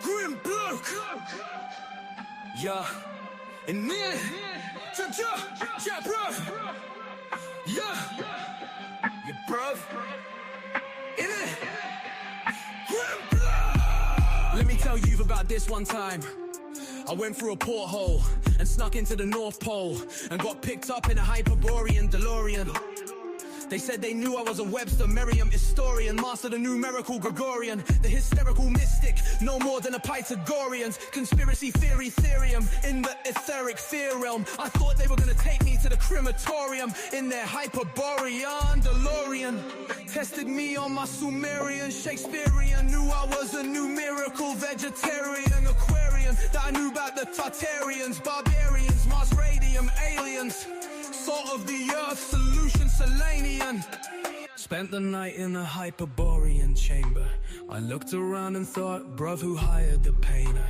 Grim bloke. Yeah. And then, yeah, bruv. Yeah. You bruv. In it. Grim bloke. Let me tell you about this one time. I went through a porthole and snuck into the North Pole and got picked up in a Hyperborean DeLorean. They said they knew I was a Webster Merriam historian, mastered a numerical Gregorian, the hysterical mystic, no more than a Pythagorean, conspiracy theory Ethereum in the etheric fear realm. I thought they were gonna take me to the crematorium in their Hyperborean DeLorean. Tested me on my Sumerian, Shakespearean, knew I was a numerical vegetarian, Aquarian, that I knew about the Tartarians, barbarians, Mars radium, aliens. Salt of the earth, solution Selenian. Spent the night in a Hyperborean chamber. I looked around and thought, bruv, who hired the painter?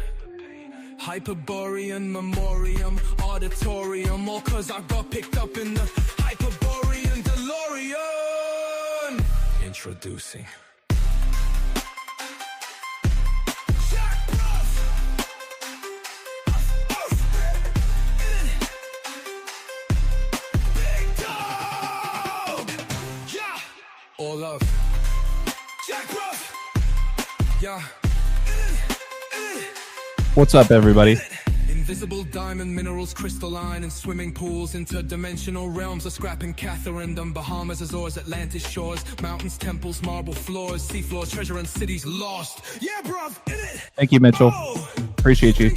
Hyperborean memoriam, auditorium, all cause I got picked up in the Hyperborean DeLorean. Introducing all love. Jack Ruff. Yeah. What's up, everybody? Invisible diamond minerals, crystalline and swimming pools, interdimensional realms of scrapping Catherine, Bahamas, Azores, Atlantis shores, mountains, temples, marble floors, sea floors, treasure and cities lost. Yeah, bruv, in it. Thank you, Mitchell. Appreciate you.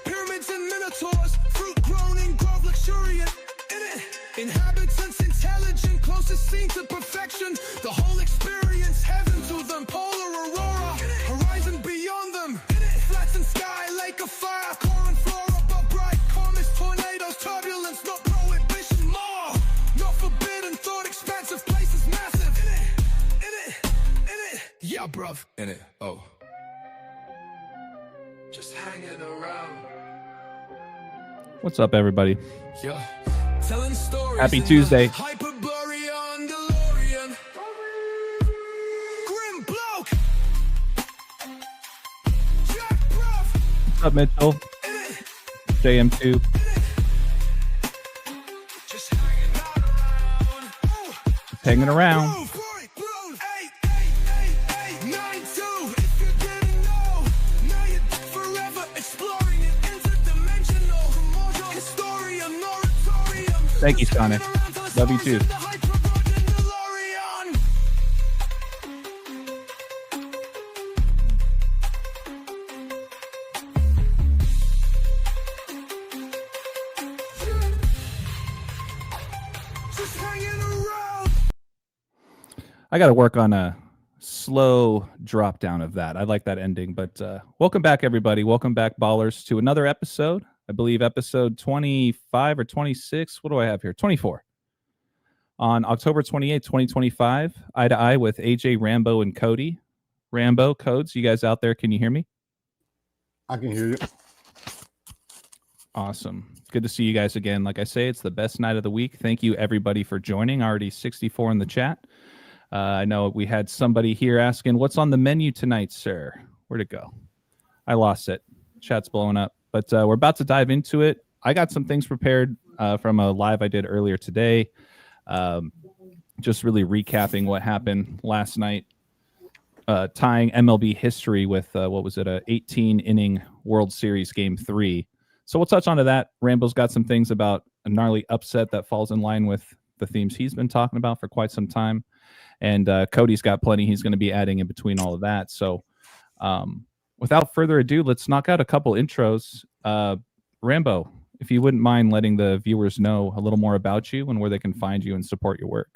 Pyramids and minotaurs, fruit grown in grove luxuriant. In it. Inhabitants intelligent, closest seen to perfection. The whole experience, heaven to them, polar aurora, horizon beyond them. Flattened sky, lake of fire, core and flora, but bright comets, tornadoes, turbulence, not prohibition, more. Not forbidden, thought expansive, places massive. In it, yeah, bruv. In it, oh. Just hanging around. What's up, everybody? Yeah. Telling stories. Happy Tuesday. Hyperborean DeLorean. Grim bloke. Jack Bruff. What's up, Mitchell? JM2. Just hanging around. Just hanging around. Groove. 8888892. If you didn't know, now you're forever exploring it interdimensional. Historian, oratorium. Thank you, Sonic. Love you too. I got to work on a slow drop down of that. I like that ending, but welcome back, everybody. Welcome back, ballers, to another episode. I believe episode 25 or 26. What do I have here? 24. On October 28th, 2025, eye to eye with AJ, Rambo, and KODI. Rambo, Codes, you guys out there, can you hear me? I can hear you. Awesome. Good to see you guys again. Like I say, it's the best night of the week. Thank you, everybody, for joining. Already 64 in the chat. I know we had somebody here asking, what's on the menu tonight, sir? Where'd it go? I lost it. Chat's blowing up. But we're about to dive into it. I got some things prepared from a live I did earlier today. Just really recapping what happened last night, tying MLB history with, what was it, a 18-inning World Series Game 3. So we'll touch onto that. Rambo's got some things about a gnarly upset that falls in line with the themes he's been talking about for quite some time. And KODI's got plenty he's going to be adding in between all of that. So without further ado, let's knock out a couple intros. Rambo, if you wouldn't mind letting the viewers know a little more about you and where they can find you and support your work.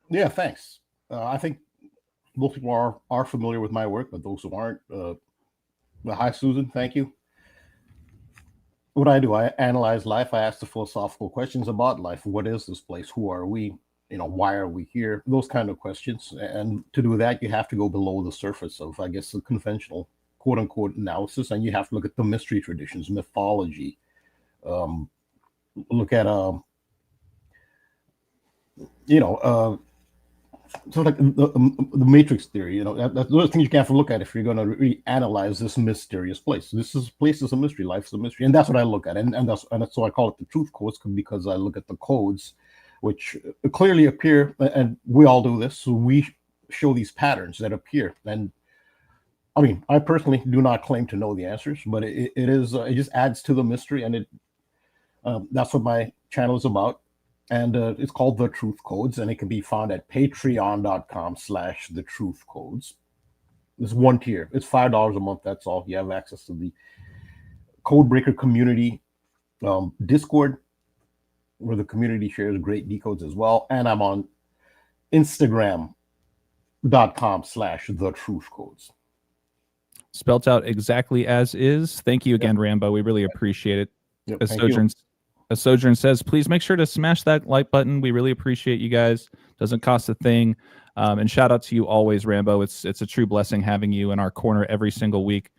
Yeah, thanks. I think most people are familiar with my work, but those who aren't, hi, Susan. Thank you. What I do, I analyze life. I ask the philosophical questions about life. What is this place? Who are we? Why are we here? Those kind of questions. And to do that, you have to go below the surface of, I guess, the conventional quote unquote analysis. And you have to look at the mystery traditions, mythology, look at, So like the Matrix theory, that's those things you can't look at if you're going to really analyze this mysterious place. Place is a mystery, life is a mystery, and that's what I look at, and that's so I call it the truth codes because I look at the codes, which clearly appear, and we all do this. So we show these patterns that appear, and I mean, I personally do not claim to know the answers, but it just adds to the mystery, and that's what my channel is about. And it's called The Truth Codes, and it can be found at patreon.com/thetruthcodes. There's one tier. It's $5 a month. That's all. You have access to the Codebreaker community Discord, where the community shares great decodes as well. And I'm on Instagram.com/thetruthcodes. Spelt out exactly as is. Thank you again, Rambo. We really appreciate it. Yep, As Sojourn says, please make sure to smash that like button. We really appreciate you guys. Doesn't cost a thing. And shout out to you always, Rambo. It's a true blessing having you in our corner every single week.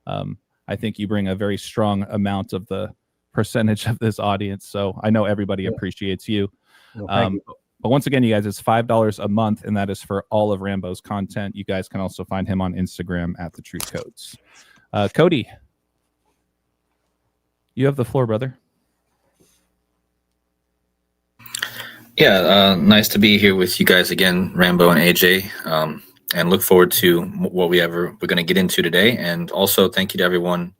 I think you bring a very strong amount of the percentage of this audience. So I know everybody appreciates you. Well, you. But once again, you guys, it's $5 a month, and that is for all of Rambo's content. You guys can also find him on Instagram at The Truth Codes. Cody, you have the floor, brother. Yeah, nice to be here with you guys again, Rambo and AJ, and look forward to what we're going to get into today. And also thank you to everyone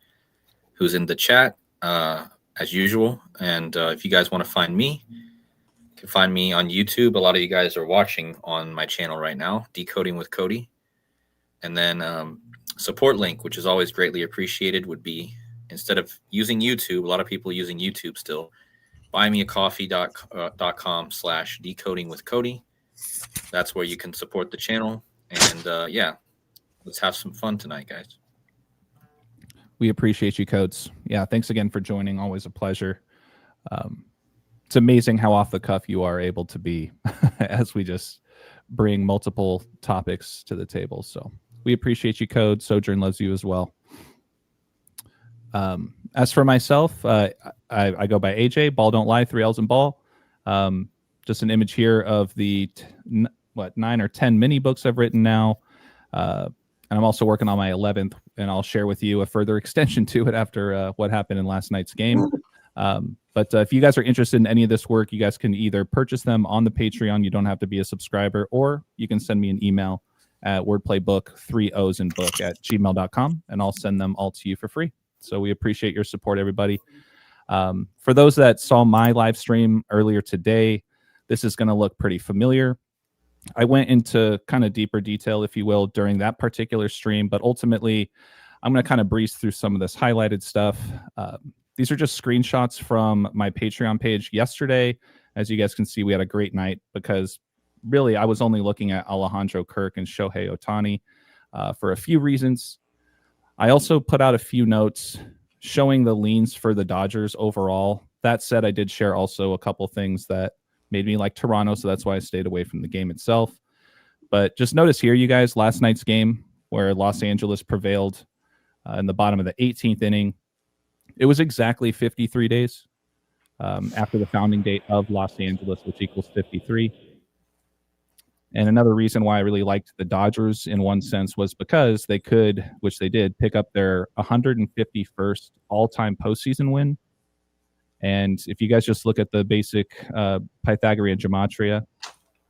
who's in the chat, as usual. And if you guys want to find me, you can find me on YouTube. A lot of you guys are watching on my channel right now, Decoding with Cody. And then support link, which is always greatly appreciated, would be, instead of using YouTube, a lot of people using YouTube still, buymeacoffee.com/decodingwithcody. That's where you can support the channel. And yeah, let's have some fun tonight, guys. We appreciate you, Codes. Yeah, thanks again for joining. Always a pleasure. It's amazing how off the cuff you are able to be as we just bring multiple topics to the table. So we appreciate you, Code. Sojourn loves you as well. As for myself, I go by AJ, Balll Don't Lie, 3 L's in Ball. Just an image here of the 9 or 10 mini books I've written now. And I'm also working on my 11th, and I'll share with you a further extension to it after what happened in last night's game. But if you guys are interested in any of this work, you guys can either purchase them on the Patreon. You don't have to be a subscriber, or you can send me an email at wordplaybook3osinbook@gmail.com, and I'll send them all to you for free. So we appreciate your support, everybody. For those that saw my live stream earlier today, this is going to look pretty familiar. I went into kind of deeper detail, if you will, during that particular stream, but ultimately, I'm going to kind of breeze through some of this highlighted stuff. These are just screenshots from my Patreon page yesterday. As you guys can see, we had a great night because really I was only looking at Alejandro Kirk and Shohei Ohtani for a few reasons. I also put out a few notes showing the leans for the Dodgers overall. That said, I did share also a couple things that made me like Toronto, so that's why I stayed away from the game itself. But just notice here, you guys, last night's game where Los Angeles prevailed in the bottom of the 18th inning. It was exactly 53 days after the founding date of Los Angeles, which equals 53. And another reason why I really liked the Dodgers in one sense was because they could, which they did, pick up their 151st all-time postseason win. And if you guys just look at the basic Pythagorean gematria,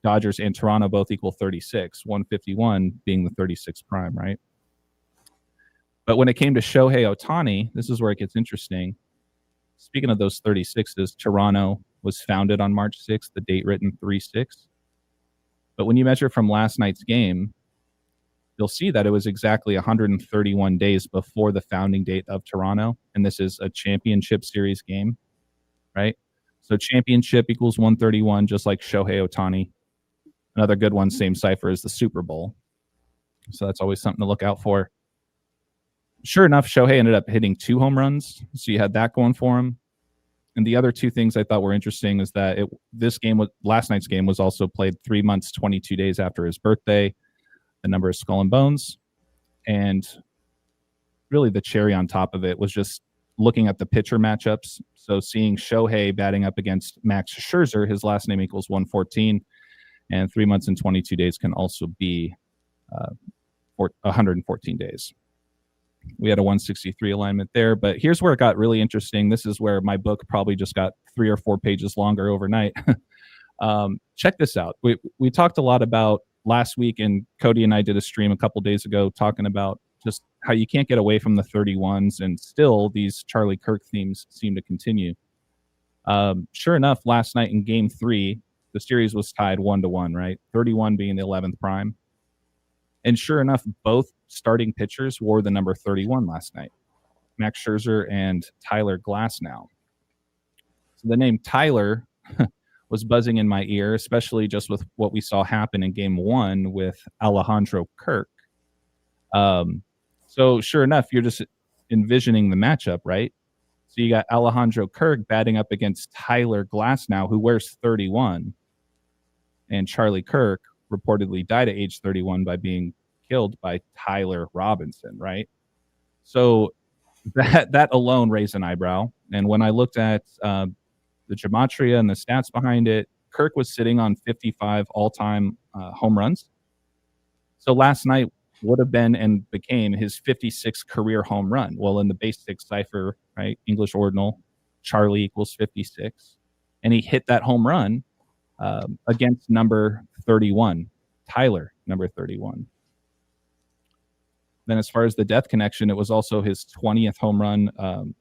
Dodgers and Toronto both equal 36, 151 being the 36th prime, right? But when it came to Shohei Ohtani, this is where it gets interesting. Speaking of those 36s, Toronto was founded on March 6th, the date written 3/6. But when you measure from last night's game, you'll see that it was exactly 131 days before the founding date of Toronto. And this is a championship series game, right? So championship equals 131, just like Shohei Ohtani. Another good one, same cipher as the Super Bowl. So that's always something to look out for. Sure enough, Shohei ended up hitting 2 home runs. So you had that going for him. And the other 2 things I thought were interesting is that last night's game was also played 3 months, 22 days after his birthday, the number of Skull and Bones. And really the cherry on top of it was just looking at the pitcher matchups. So seeing Shohei batting up against Max Scherzer, his last name equals 114, And 3 months and 22 days can also be 114 days. We had a 163 alignment there, but here's where it got really interesting. This is where my book probably just got 3 or 4 pages longer overnight. Check this out. We talked a lot about last week, and KODI and I did a stream a couple days ago talking about just how you can't get away from the 31s, and still these Charlie Kirk themes seem to continue. Sure enough, last night in game 3, the series was tied 1-1, right? 31 being the 11th prime. And sure enough, both starting pitchers wore the number 31 last night, Max Scherzer and Tyler Glasnow. So the name Tyler was buzzing in my ear, especially just with what we saw happen in game 1 with Alejandro Kirk. So sure enough, you're just envisioning the matchup, right? So you got Alejandro Kirk batting up against Tyler Glasnow, who wears 31, and Charlie Kirk reportedly died at age 31 by being killed by Tyler Robinson, right? So that alone raised an eyebrow. And when I looked at the gematria and the stats behind it, Kirk was sitting on 55 all-time home runs. So last night would have been and became his 56th career home run. Well, in the basic cipher, right, English ordinal, Charlie equals 56. And he hit that home run against number 31, Tyler, number 31. Then as far as the death connection, it was also his 20th home run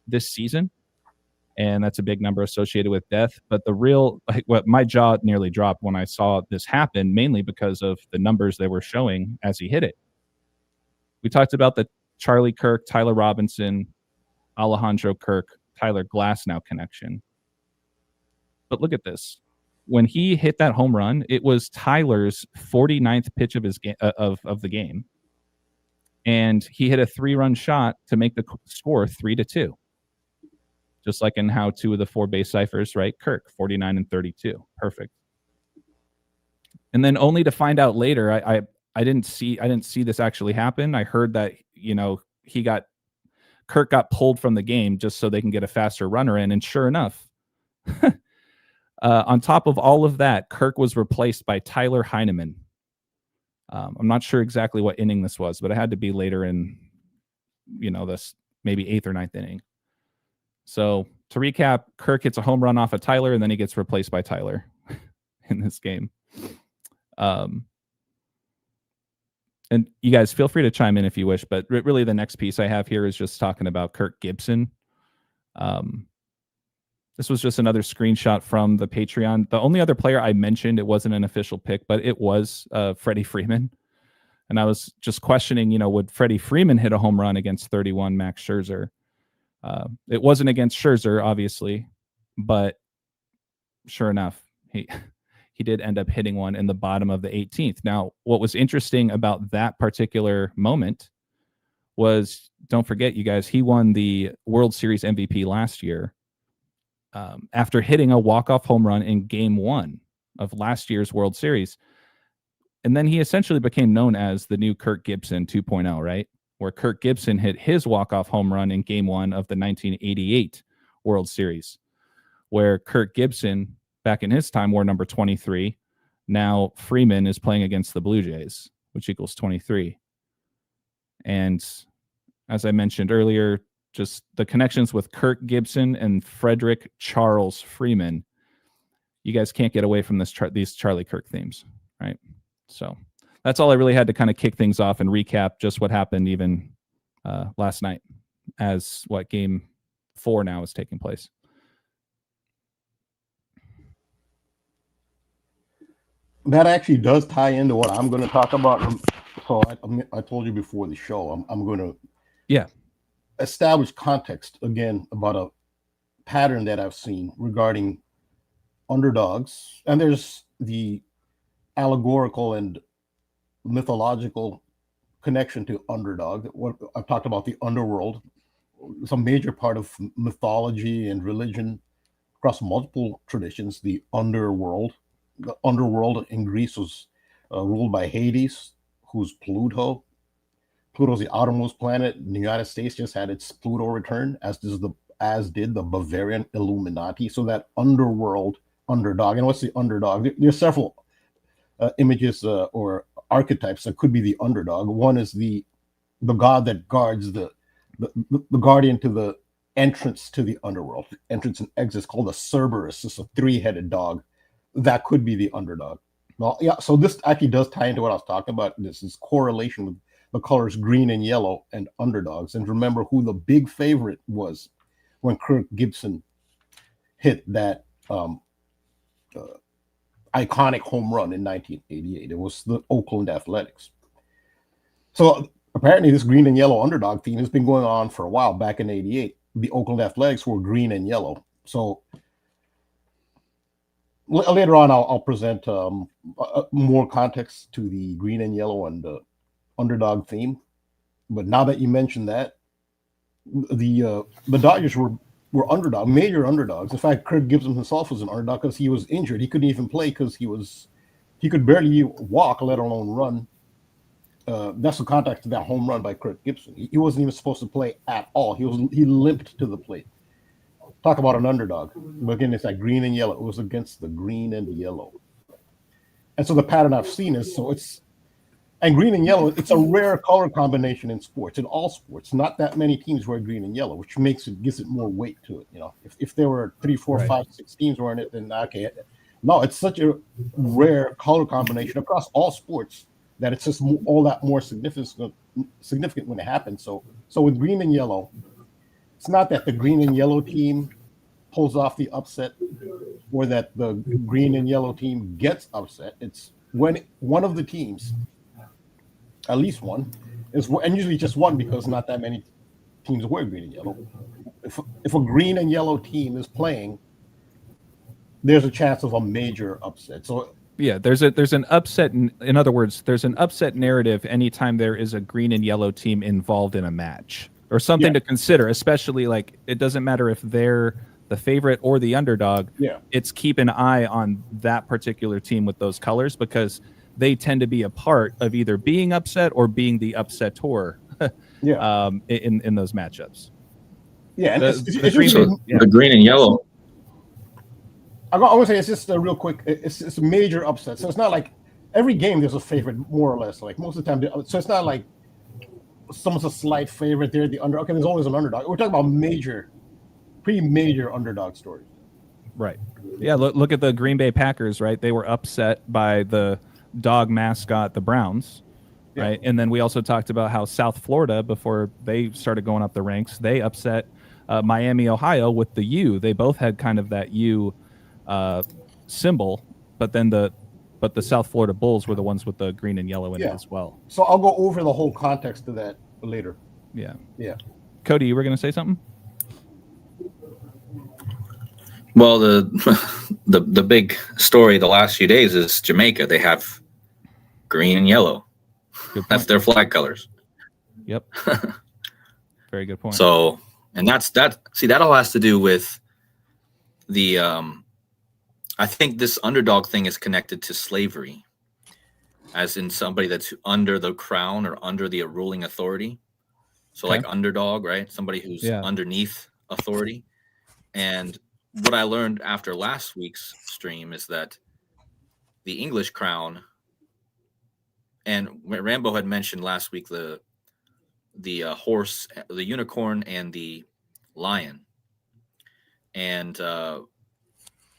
this season. And that's a big number associated with death. But the real, my jaw nearly dropped when I saw this happen, mainly because of the numbers they were showing as he hit it. We talked about the Charlie Kirk, Tyler Robinson, Alejandro Kirk, Tyler Glasnow connection. But look at this. When he hit that home run, it was Tyler's 49th pitch of his of the game. And he hit a 3-run shot to make the score 3-2. Just like in how 2 of the 4 base ciphers, right? Kirk, 49 and 32. Perfect. And then only to find out later, I didn't see this actually happen. I heard that, Kirk got pulled from the game just so they can get a faster runner in. And sure enough, on top of all of that, Kirk was replaced by Tyler Heineman. I'm not sure exactly what inning this was, but it had to be later in, this maybe 8th or 9th inning. So to recap, Kirk hits a home run off of Tyler, and then he gets replaced by Tyler in this game. And you guys feel free to chime in if you wish, but really the next piece I have here is just talking about Kirk Gibson. This was just another screenshot from the Patreon. The only other player I mentioned, it wasn't an official pick, but it was Freddie Freeman. And I was just questioning, would Freddie Freeman hit a home run against 31 Max Scherzer? It wasn't against Scherzer, obviously, but sure enough, he did end up hitting one in the bottom of the 18th. Now, what was interesting about that particular moment was, don't forget, you guys, he won the World Series MVP last year after hitting a walk-off home run in Game 1 of last year's World Series. And then he essentially became known as the new Kirk Gibson 2.0, right? Where Kirk Gibson hit his walk-off home run in Game 1 of the 1988 World Series, where Kirk Gibson, back in his time, wore number 23. Now Freeman is playing against the Blue Jays, which equals 23. And as I mentioned earlier, just the connections with Kirk Gibson and Frederick Charles Freeman, you guys can't get away from these Charlie Kirk themes, right? So that's all I really had to kind of kick things off and recap just what happened even last night as Game 4 now is taking place. That actually does tie into what I'm going to talk about. So I told you before the show, I'm going to establish context again about a pattern that I've seen regarding underdogs. And there's the allegorical and mythological connection to underdog. What I've talked about, the underworld, it's a major part of mythology and religion across multiple traditions. The underworld in Greece was ruled by Hades, who's Pluto. Pluto's the outermost planet. The United States just had its Pluto return, as did the Bavarian Illuminati. So that underworld underdog. And what's the underdog? There's several images or archetypes that could be the underdog. One is the god that guards the guardian to the entrance to the underworld, entrance and exit, called a Cerberus. It's a 3-headed dog. That could be the underdog. Well, yeah, so this actually does tie into what I was talking about. This is correlation with the colors green and yellow and underdogs. And remember who the big favorite was when Kirk Gibson hit that iconic home run in 1988. It was the Oakland Athletics. So apparently this green and yellow underdog theme has been going on for a while. Back in 88, the Oakland Athletics were green and yellow. So later on, I'll present more context to the green and yellow and underdog theme. But now that you mentioned that, the Dodgers were major underdogs. In fact, Kirk Gibson himself was an underdog because he was injured. He couldn't even play because he could barely walk, let alone run. That's the context of that home run by Kirk Gibson. He wasn't even supposed to play at all. He limped to the plate. Talk about an underdog. But again, it's that green and yellow. It was against the green and the yellow. And so the pattern I've seen is and green and yellow, it's a rare color combination in sports, in all sports. Not that many teams wear green and yellow, which gives it more weight to it. You know, if there were 3, 4, Right. 5, 6 teams wearing it, then okay. No, it's such a rare color combination across all sports that it's just all that more significant when it happens. So with green and yellow, it's not that the green and yellow team pulls off the upset or that the green and yellow team gets upset. It's when one of the teams, at least one, and usually just one because not that many teams wear green and yellow. If a green and yellow team is playing, there's a chance of a major upset. So yeah, there's an upset. In other words, there's an upset narrative anytime there is a green and yellow team involved in a match or something to consider, especially like it doesn't matter if they're the favorite or the underdog. Yeah. It's keep an eye on that particular team with those colors because they tend to be a part of either being upset or being the upsetor in those matchups. Yeah, and the green and yellow. I want to say it's just a real quick. It's a major upset. So it's not like every game there's a favorite, more or less. Like most of the time, so it's not like someone's a slight favorite. They're the underdog. Okay, there's always an underdog. We're talking about pretty major underdog stories. Right. Yeah. Look at the Green Bay Packers. Right. They were upset by the dog mascot, the Browns. Yeah. Right. And then we also talked about how South Florida, before they started going up the ranks, they upset Miami, Ohio with the U. They both had kind of that U symbol, but the South Florida Bulls were the ones with the green and yellow in it as well. So I'll go over the whole context of that later. Yeah. Yeah. Cody, you were going to say something? Well, the big story the last few days is Jamaica. They have green and yellow. That's their flag colors. Yep. Very good point. So, and that all has to do with the I think this underdog thing is connected to slavery, as in somebody that's under the crown or under the ruling authority. So like underdog, right? Somebody who's underneath authority. And what I learned after last week's stream is that the English crown, and Rambo had mentioned last week the horse, the unicorn, and the lion. And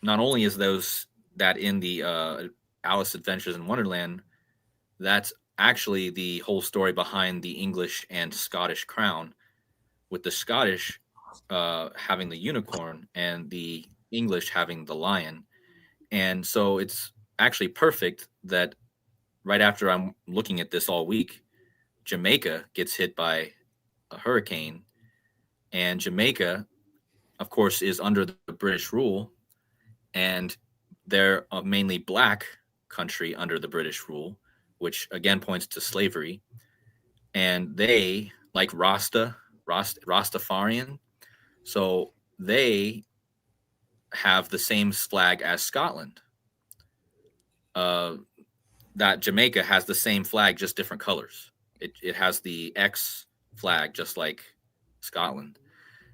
not only is that in the Alice Adventures in Wonderland, that's actually the whole story behind the English and Scottish crown, with the Scottish having the unicorn and the English having the lion. And so it's actually perfect that right after I'm looking at this all week, Jamaica gets hit by a hurricane, and Jamaica, of course, is under the British rule, and they're a mainly black country under the British rule, which again points to slavery. And they, like Rastafarian, so they have the same flag as Scotland. That Jamaica has the same flag, just different colors. It has the X flag, just like Scotland.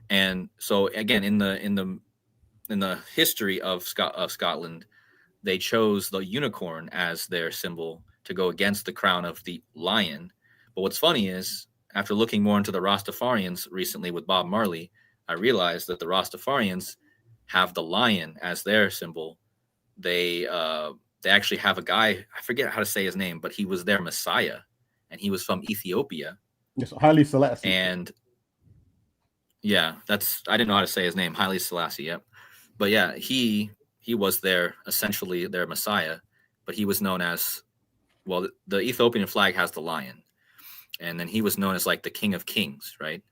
And so again, in the history of Scotland, they chose the unicorn as their symbol to go against the crown of the lion. But what's funny is, after looking more into the Rastafarians recently with Bob Marley, I realized that the Rastafarians have the lion as their symbol. They actually have a guy, I forget how to say his name, but he was their messiah, and he was from Ethiopia. Yes, Haile Selassie. And yeah, I didn't know how to say his name, Haile Selassie. Yep. But yeah, he was essentially their messiah, but he was known as, well, the Ethiopian flag has the lion, and then he was known as like the King of Kings, right?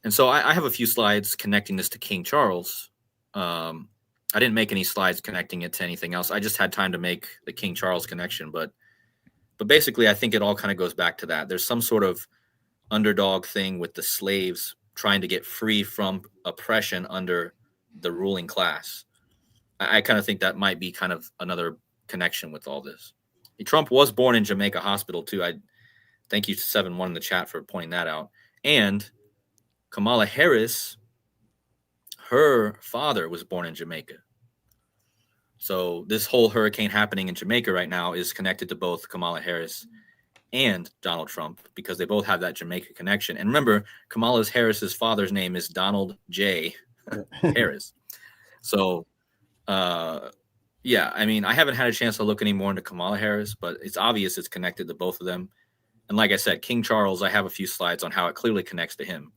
And so I have a few slides connecting this to King Charles. I didn't make any slides connecting it to anything else. I just had time to make the King Charles connection, but basically I think it all kind of goes back to that. There's some sort of underdog thing with the slaves trying to get free from oppression under the ruling class. I kind of think that might be kind of another connection with all this. Trump was born in Jamaica Hospital too. I thank you to 7-1 in the chat for pointing that out. And Kamala Harris, her father was born in Jamaica. So this whole hurricane happening in Jamaica right now is connected to both Kamala Harris and Donald Trump, because they both have that Jamaica connection. And remember, Kamala Harris's father's name is Donald J. Harris. So, yeah, I mean, I haven't had a chance to look any more into Kamala Harris, but it's obvious it's connected to both of them. And like I said, King Charles, I have a few slides on how it clearly connects to him.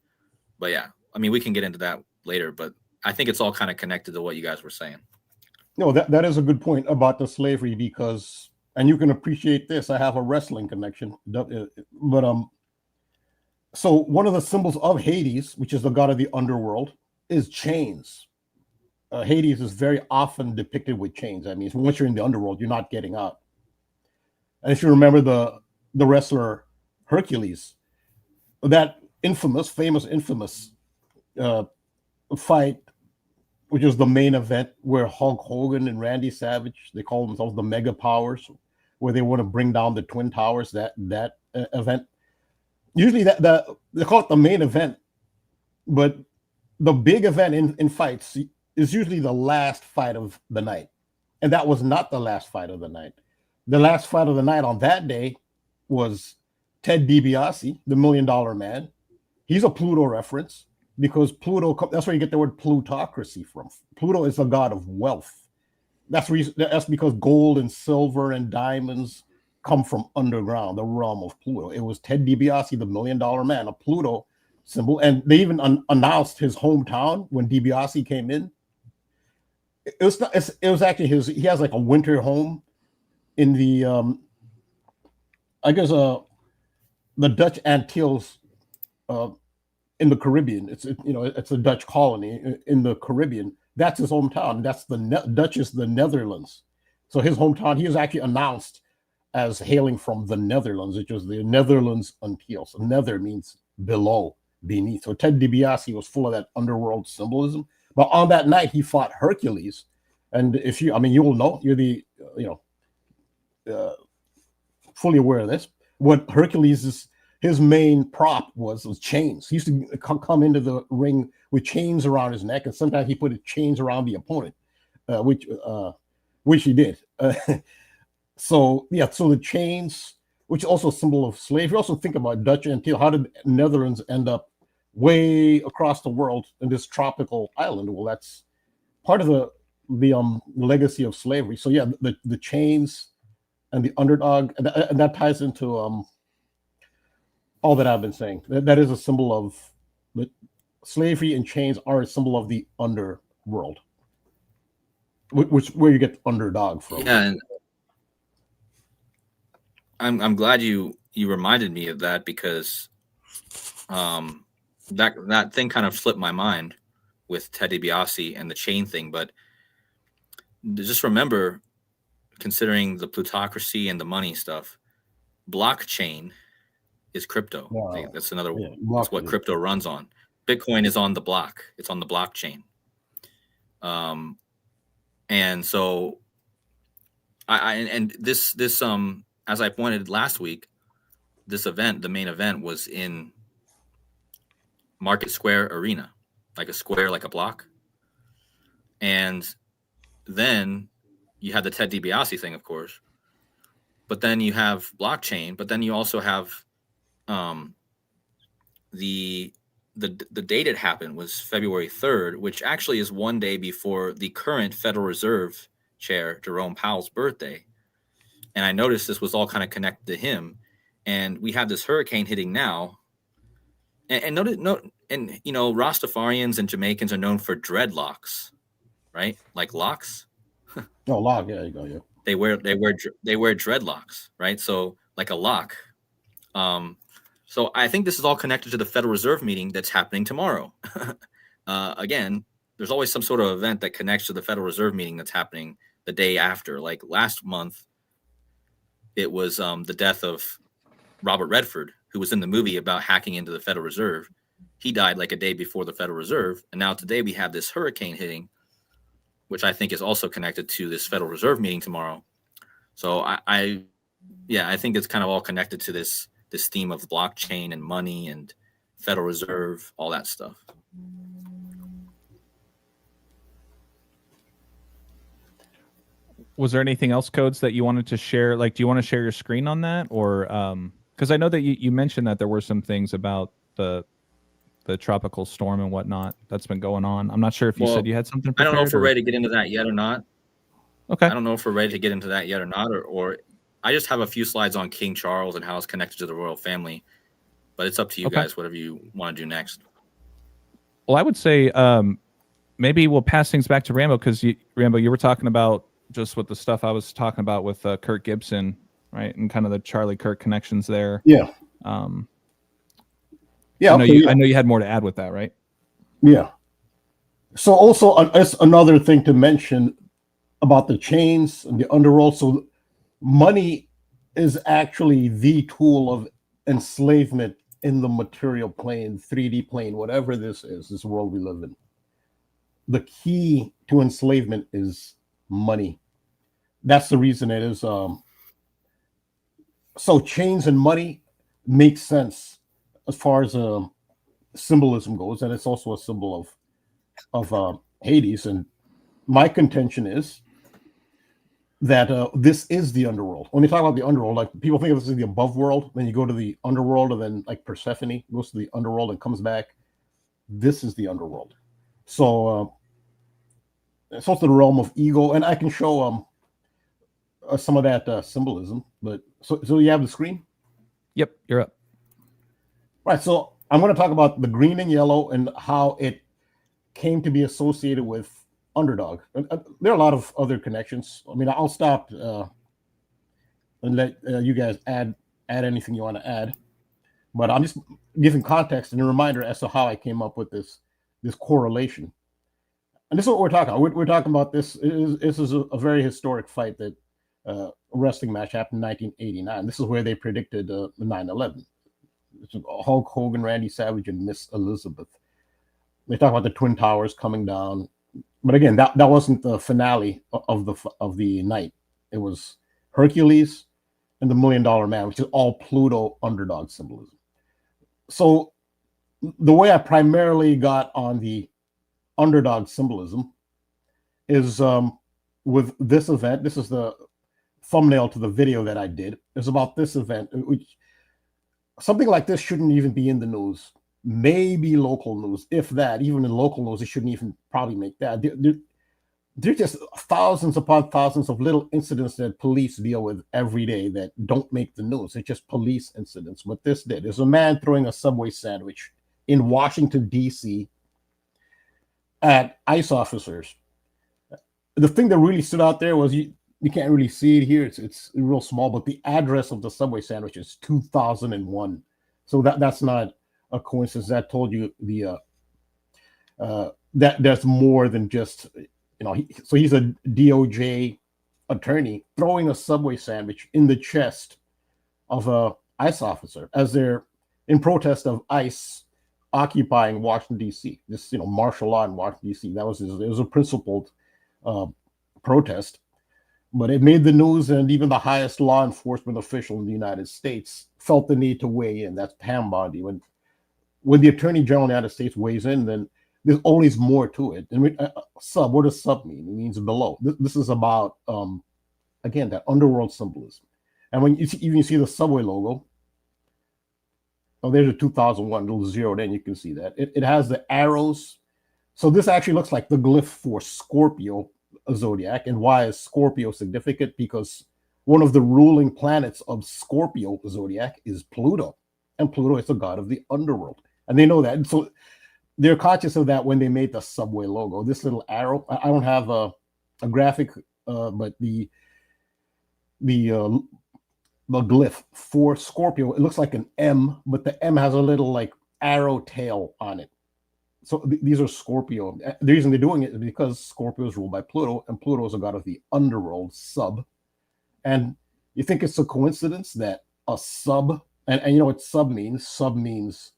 But yeah, I mean, we can get into that later, but I think it's all kind of connected to what you guys were saying. No, that is a good point about the slavery, because, and you can appreciate this, I have a wrestling connection. But so one of the symbols of Hades, which is the god of the underworld, is chains. Hades is very often depicted with chains. I mean, once you're in the underworld, you're not getting out. And if you remember the wrestler Hercules, that infamous fight, which is the main event where Hulk Hogan and Randy Savage, they call themselves the Mega Powers, where they want to bring down the Twin Towers, that event. Usually that they call it the main event, but the big event in fights is usually the last fight of the night. And that was not the last fight of the night. The last fight of the night on that day was Ted DiBiase, the $1 Million Man. He's a Pluto reference, because Pluto, that's where you get the word plutocracy from. Pluto is a god of wealth. That's because gold and silver and diamonds come from underground, the realm of Pluto. It was Ted DiBiase, the $1 Million Man, a Pluto symbol. And they even announced his hometown when DiBiase came in. It was actually he has like a winter home in the, I guess, the Dutch Antilles, in the Caribbean. It's a Dutch colony in the Caribbean. That's his hometown. That's Dutch is the Netherlands. So his hometown, he was actually announced as hailing from the Netherlands, which was the Netherlands Antilles. So nether means below, beneath. So Ted DiBiase was full of that underworld symbolism. But on that night, he fought Hercules. And you will know, you're fully aware of this. What Hercules is, his main prop was chains. He used to come into the ring with chains around his neck, and sometimes he put chains around the opponent, which he did. So the chains, which is also a symbol of slavery. Also think about Dutch Antilles. How did Netherlands end up way across the world in this tropical island? Well, that's part of the legacy of slavery. So yeah, the chains and the underdog, and that ties into all that I've been saying. That is a symbol of the slavery, and chains are a symbol of the underworld, where you get underdog from. Yeah, and I'm glad you reminded me of that, because that thing kind of slipped my mind with Ted DiBiase and the chain thing. But just remember, considering the plutocracy and the money stuff, blockchain is crypto. Wow. That's another. Yeah, that's what crypto runs on. Bitcoin is on the block. It's on the blockchain. And so this as I pointed last week, this event, the main event, was in Market Square Arena, like a square, like a block. And then you had the Ted DiBiase thing, of course. But then you have blockchain. But then you also have the date it happened was February 3rd, which actually is one day before the current Federal Reserve Chair, Jerome Powell's birthday. And I noticed this was all kind of connected to him. And we have this hurricane hitting now. And you know, Rastafarians and Jamaicans are known for dreadlocks, right? Like locks. Oh, lock. Yeah, you go. Yeah. They wear dreadlocks, right? So like a lock. So I think this is all connected to the Federal Reserve meeting that's happening tomorrow. Again, there's always some sort of event that connects to the Federal Reserve meeting that's happening the day after. Like last month, it was the death of Robert Redford, who was in the movie about hacking into the Federal Reserve. He died like a day before the Federal Reserve. And now today we have this hurricane hitting, which I think is also connected to this Federal Reserve meeting tomorrow. So I think it's kind of all connected to this theme of blockchain and money and Federal Reserve, all that stuff. Was there anything else, Codes, that you wanted to share? Like, do you want to share your screen on that? Or because I know that you mentioned that there were some things about the tropical storm and whatnot that's been going on. I'm not sure if you said you had something prepared. I don't know if we're ready to get into that yet or not. Okay. I don't know if we're ready to get into that yet or not, or I just have a few slides on King Charles and how it's connected to the royal family, but it's up to you guys, whatever you want to do next. Well, I would say maybe we'll pass things back to Rambo, because Rambo, you were talking about just with the stuff I was talking about with Kirk Gibson, right? And kind of the Charlie Kirk connections there. Yeah. Yeah. I know you had more to add with that, right? Yeah. So also it's another thing to mention about the chains and the underworld. So money is actually the tool of enslavement in the material plane, 3D plane, whatever this is, this world we live in. The key to enslavement is money. That's the reason it is. So chains and money make sense as far as symbolism goes, and it's also a symbol of Hades. And my contention is that this is the underworld. When you talk about the underworld, like people think of this as the above world, then you go to the underworld, and then like Persephone goes to the underworld and comes back. This is the underworld. So it's also the realm of ego, and I can show some of that symbolism. But so you have the screen? Yep, you're up. Right. So I'm going to talk about the green and yellow and how it came to be associated with underdog. There are a lot of other connections. I mean, I'll stop and let you guys add anything you want to add. But I'm just giving context and a reminder as to how I came up with this correlation. And this is what we're talking about. We're talking about this. This is a very historic fight that a wrestling match happened in 1989. This is where they predicted the 9/11. It's Hulk Hogan, Randy Savage, and Miss Elizabeth. They talk about the Twin Towers coming down. But again, that wasn't the finale of the night. It was Hercules and the $1 Million Man, which is all Pluto underdog symbolism. So the way I primarily got on the underdog symbolism is with this event. This is the thumbnail to the video that I did. It's about this event. Something like this shouldn't even be in the news. Maybe local news, if that. Even in local news, it shouldn't even probably make that. There's just thousands upon thousands of little incidents that police deal with every day that don't make the news. It's just police incidents. What this did is a man throwing a Subway sandwich in Washington, D.C. at ICE officers. The thing that really stood out there was you can't really see it here. It's real small, but the address of the Subway sandwich is 2001. So that's not a coincidence. That told you the that there's more than just, so he's a DOJ attorney throwing a Subway sandwich in the chest of a ICE officer as they're in protest of ICE occupying Washington, D.C. This, martial law in Washington, D.C. It was a principled protest, but it made the news, and even the highest law enforcement official in the United States felt the need to weigh in. That's Pam Bondi. When the Attorney General of the United States weighs in, then there's always more to it. And sub, what does sub mean? It means below. This is about again, that underworld symbolism. And when you see the Subway logo, oh, there's a 2001 little zeroed in. You can see that it has the arrows. So this actually looks like the glyph for Scorpio zodiac. And why is Scorpio significant? Because one of the ruling planets of Scorpio zodiac is Pluto, and Pluto is the god of the underworld, and they know that. And so they're conscious of that when they made the Subway logo. This little arrow. I don't have a graphic, but the glyph for Scorpio, it looks like an M, but the M has a little like arrow tail on it. So these are Scorpio. The reason they're doing it is because Scorpio is ruled by Pluto, and Pluto is a god of the underworld, sub. And you think it's a coincidence that a sub, and you know what sub means? Sub means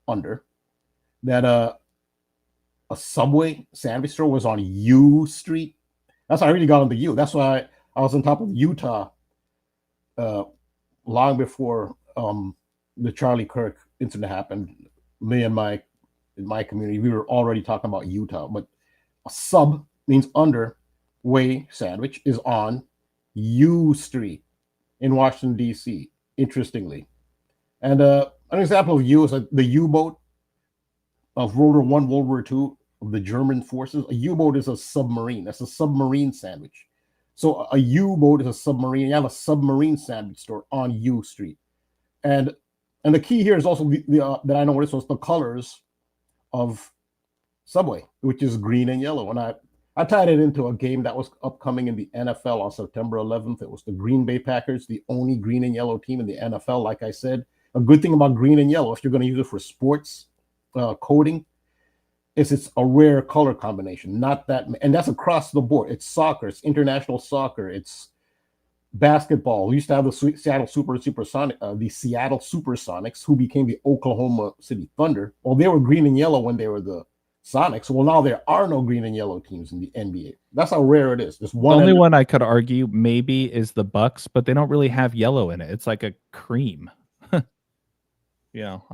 under. That a Subway sandwich store was on U Street. That's how I really got on the U. That's why I was on top of Utah long before the Charlie Kirk incident happened. Me and in my community, we were already talking about Utah. But a sub means under. Way sandwich is on U Street in Washington, D.C., interestingly. And an example of U is the U-boat of World War I, World War II, of the German forces. A U-boat is a submarine. That's a submarine sandwich. So a U-boat is a submarine. You have a submarine sandwich store on U Street. And the key here is also that I noticed was the colors of Subway, which is green and yellow. And I tied it into a game that was upcoming in the NFL on September 11th. It was the Green Bay Packers, the only green and yellow team in the NFL. Like I said, a good thing about green and yellow, if you're going to use it for sports coding, is it's a rare color combination. Not that, and that's across the board. It's soccer, it's international soccer, it's basketball. We used to have the Seattle Supersonics, who became the Oklahoma City Thunder. Well, they were green and yellow when they were the Sonics. Well, now there are no green and yellow teams in the NBA. That's how rare it is. There's one. The only one I could argue maybe is the Bucks, but they don't really have yellow in it. It's like a cream.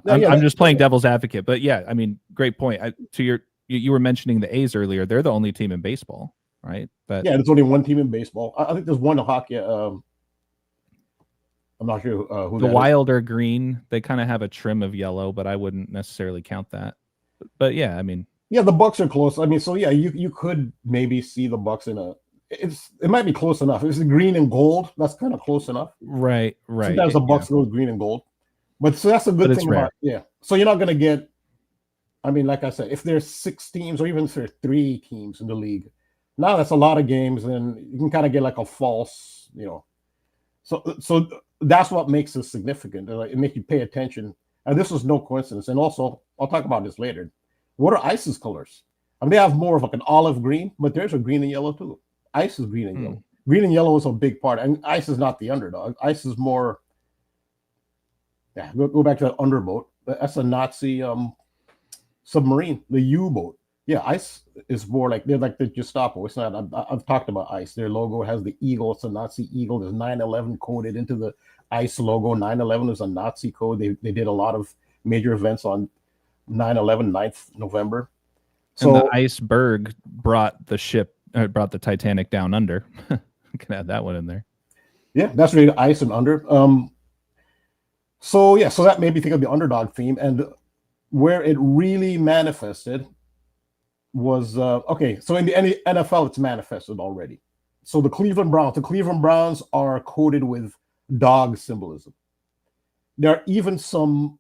I'm just playing devil's advocate, but yeah, I mean, great point. You were mentioning the A's earlier. They're the only team in baseball, right? But yeah, there's only one team in baseball. I think there's one in hockey. I'm not sure who. The Wild are green. They kind of have a trim of yellow, but I wouldn't necessarily count that. But yeah, I mean. Yeah, the Bucks are close. I mean, so yeah, you could maybe see the Bucks in it might be close enough. It's green and gold. That's kind of close enough. Right. Sometimes the Bucks go green and gold, but so that's a good thing about So you're not gonna get. I mean, like I said, if there's 6 teams or even if there's 3 teams in the league, now that's a lot of games, and you can kind of get like a false, So that's what makes it significant. It makes you pay attention, and this was no coincidence. And also, I'll talk about this later. What are ICE's colors? I mean, they have more of like an olive green, but there's a green and yellow too. ICE is green and yellow. Green and yellow is a big part, and ICE is not the underdog. ICE is more. Yeah, go back to that underboat. That's a Nazi submarine, the U-boat. Yeah, ICE is more like they're like the Gestapo. It's not. I've talked about ICE. Their logo has the eagle. It's a Nazi eagle. There's 9/11 coded into the ICE logo. 9/11 is a Nazi code. They did a lot of major events on 9/11, 9th November. So and the iceberg brought the Titanic down under. Can add that one in there. Yeah, that's really ice and under. So that made me think of the underdog theme, and where it really manifested was so in the NFL it's manifested already. So the Cleveland Browns are coded with dog symbolism. There are even some.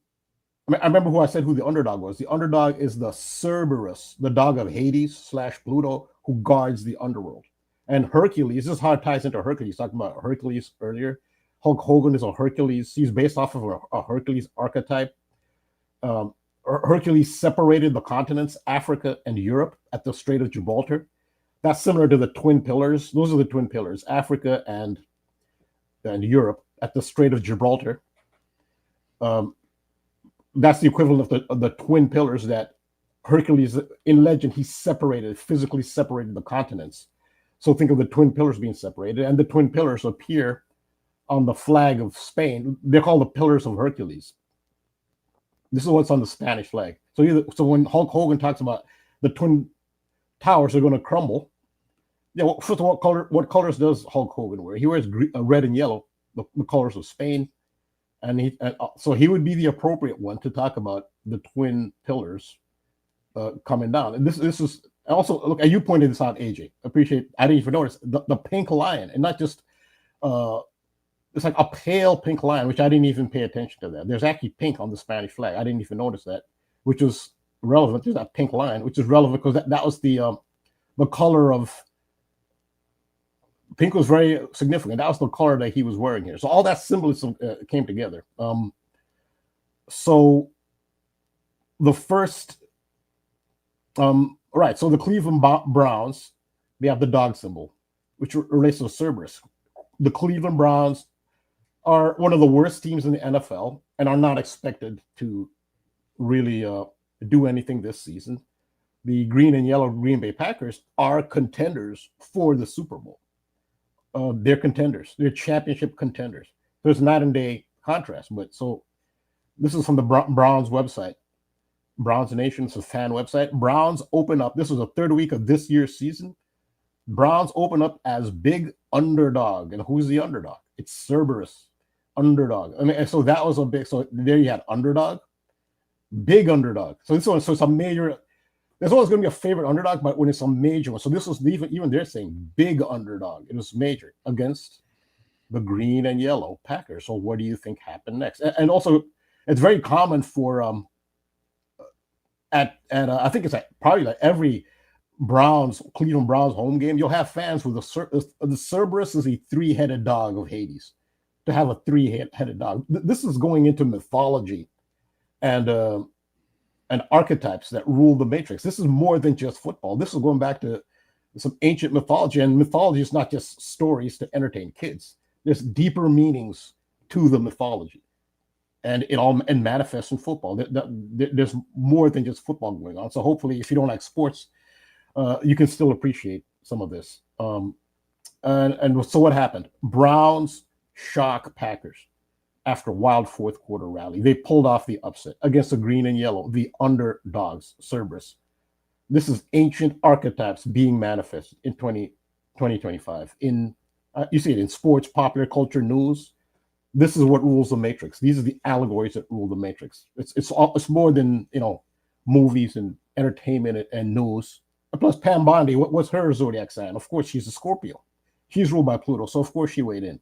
I remember who the underdog was. The underdog is the Cerberus, the dog of Hades / Pluto, who guards the underworld. And Hercules, this is how it ties into Hercules. Talking about Hercules earlier. Hulk Hogan is a Hercules. He's based off of a Hercules archetype. Hercules separated the continents, Africa and Europe, at the Strait of Gibraltar. That's similar to the twin pillars. Those are the twin pillars, Africa and Europe at the Strait of Gibraltar. That's the equivalent of the twin pillars that Hercules, in legend, he physically separated the continents. So think of the twin pillars being separated, and the twin pillars appear on the flag of Spain. They're called the Pillars of Hercules. This is what's on the Spanish flag. So when Hulk Hogan talks about the Twin Towers are going to crumble, first of all, what colors does Hulk Hogan wear? He wears red and yellow, the colors of Spain, and so he would be the appropriate one to talk about the twin pillars coming down. And this is also, look, you pointed this out, AJ. Appreciate. I didn't even notice the pink lion, and not just it's like a pale pink lion, which I didn't even pay attention to that. There's actually pink on the Spanish flag. I didn't even notice that, which was relevant. There's that pink lion, which is relevant because that was the color of pink was very significant. That was the color that he was wearing here. So all that symbolism came together. So the first, right. So the Cleveland Browns, they have the dog symbol, which relates to Cerberus. The Cleveland Browns are one of the worst teams in the NFL and are not expected to really do anything this season. The green and yellow Green Bay Packers are contenders for the Super Bowl. They're contenders. They're championship contenders. There's night and day contrast. But so this is from the Browns website. Browns Nation, it's a fan website. Browns open up. This was the third week of this year's season. Browns open up as big underdog. And who's the underdog? It's Cerberus. Underdog. I mean, so that was a big, so there you had underdog, big underdog. So this one, so it's a major, there's always going to be a favorite underdog, but when it's a major one, so this was even they're saying big underdog. It was major against the green and yellow Packers. So what do you think happened next? And also, it's very common for I think it's probably like every Cleveland Browns home game, you'll have fans with the Cerberus is a three-headed dog of Hades. To have a three-headed dog, this is going into mythology and archetypes that rule the Matrix. This is more than just football. This is going back to some ancient mythology, and mythology is not just stories to entertain kids. There's deeper meanings to the mythology, and it all manifests in football. There's more than just football going on. So hopefully, if you don't like sports, you can still appreciate some of this. And so what happened? Browns shock Packers after wild fourth quarter rally. They pulled off the upset against the green and yellow, the underdogs, Cerberus. This is ancient archetypes being manifested in 2025. You see it in sports, popular culture, news. This is what rules the Matrix. These are the allegories that rule the Matrix. It's more than movies and entertainment and news. And plus, Pam Bondi, what's her zodiac sign? Of course, she's a Scorpio. She's ruled by Pluto, so of course she weighed in.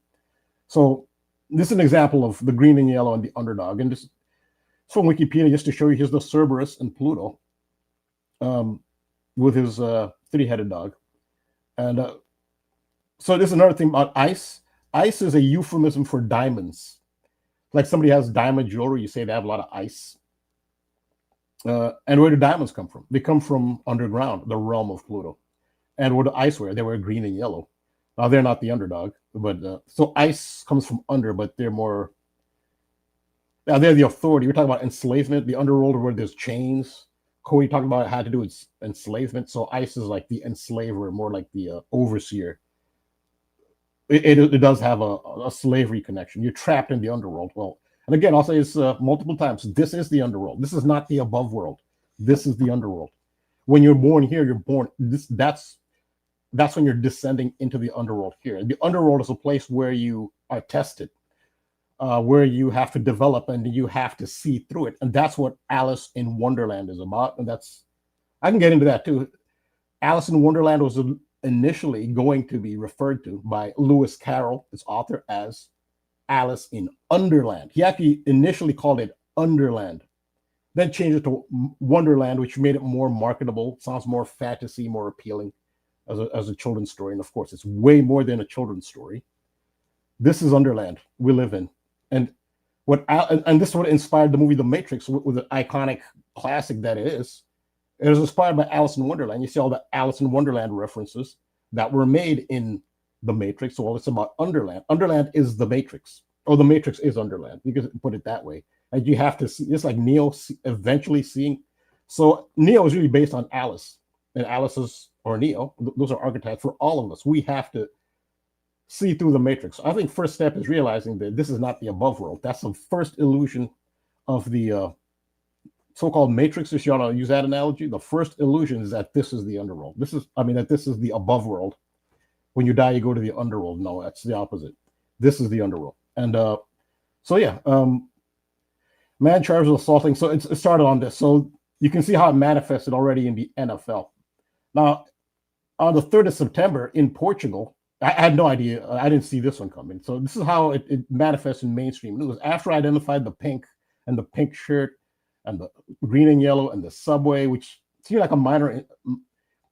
So this is an example of the green and yellow and the underdog. And this is from Wikipedia, just to show you, here's the Cerberus and Pluto with his three-headed dog. And so this is another thing about ice. Ice is a euphemism for diamonds. Like somebody has diamond jewelry, you say they have a lot of ice. And where do diamonds come from? They come from underground, the realm of Pluto. And what do ice wear? They wear green and yellow. Now, they're not the underdog, but so ice comes from under, but they're more, they're the authority. We're talking about enslavement, the underworld where there's chains. KODI talked about it had to do with enslavement. So ice is like the enslaver, more like the overseer. It does have a slavery connection. You're trapped in the underworld. Well, and again, I'll say this multiple times. This is the underworld. This is not the above world. This is the underworld. When you're born here, you're born. That's when you're descending into the underworld here. The underworld is a place where you are tested, where you have to develop and you have to see through it. And that's what Alice in Wonderland is about. And I can get into that too. Alice in Wonderland was initially going to be referred to by Lewis Carroll, its author, as Alice in Underland. He actually initially called it Underland, then changed it to Wonderland, which made it more marketable, sounds more fantasy, more appealing as a children's story. And of course, it's way more than a children's story. This is Underland we live in. And this is what inspired the movie The Matrix, with the iconic classic that it is. It was inspired by Alice in Wonderland. You see all the Alice in Wonderland references that were made in The Matrix. So it's about Underland. Underland is The Matrix, or The Matrix is Underland. You can put it that way. And you have to see, it's like Neo eventually seeing. So Neo is really based on Alice, and Alice's, or Neo, those are archetypes for all of us. We have to see through the Matrix. I think first step is realizing that this is not the above world. That's the first illusion of the so-called matrix, if you want to use that analogy, the first illusion is that this is the underworld. That this is the above world. When you die, you go to the underworld. No, that's the opposite. This is the underworld. And man charged with assaulting. So it started on this. So you can see how it manifested already in the NFL. Now, on the 3rd of September in Portugal, I had no idea. I didn't see this one coming. So this is how it manifests in mainstream news. After I identified the pink and the pink shirt and the green and yellow and the subway, which seemed like a minor,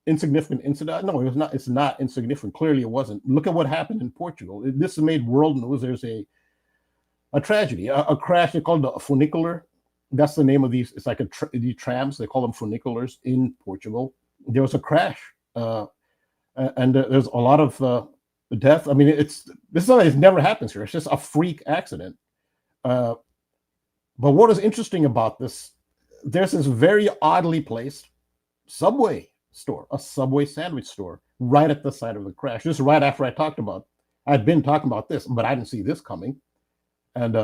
insignificant incident. No, it was not. It's not insignificant. Clearly, it wasn't. Look at what happened in Portugal. This has made world news. There's a tragedy, a crash. They call it a funicular. That's the name of these. It's like these trams. They call them funiculars in Portugal. There was a crash, and there's a lot of death. I mean, this is something that never happens here. It's just a freak accident. But what is interesting about this? There's this very oddly placed Subway store, a Subway sandwich store, right at the site of the crash. Just right after I'd been talking about this, but I didn't see this coming. And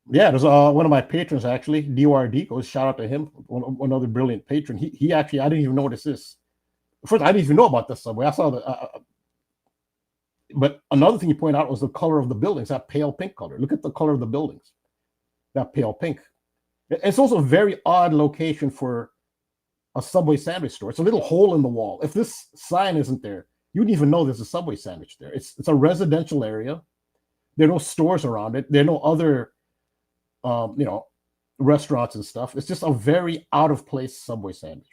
there's one of my patrons actually, DOR Deco. Shout out to him, one other brilliant patron. He actually, I didn't even notice this. First, I didn't even know about this Subway. I saw but another thing you point out was the color of the buildings, that pale pink color. Look at the color of the buildings, that pale pink. It's also a very odd location for a Subway sandwich store. It's a little hole in the wall. If this sign isn't there, you wouldn't even know there's a Subway sandwich there. It's a residential area. There are no stores around it. There are no other, restaurants and stuff. It's just a very out of place Subway sandwich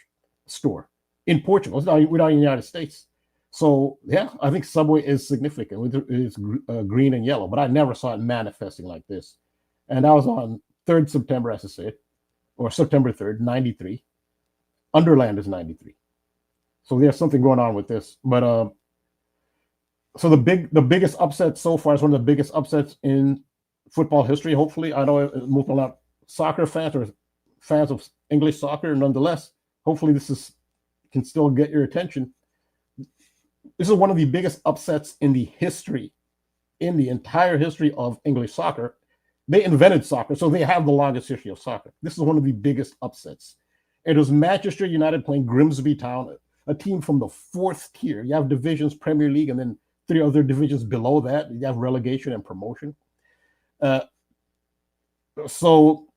store in Portugal. It's not in the United States. So yeah, I think Subway is significant with its green and yellow, but I never saw it manifesting like this. And that was on 3rd September, as I said, or September 3rd, 93. Underland is 93. So there's something going on with this. But so the biggest upset so far is one of the biggest upsets in football history. Hopefully, I know most a lot soccer fans or fans of English soccer. Nonetheless, hopefully this can still get your attention. This is one of the biggest upsets in the entire history of English soccer. They invented soccer, so they have the longest history of soccer. This is one of the biggest upsets. It was Manchester United playing Grimsby Town, a team from the 4th tier. You have divisions, Premier League, and then 3 other divisions below that. You have relegation and promotion. So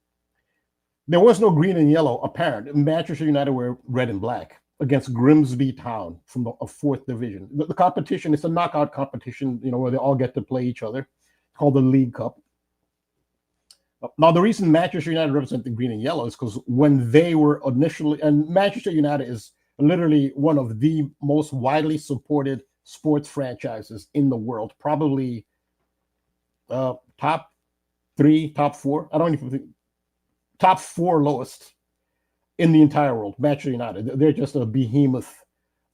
there was no green and yellow apparent. Manchester United were red and black against Grimsby Town from a 4th division. The competition, it's a knockout competition, where they all get to play each other. It's called the League Cup. Now, the reason Manchester United represent the green and yellow is because when they were initially, and Manchester United is literally one of the most widely supported sports franchises in the world, probably top 3, top 4. I don't even think top 4 lowest in the entire world. Manchester United, they're just a behemoth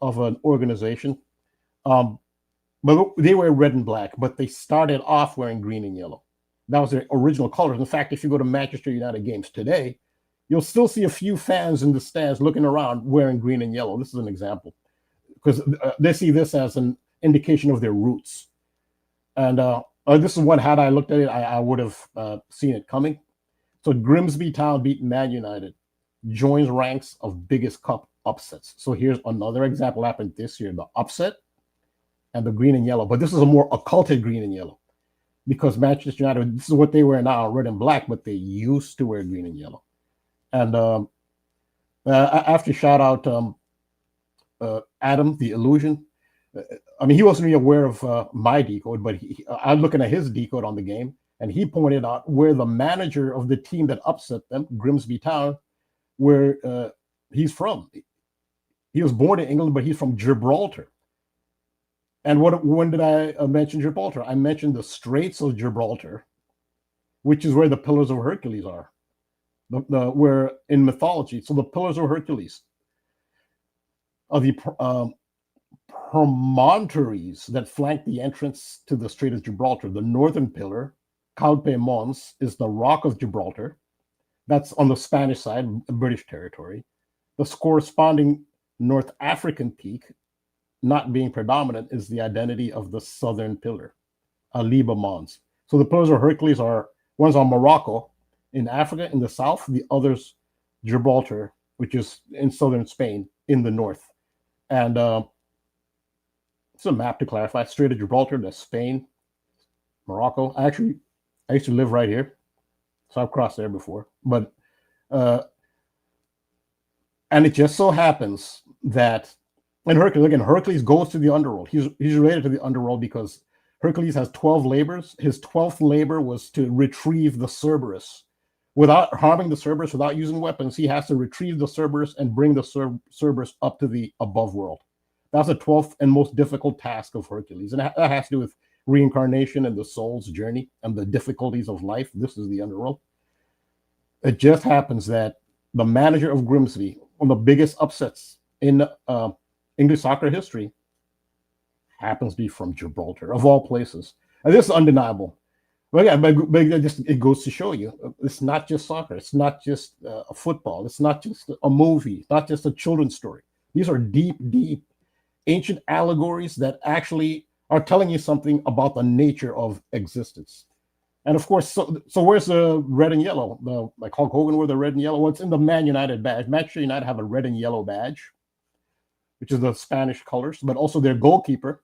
of an organization. But they were red and black, but they started off wearing green and yellow. That was their original colors. In fact, if you go to Manchester United games today, you'll still see a few fans in the stands looking around wearing green and yellow. This is an example, because they see this as an indication of their roots. And this is what, had I looked at it, I would have seen it coming. So Grimsby Town beat Man United, joins ranks of biggest cup upsets. So here's another example happened this year, the upset and the green and yellow. But this is a more occulted green and yellow, because Manchester United, this is what they wear now, red and black, but they used to wear green and yellow. And I have to shout out Adam, the Illusion. I mean, he wasn't really aware of my decode, but I'm looking at his decode on the game, and he pointed out where the manager of the team that upset them, Grimsby Town, where he's from. He was born in England, but he's from Gibraltar. And when did I mention Gibraltar? I mentioned the Straits of Gibraltar, which is where the Pillars of Hercules are, where in mythology. So the Pillars of Hercules are the promontories that flank the entrance to the Strait of Gibraltar. The northern pillar, Calpe Mons, is the Rock of Gibraltar. That's on the Spanish side, British territory. The corresponding North African peak, not being predominant, is the identity of the southern pillar, Aliba Mons. So the Pillars of Hercules are, one's on Morocco, in Africa in the south, the others Gibraltar, which is in southern Spain, in the north. And it's a map to clarify. Strait of Gibraltar, that's Spain, Morocco. I used to live right here, so I've crossed there before. But and it just so happens that, and Hercules goes to the underworld. He's related to the underworld because Hercules has 12 labors. His 12th labor was to retrieve the Cerberus. Without harming the Cerberus, without using weapons, he has to retrieve the Cerberus and bring the Cerberus up to the above world. That's the 12th and most difficult task of Hercules. And that has to do with reincarnation and the soul's journey and the difficulties of life. This is the underworld. It just happens that the manager of Grimsby, one of the biggest upsets in English soccer history, happens to be from Gibraltar, of all places. And this is undeniable. But yeah, but it goes to show you, it's not just soccer. It's not just a football. It's not just a movie. It's not just a children's story. These are deep, deep, ancient allegories that actually are telling you something about the nature of existence. And of course, so where's the red and yellow? Like Hulk Hogan wore the red and yellow. Well, it's in the Man United badge. Manchester United have a red and yellow badge, which is the Spanish colors, but also their goalkeeper,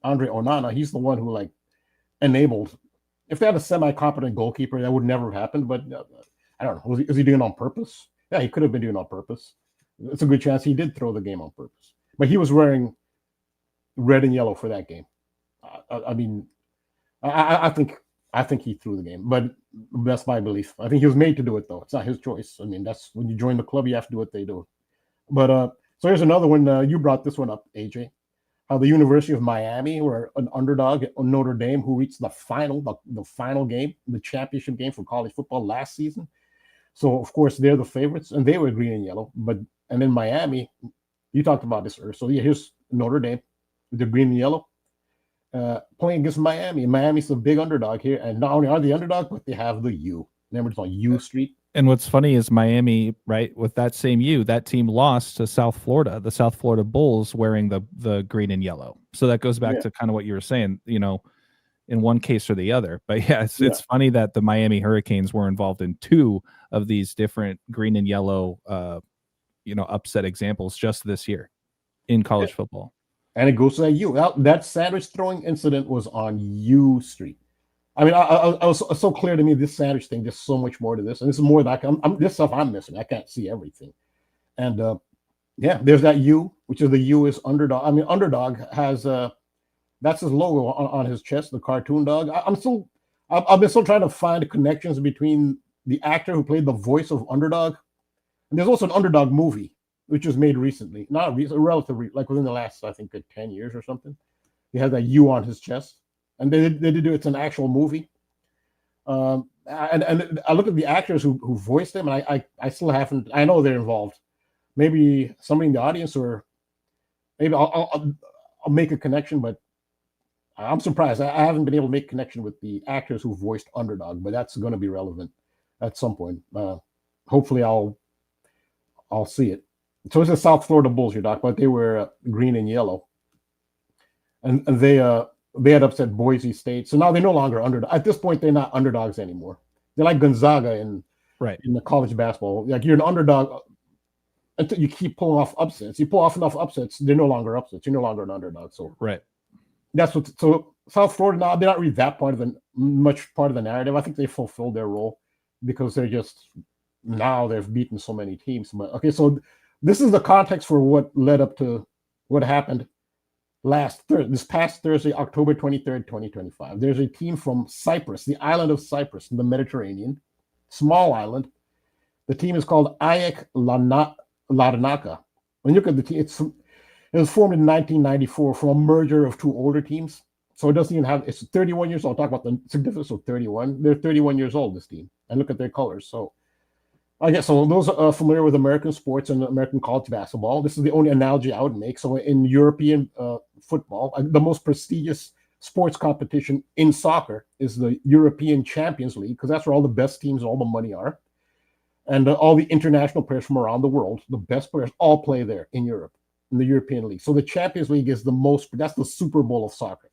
Andre Onana, he's the one who like enabled. If they had a semi-competent goalkeeper, that would never have happened. But I don't know. Is he doing it on purpose? Yeah, he could have been doing it on purpose. It's a good chance he did throw the game on purpose. But he was wearing red and yellow for that game. I mean, I think he threw the game. But that's my belief. I think he was made to do it, though. It's not his choice. I mean, that's when you join the club, you have to do what they do. But so here's another one. You brought this one up, AJ. How the University of Miami were an underdog on Notre Dame, who reached the final game, the championship game for college football last season. So of course they're the favorites, and they were green and yellow. And in Miami, you talked about this earlier. So yeah, here's Notre Dame, the green and yellow, playing against Miami. Miami's a big underdog here, and not only are they underdog, but they have the U. Remember, it's on U Street. And what's funny is Miami, right, with that same U, that team lost to South Florida, the South Florida Bulls wearing the green and yellow. So that goes back to kind of what you were saying, you know, in one case or the other. But yeah, it's funny that the Miami Hurricanes were involved in two of these different green and yellow, upset examples just this year in college football. And it goes to that U. That sandwich throwing incident was on U Street. I mean, I was so clear to me, this sandwich thing, there's so much more to this. And this is more like this stuff I'm missing. I can't see everything. And there's that U, which is the U is underdog. I mean, underdog has that's his logo on his chest, the cartoon dog. I've been still trying to find connections between the actor who played the voice of Underdog. And there's also an Underdog movie, which was made recently, relatively, like within the last, I think, 10 years or something. He has that U on his chest. And they did do it's an actual movie. And I look at the actors who voiced them, and I still haven't. I know they're involved. Maybe somebody in the audience, or maybe I'll make a connection. But I'm surprised I haven't been able to make a connection with the actors who voiced Underdog. But that's going to be relevant at some point. Hopefully, I'll see it. So it's the South Florida Bulls you're talking about. They were green and yellow, and they had upset Boise State. So now they're no longer underdog. At this point, they're not underdogs anymore. They're like Gonzaga in the college basketball. Like you're an underdog until you keep pulling off upsets. You pull off enough upsets, they're no longer upsets. You're no longer an underdog. So that's what. So South Florida now, they're not really that much part of the narrative. I think they fulfilled their role because they're just now they've beaten so many teams. But okay, so this is the context for what led up to what happened this past Thursday, October 23rd, 2025. There's a team from Cyprus, the island of Cyprus in the Mediterranean, small island. The team is called AEK Larnaca. When you look at the team, it was formed in 1994 from a merger of two older teams. So it doesn't even have, it's 31 years old. I'll talk about the significance of 31. They're 31 years old, this team. And look at their colors. So I guess so. Those are familiar with American sports and American college basketball. This is the only analogy I would make. So in European football, the most prestigious sports competition in soccer is the European Champions League, because that's where all the best teams, all the money are. And all the international players from around the world, the best players, all play there in Europe, in the European League. So the Champions League is that's the Super Bowl of soccer.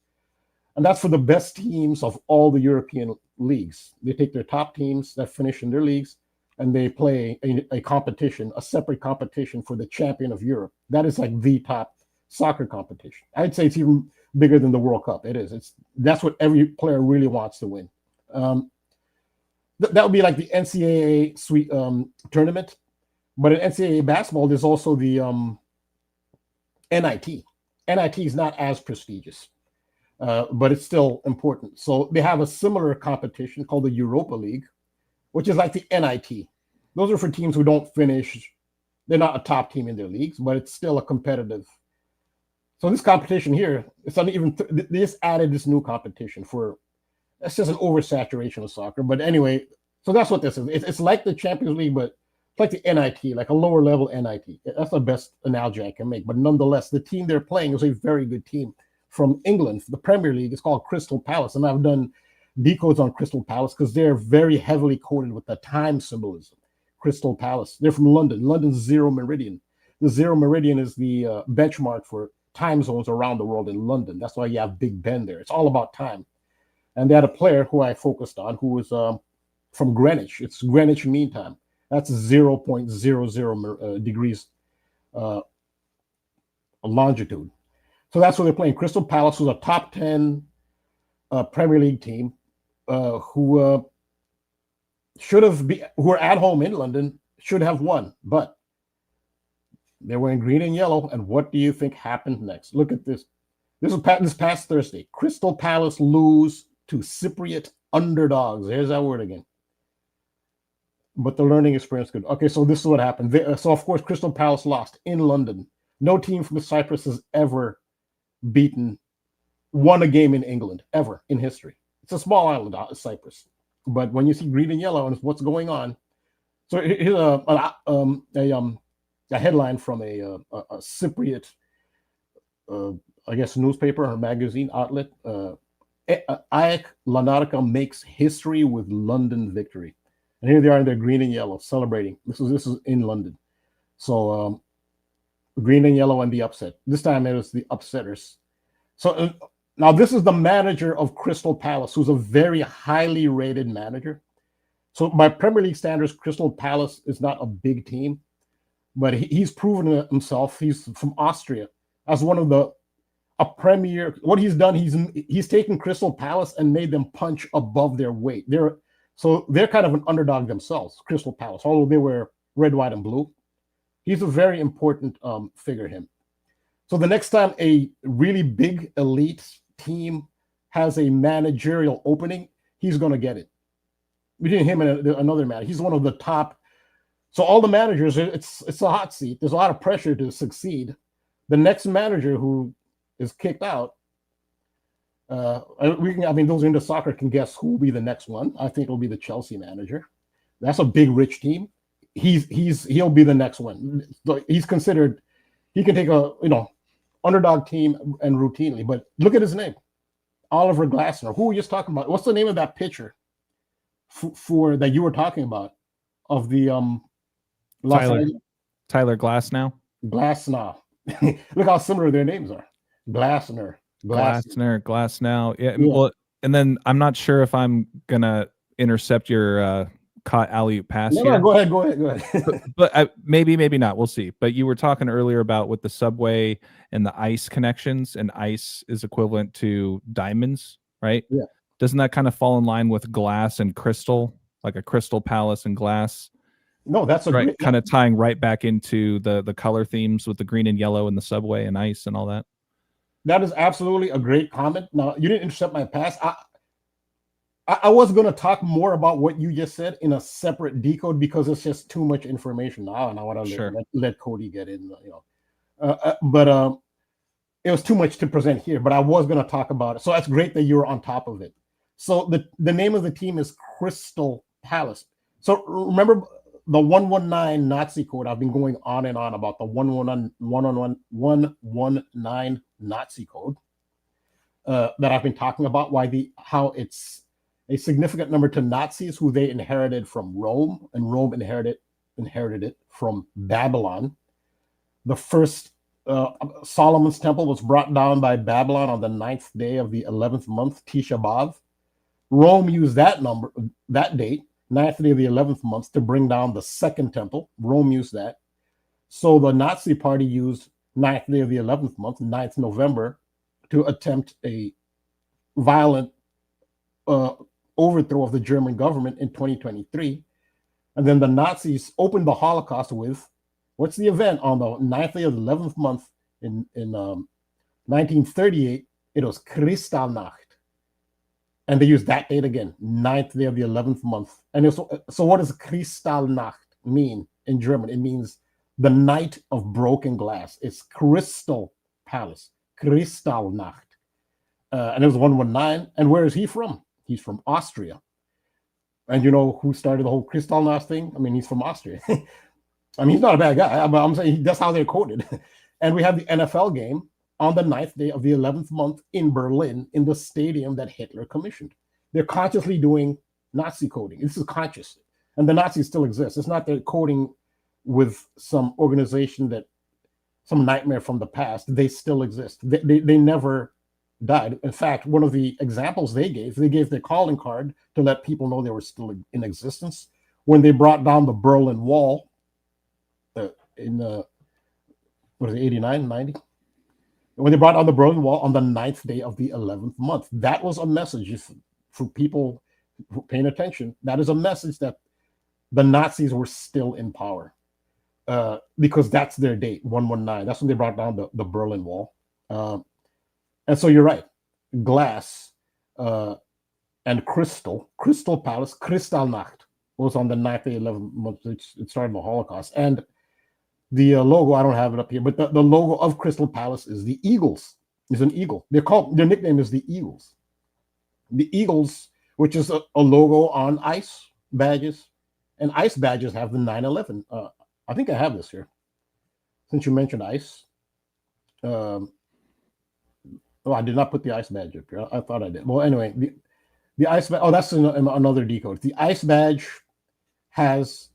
And that's for the best teams of all the European leagues. They take their top teams that finish in their leagues, and they play a competition, a separate competition for the champion of Europe. That is like the top soccer competition. I'd say it's even bigger than the World Cup. It is. That's what every player really wants to win. That would be like the NCAA tournament. But in NCAA basketball, there's also the NIT. NIT is not as prestigious, but it's still important. So they have a similar competition called the Europa League, which is like the NIT. Those are for teams who don't finish. They're not a top team in their leagues, but it's still a competitive. So this competition here, it's not even. They just added this new competition for. That's just an oversaturation of soccer. But anyway, so that's what this is. It's like the Champions League, but it's like the NIT, like a lower level NIT. That's the best analogy I can make. But nonetheless, the team they're playing is a very good team from England. The Premier League is called Crystal Palace, and I've done decodes on Crystal Palace because they're very heavily coded with the time symbolism. Crystal Palace. They're from London. London's zero meridian. The zero meridian is the benchmark for time zones around the world in London. That's why you have Big Ben there. It's all about time. And they had a player who I focused on who was from Greenwich. It's Greenwich Mean Time. That's 0.00 degrees longitude. So that's what they're playing. Crystal Palace was a top 10 Premier League team who are at home in London, should have won, but they were in green and yellow. And what do you think happened next? Look at this. This past Thursday. Crystal Palace lose to Cypriot underdogs. There's that word again. But the learning experience good. Okay, so this is what happened. So of course, Crystal Palace lost in London. No team from Cyprus has ever won a game in England ever in history. It's a small island, Cyprus. But when you see green and yellow and what's going on, so here's a headline from a Cypriot, I guess, newspaper or magazine outlet. AEK Larnaca makes history with London victory, and here they are in their green and yellow celebrating. This is in London, so green and yellow and the upset. This time it was the upsetters. So. Now, this is the manager of Crystal Palace, who's a very highly rated manager. So by Premier League standards, Crystal Palace is not a big team, but he's proven himself. He's from Austria as one of a premier. What he's done, he's taken Crystal Palace and made them punch above their weight. They're kind of an underdog themselves, Crystal Palace, although they were red, white, and blue. He's a very important figure, him. So the next time a really big elite team has a managerial opening, he's going to get it. Between him and another manager, he's one of the top. So all the managers, it's a hot seat. There's a lot of pressure to succeed. The next manager who is kicked out, those into soccer can guess who will be the next one. I think it'll be the Chelsea manager. That's a big, rich team. He'll be the next one. He's considered. He can take a underdog team and routinely, but look at his name, Oliver Glasner. Who were you just talking about? What's the name of that pitcher for that you were talking about of the Tyler Glasnow? Glasnow. Look how similar their names are. Glasnow. Yeah. Yeah. Well, and then I'm not sure if I'm gonna intercept your caught alley-oop pass here. Go ahead. but maybe not. We'll see. But you were talking earlier about with the subway and the ice connections, and ice is equivalent to diamonds, right? Yeah. Doesn't that kind of fall in line with glass and crystal, like a Crystal Palace and glass? No, that's a right. Kind of tying right back into the color themes with the green and yellow and the subway and ice and all that. That is absolutely a great comment. Now, you didn't intercept my pass. I was going to talk more about what you just said in a separate decode because it's just too much information now, and I want to let KODI get in. But it was too much to present here. But I was going to talk about it, so that's great that you're on top of it. So the name of the team is Crystal Palace. So remember the 119 Nazi code. I've been going on and on about the 119 Nazi code that I've been talking about. How it's a significant number to Nazis who they inherited from Rome, and Rome inherited it from Babylon. The first Solomon's temple was brought down by Babylon on the 9th day of the 11th month, Tisha B'Av. Rome used that date, 9th day of the 11th month, to bring down the second temple. Rome used that. So the Nazi party used 9th day of the 11th month, 9th November, to attempt a violent overthrow of the German government in 2023. And then the Nazis opened the Holocaust with, what's the event on the 9th day of the 11th month in 1938? It was Kristallnacht. And they used that date again, 9th day of the 11th month. And so what does Kristallnacht mean in German? It means the night of broken glass. It's Crystal Palace, Kristallnacht. And it was 119. And where is he from? He's from Austria. And you know who started the whole Kristallnacht thing? I mean, he's from Austria. I mean, he's not a bad guy, but I'm saying that's how they're quoted. And we have the NFL game on the 9th day of the 11th month in Berlin, in the stadium that Hitler commissioned. They're consciously doing Nazi coding. This is conscious. And the Nazis still exist. It's not they're coding with some organization that, some nightmare from the past. They still exist. They never died. In fact, one of the examples they gave their calling card to let people know they were still in existence. When they brought down the Berlin Wall in, what is it, 89, 90? When they brought down the Berlin Wall on the 9th day of the 11th month, that was a message for people paying attention. That is a message that the Nazis were still in power, because that's their date, 119. That's when they brought down the Berlin Wall. And so you're right, glass and Crystal Palace, Kristallnacht, was on the 9th day, 11th month. It started the Holocaust. And the logo, I don't have it up here, but the logo of Crystal Palace is the Eagles. Is an eagle. Their nickname is the Eagles. The Eagles, which is a logo on ice badges, and ice badges have the 9/11. I think I have this here, since you mentioned ice. Oh, I did not put the ice badge up here. I thought I did. Well, anyway, the ice badge. Oh, that's another decode. The ice badge has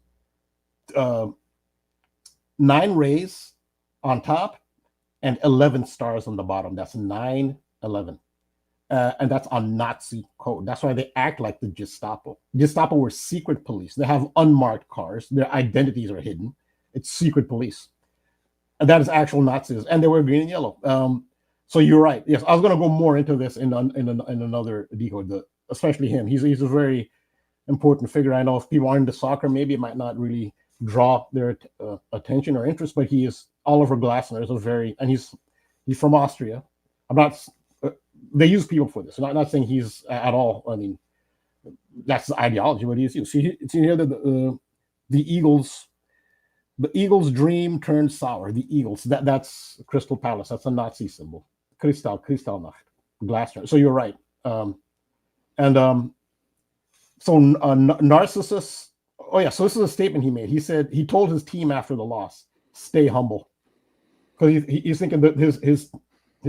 9 rays on top and 11 stars on the bottom. That's 9/11. And that's on Nazi code. That's why they act like the Gestapo. Gestapo were secret police. They have unmarked cars. Their identities are hidden. It's secret police. And that is actual Nazis. And they wear green and yellow. So you're right. Yes, I was going to go more into this in another decode, especially him. He's a very important figure. I know if people aren't into soccer, maybe it might not really draw their attention or interest, but he is Oliver Glasner is and he's from Austria. I'm not. They use people for this. I'm not saying he's at all. I mean, that's the ideology. What he is used. See here the Eagles. The Eagles' dream turned sour. The Eagles. That's Crystal Palace. That's a Nazi symbol. Kristallnacht, Glasner. So you're right. So Narcissus. Oh yeah. So this is a statement he made. He said he told his team after the loss, "Stay humble," because he's thinking that his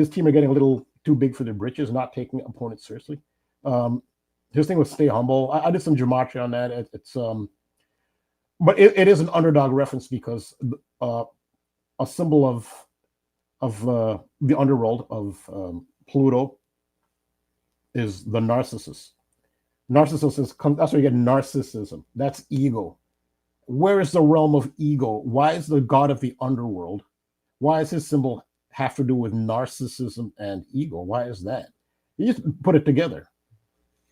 team are getting a little too big for their britches, not taking opponents seriously. His thing was stay humble. I did some gematria on that. But it is an underdog reference because a symbol of the underworld of Pluto is the Narcissus. Narcissus that's where you get narcissism. That's ego. Where is the realm of ego? Why is the god of the underworld? Why is his symbol have to do with narcissism and ego? Why is that? You just put it together.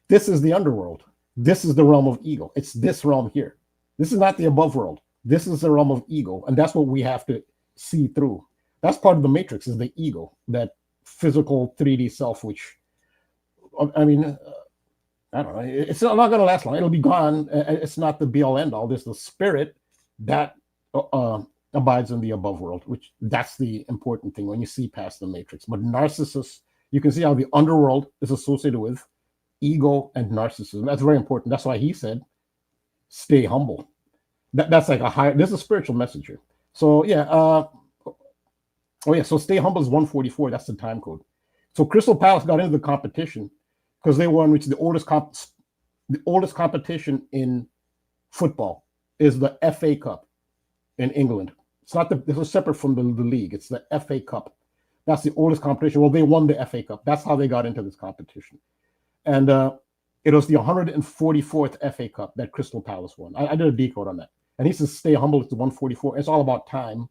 This is the underworld. This is the realm of ego. It's this realm here. This is not the above world. This is the realm of ego. And that's what we have to see through. That's part of the matrix, is the ego, that physical 3D self, which, I mean, I don't know. It's not going to last long. It'll be gone. It's not the be all end all. There's the spirit that abides in the above world, which that's the important thing when you see past the matrix. But Narcissus, you can see how the underworld is associated with ego and narcissism. That's very important. That's why he said, stay humble. That's like this is a spiritual message here. So yeah. So stay humble is 144. That's the time code. So Crystal Palace got into the competition because they won, which is the oldest competition in football is the FA Cup in England. It's not this is separate from the league. It's the FA Cup. That's the oldest competition. Well, they won the FA Cup. That's how they got into this competition. And it was the 144th FA Cup that Crystal Palace won. I did a decode on that. And he says, stay humble. It's the 144. It's all about time.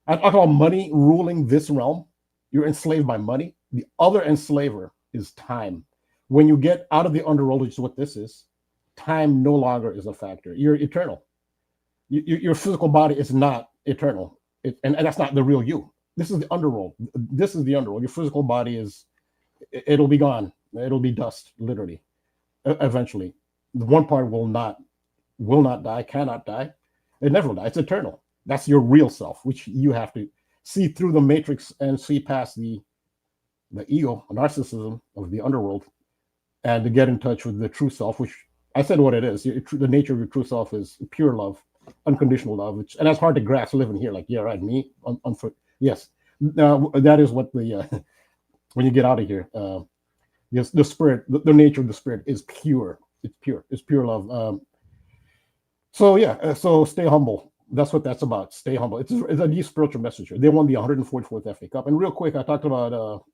I talk about money ruling this realm. You're enslaved by money. The other enslaver is time. When you get out of the underworld, which is what this is, time no longer is a factor. You're eternal. Your physical body is not eternal. And that's not the real you. This is the underworld. This is the underworld. Your physical body it'll be gone. It'll be dust, literally, eventually. The one part will not die, cannot die. It never will die. It's eternal. That's your real self, which you have to see through the matrix and see past the ego, narcissism of the underworld, and to get in touch with the true self, which I said what it is. The nature of your true self is pure love, unconditional love, and that's hard to grasp living here. Like, yeah, right, me. Yes, that is what the when you get out of here, yes, the spirit, the nature of the spirit is pure. It's pure. It's pure love. So yeah, so stay humble. That's what that's about. Stay humble. It's a deep spiritual message here. They won the 144th FA Cup. And real quick, I talked about.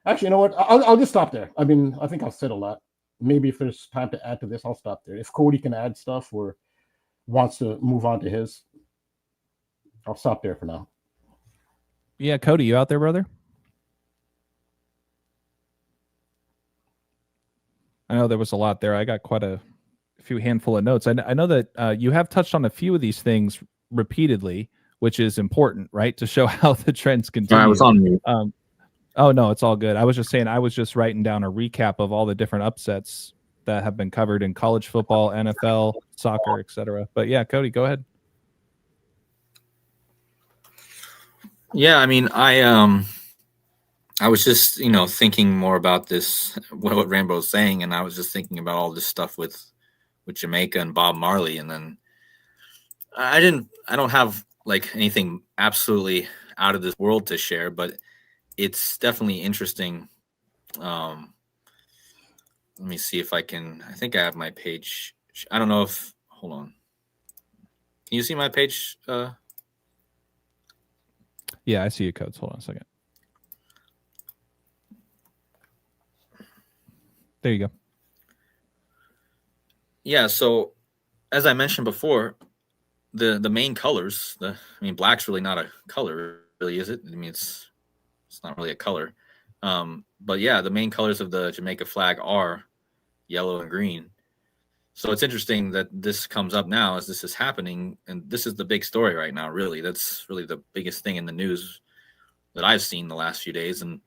Actually, you know what? I'll just stop there. I mean, I think I've said a lot. Maybe if there's time to add to this, I'll stop there. If KODI can add stuff or wants to move on to his, I'll stop there for now. Yeah, KODI, you out there, brother? I know there was a lot there. I got quite a few handful of notes. I know that you have touched on a few of these things repeatedly, which is important, right? To show how the trends continue. I was on mute. Oh, no, it's all good. I was just saying, I was just writing down a recap of all the different upsets that have been covered in college football, NFL, soccer, etc. But yeah, KODI, go ahead. Yeah, I mean, I was just, thinking more about this, what Rambo's saying, and I was just thinking about all this stuff with Jamaica and Bob Marley, and then I don't have like anything absolutely out of this world to share, but it's definitely interesting. Let me see if I think I have my page. I don't know if, hold on. Can you see my page? Yeah, I see your codes. Hold on a second. There you go. Yeah, so as I mentioned before, the main colors, black's really not a color, really, is it? I mean, it's not really a color. But yeah, the main colors of the Jamaica flag are yellow and green. So it's interesting that this comes up now as this is happening, and this is the big story right now, really. That's really the biggest thing in the news that I've seen the last few days. And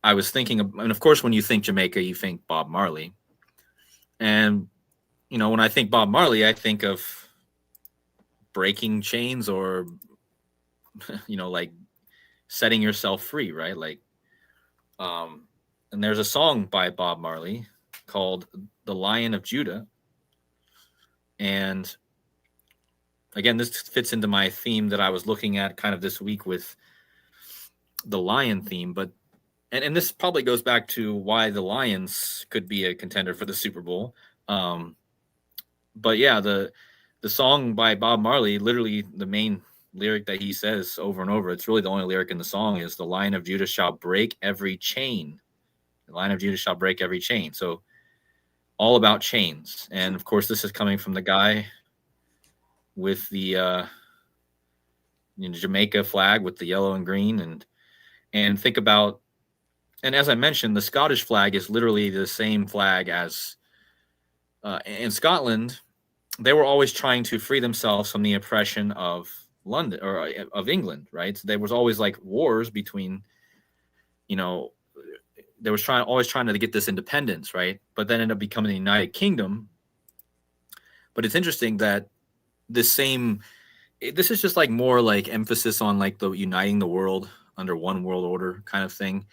I was thinking, and of course, when you think Jamaica, you think Bob Marley. And, when I think Bob Marley, I think of breaking chains or, like setting yourself free, right? Like, and there's a song by Bob Marley called The Lion of Judah. And again, this fits into my theme that I was looking at kind of this week with the lion theme, but and this probably goes back to why the Lions could be a contender for the Super Bowl. But yeah, the song by Bob Marley, literally the main lyric that he says over and over, it's really the only lyric in the song, is the Lion of Judah shall break every chain. The Lion of Judah shall break every chain. So all about chains. And of course, this is coming from the guy with the Jamaica flag with the yellow and green, and think about, and as I mentioned, the Scottish flag is literally the same flag as in Scotland. They were always trying to free themselves from the oppression of London or of England, right? So there was always like wars between, they was always trying to get this independence, right? But then ended up becoming the United Kingdom. But it's interesting that this is just like more like emphasis on like the uniting the world under one world order kind of thing.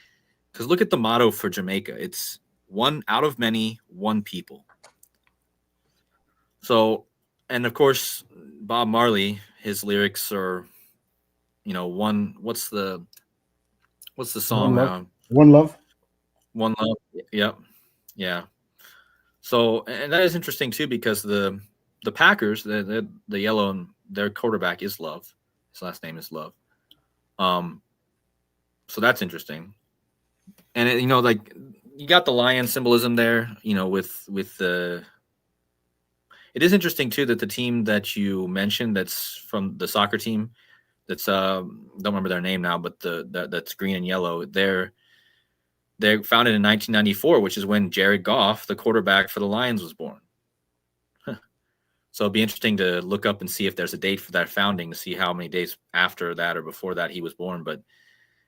Because look at the motto for Jamaica. It's one out of many, one people. So, and of course, Bob Marley, his lyrics are, one, what's the song? One Love. One Love. Yep. Yeah. So, and that is interesting too, because the Packers, the yellow, and their quarterback is Love. His last name is Love. So that's interesting. And it, like you got the lion symbolism there, with the. It is interesting too that the team that you mentioned, that's from the soccer team, that's don't remember their name now, but that's green and yellow. They're founded in 1994, which is when Jared Goff, the quarterback for the Lions, was born. So it'd be interesting to look up and see if there's a date for that founding, to see how many days after that or before that he was born. But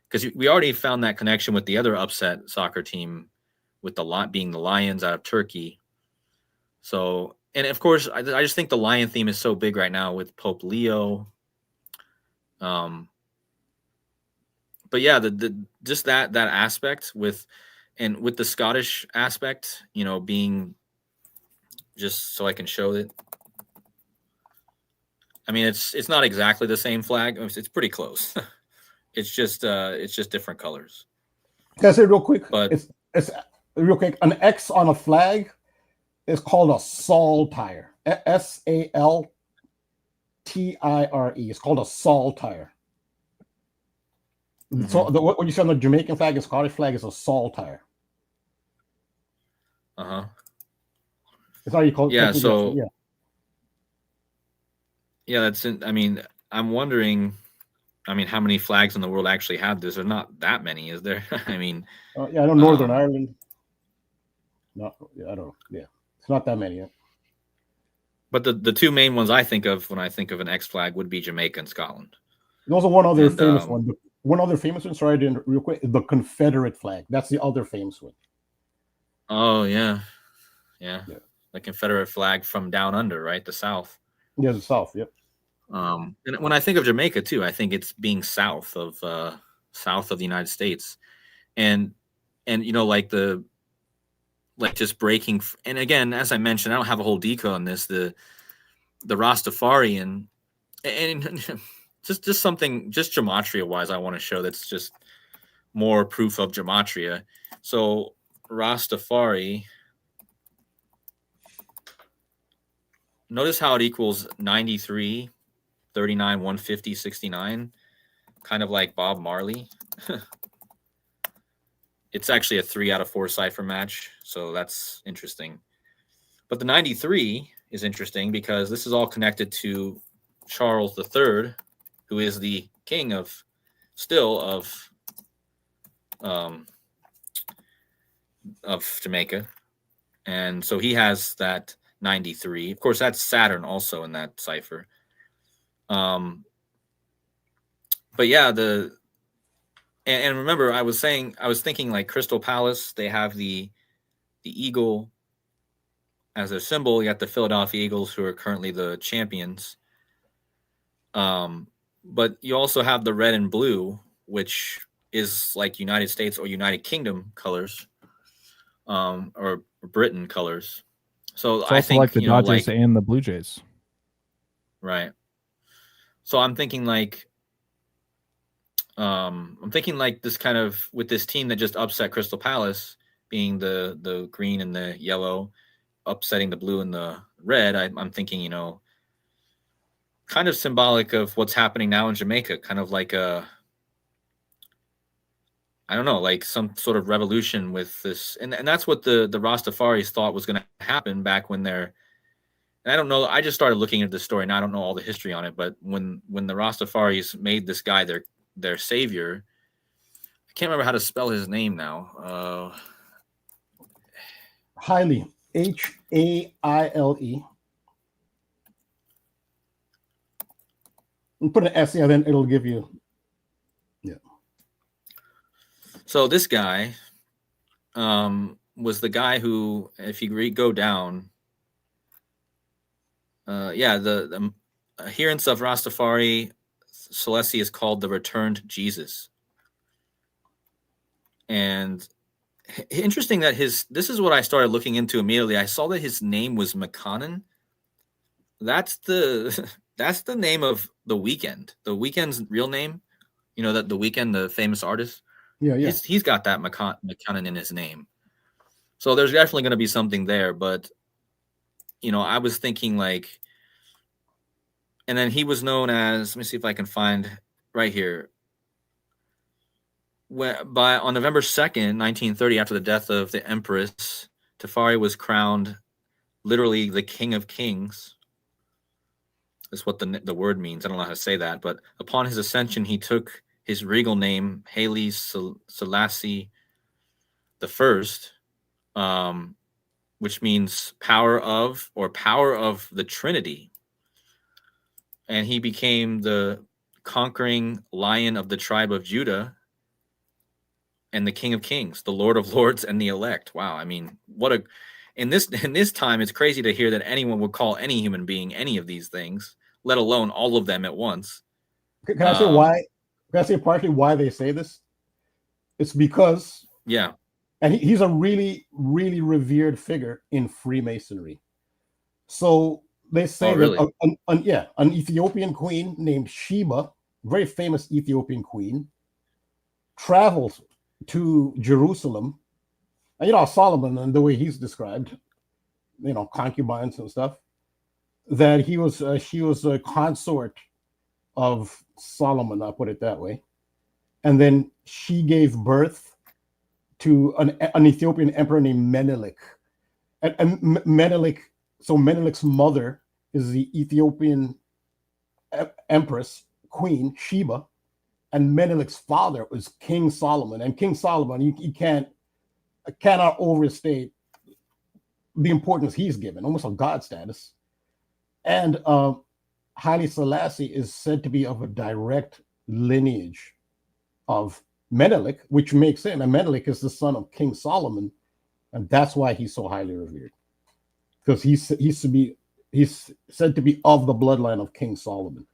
because we already found that connection with the other upset soccer team, with being the Lions out of Turkey. So, and of course, I just think the lion theme is so big right now with Pope Leo. But yeah, just that aspect with the Scottish aspect, being, just so I can show it. I mean, it's not exactly the same flag. It's pretty close. It's just different colors. Can I say real quick? But it's real quick. An X on a flag is called a saltire. SALTIRE. It's called a saltire. Mm-hmm. So what you see on the Jamaican flag and Scottish flag is a saltire. Uh-huh. It's how you call it. Yeah. So yeah. Yeah, that's. I mean, I'm wondering. I mean, how many flags in the world actually have this? There's not that many, is there? I mean, yeah, I know Northern Ireland. No, yeah, I don't know. Yeah, it's not that many. Yeah. But the two main ones I think of when I think of an X flag would be Jamaica and Scotland. There's also one other famous one. One other famous one. Sorry, I didn't real quick. The Confederate flag. That's the other famous one. Oh yeah. The Confederate flag from down under, right? The South. Yeah, the South. Yep. And when I think of Jamaica too, I think it's being south of the United States, and like just breaking. And again, as I mentioned, I don't have a whole decode on this. The Rastafarian, and just something, just gematria wise, I want to show that's just more proof of gematria. So Rastafari. Notice how it equals 93, 39, 150, 69, kind of like Bob Marley. It's actually a 3 out of 4 cipher match, so that's interesting. But the 93 is interesting because this is all connected to Charles III, who is the king of Jamaica. And so he has that 93. Of course, that's Saturn also in that cipher. But yeah, and remember, I was thinking like Crystal Palace, they have the eagle as their symbol. You got the Philadelphia Eagles, who are currently the champions. But you also have the red and blue, which is like United States or United Kingdom colors, or Britain colors. So It's I also think like the Dodgers and the Blue Jays. Right. So I'm thinking like this kind of, with this team that just upset Crystal Palace, being the green and the yellow, upsetting the blue and the red. I'm thinking, kind of symbolic of what's happening now in Jamaica, kind of like I don't know, like some sort of revolution with this. And that's what the Rastafaris thought was going to happen back when and I don't know, I just started looking at this story and I don't know all the history on it, but when the Rastafaris made this guy their savior, I can't remember how to spell his name now. Haile, Haile. And put an S, then it'll give you. Yeah. So this guy was the guy who, if you go down, the adherents of Rastafari, Celestia is called the returned Jesus. And interesting that this is what I started looking into immediately. I saw that his name was McConnon. That's the name of The Weeknd. The Weeknd's real name, that The Weeknd, the famous artist. Yeah. He's got that McConnon in his name. So there's definitely going to be something there. But, I was thinking like, And then he was known as, let me see if I can find right here. On November 2nd, 1930, after the death of the Empress, Tafari was crowned literally the King of Kings. That's what the word means. I don't know how to say that. But upon his ascension, he took his regal name, Haile Selassie I, which means power of the Trinity. And he became the conquering lion of the tribe of Judah and the King of Kings, the Lord of Lords, and the elect. Wow. I mean, in this time, it's crazy to hear that anyone would call any human being any of these things, let alone all of them at once. Can I say why? Can I say partially why they say this? It's because and he's a really, really revered figure in Freemasonry. So they say that an Ethiopian queen named Sheba, very famous Ethiopian queen, travels to Jerusalem. And Solomon and the way he's described, concubines and stuff, that she was a consort of Solomon, I'll put it that way. And then she gave birth to an Ethiopian emperor named Menelik. And Menelik, so Menelik's mother is the Ethiopian empress, queen, Sheba. And Menelik's father was King Solomon. And King Solomon, you cannot overstate the importance he's given, almost a god status. And Haile Selassie is said to be of a direct lineage of Menelik, which makes him, and Menelik is the son of King Solomon, and that's why he's so highly revered, because he's said to be of the bloodline of King Solomon.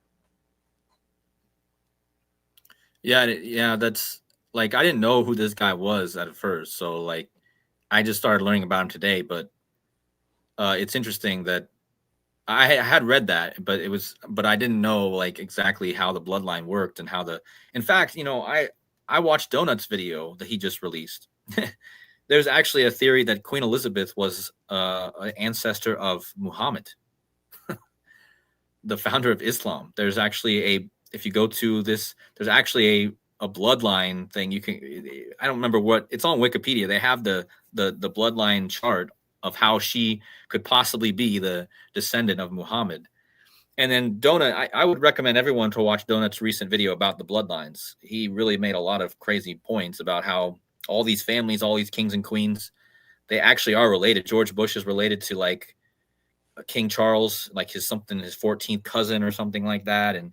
Yeah, that's like, I didn't know who this guy was at first, so like I just started learning about him today. But it's interesting that I had read that, but I didn't know like exactly how the bloodline worked and in fact, I watched Donut's video that he just released. There's actually a theory that Queen Elizabeth was an ancestor of Muhammad, the founder of Islam. There's actually if you go to this, there's actually a bloodline thing. I don't remember what, it's on Wikipedia. They have the bloodline chart of how she could possibly be the descendant of Muhammad. And then Donut, I would recommend everyone to watch Donut's recent video about the bloodlines. He really made a lot of crazy points about how all these families, all these kings and queens, they actually are related. George Bush is related to like King Charles, like his 14th cousin or something like that. And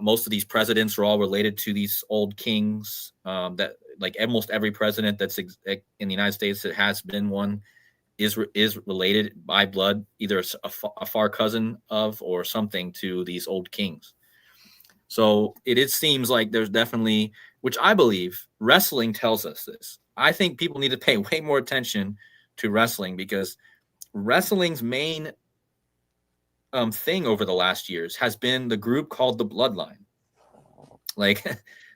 most of these presidents are all related to these old kings. That like almost every president that's in the United States that has been one is related by blood, either a far cousin of or something to these old kings. So it seems like there's definitely, which I believe wrestling tells us this. I think people need to pay way more attention to wrestling, because wrestling's main thing over the last years has been the group called the Bloodline. Like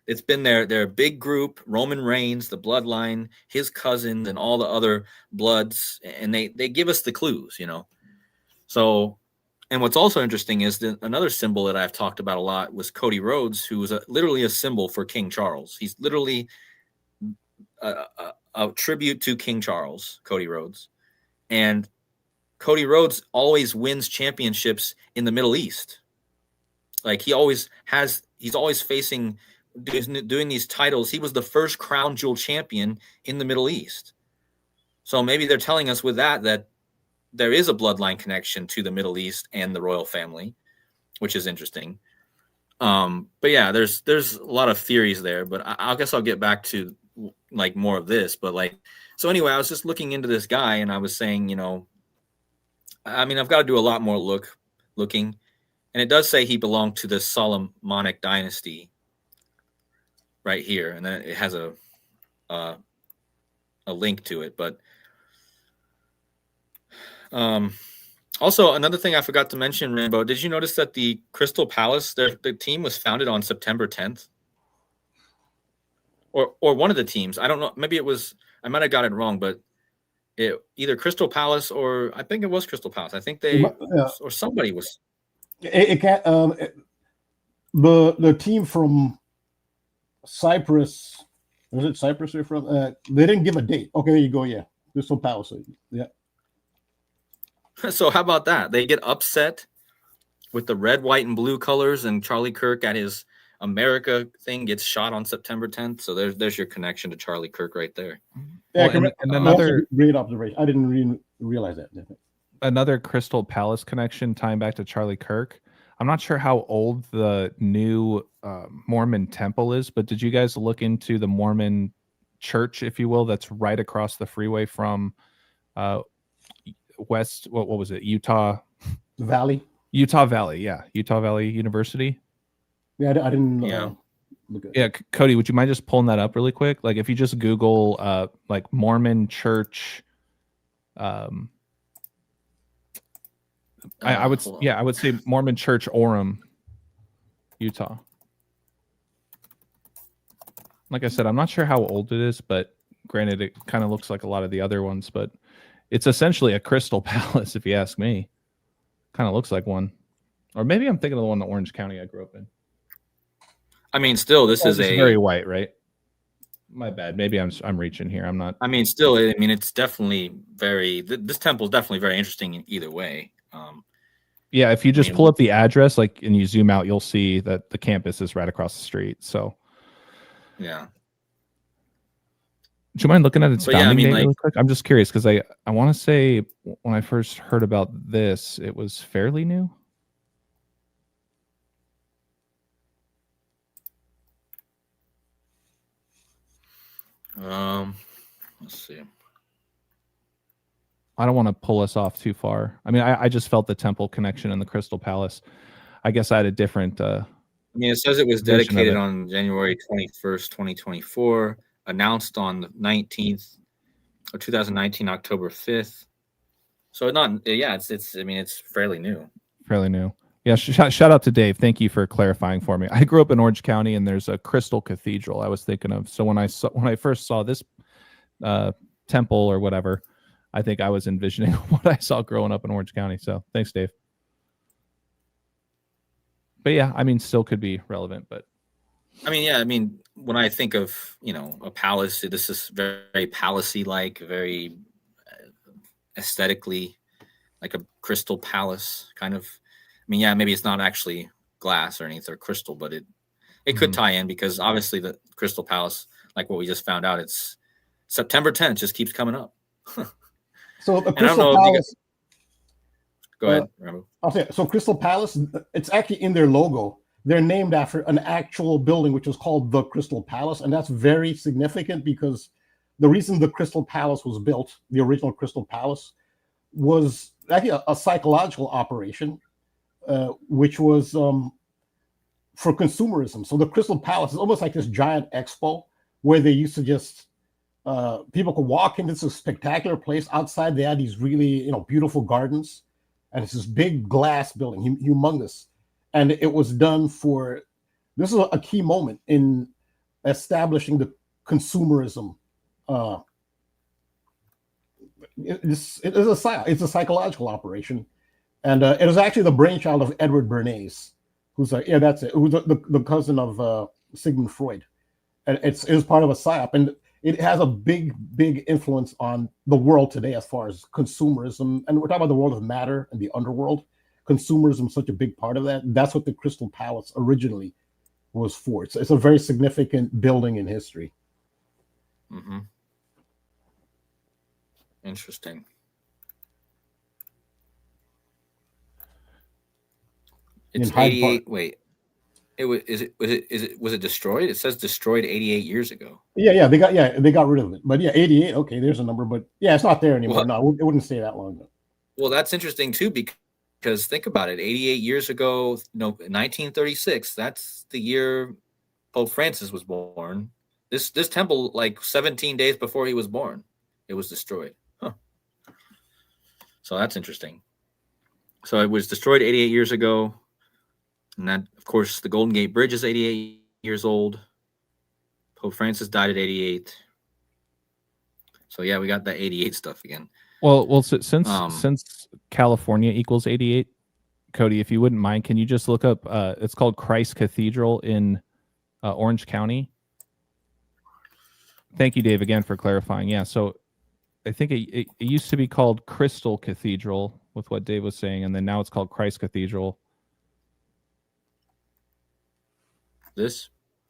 it's been their big group, Roman Reigns, the Bloodline, his cousins, and all the other bloods, and they give us the clues, So, and what's also interesting is that another symbol that I've talked about a lot was Cody Rhodes, who was literally a symbol for King Charles. He's literally a tribute to King Charles, Cody Rhodes. And Cody Rhodes always wins championships in the Middle East. Like he's always facing, doing these titles. He was the first crown jewel champion in the Middle East. So maybe they're telling us with that there is a bloodline connection to the Middle East and the royal family, which is interesting. But yeah, there's a lot of theories there, but I guess I'll get back to like more of this. But like, so anyway, I was just looking into this guy and I was saying, I mean, I've got to do a lot more looking, and it does say he belonged to the Solomonic dynasty right here, and then it has a link to it. But also another thing I forgot to mention, Rambo, did you notice that the Crystal Palace, the team was founded on September 10th? Or one of the teams, I don't know, maybe it was, I might have got it wrong, but either Crystal Palace or I think it was Crystal Palace. I think or somebody was. It can't. The team from Cyprus, was it Cyprus they're from? They didn't give a date. Okay, there you go. Yeah, Crystal Palace. Yeah. So how about that? They get upset with the red, white, and blue colors, and Charlie Kirk at his America thing gets shot on September 10th. So there's your connection to Charlie Kirk right there. Yeah, Well, and another great observation. I didn't really realize that. another Crystal Palace connection tying back to Charlie Kirk. I'm not sure how old the new Mormon temple is, but did you guys look into the Mormon church, if you will, that's right across the freeway from West? What was it? Utah Valley. Utah Valley, yeah, Utah Valley University. Yeah, I didn't. Look at. Yeah, Cody, would you mind just pulling that up really quick? Like, if you just Google like Mormon church, I would say Mormon Church Orem, Utah. Like I said, I'm not sure how old it is, but granted, it kind of looks like a lot of the other ones, but it's essentially a crystal palace, if you ask me. Kind of looks like one. Or maybe I'm thinking of the one in Orange County I grew up in. I mean, still, this is very white, right? My bad. Maybe I'm reaching here. I'm not. I mean, still, I mean, it's definitely this temple is definitely very interesting in either way. Yeah, if you just pull up the address, like, and you zoom out, you'll see that the campus is right across the street. So, yeah. Do you mind looking at its founding date really like, quick? I'm just curious because I want to say when I first heard about this, it was fairly new. Let's see. I don't want to pull us off too far. I mean, I just felt the temple connection in the Crystal Palace. I guess I had a different. I mean, it says it was dedicated on January 21st, 2024. Announced on the 19th of 2019, October 5th. So it's I mean, it's fairly new. Fairly new. Yeah, shout out to Dave. Thank you for clarifying for me. I grew up in Orange County, and there's a Crystal Cathedral I was thinking of. So when I first saw this temple or whatever, I think I was envisioning what I saw growing up in Orange County. So thanks, Dave. But yeah, I mean, still could be relevant. But I mean, yeah, I mean, when I think of, a palace, this is very palacey like, very aesthetically like a crystal palace kind of. I mean, yeah, maybe it's not actually glass or anything or crystal, but it could tie in because obviously the Crystal Palace, like what we just found out, it's September 10th, just keeps coming up. So the Crystal Palace. Go ahead, Rambo. Okay, so Crystal Palace, it's actually in their logo. They're named after an actual building, which is called the Crystal Palace, and that's very significant because the reason the Crystal Palace was built, the original Crystal Palace, was actually a psychological operation. Which was for consumerism. So the Crystal Palace is almost like this giant expo where they used to just people could walk into this spectacular place. Outside they had these really beautiful gardens, and it's this big glass building, humongous, and it was done for. This is a key moment in establishing the consumerism. It's a psychological operation. And it was actually the brainchild of Edward Bernays, who's that's it, who's the cousin of Sigmund Freud, and it was part of a psyop, and it has a big influence on the world today as far as consumerism, and we're talking about the world of matter and the underworld. Consumerism is such a big part of that. That's what the Crystal Palace originally was for. It's a very significant building in history. Mm-hmm. Interesting. It's 88. Wait, was it destroyed? It says destroyed 88 years ago. Yeah, they got rid of it. But yeah, 88. Okay, there's a number, but yeah, it's not there anymore. Well, no, it wouldn't stay that long. Well, that's interesting too because think about it. 88 years ago, 1936. That's the year Pope Francis was born. This temple, like 17 days before he was born, it was destroyed. Huh. So that's interesting. So it was destroyed 88 years ago. And that, of course, the Golden Gate Bridge is 88 years old. Pope Francis died at 88. So yeah, we got that 88 stuff again. Well, since California equals 88, Cody, if you wouldn't mind, can you just look up? It's called Christ Cathedral in Orange County. Thank you, Dave, again for clarifying. Yeah, so I think it used to be called Crystal Cathedral, with what Dave was saying, and then now it's called Christ Cathedral. This?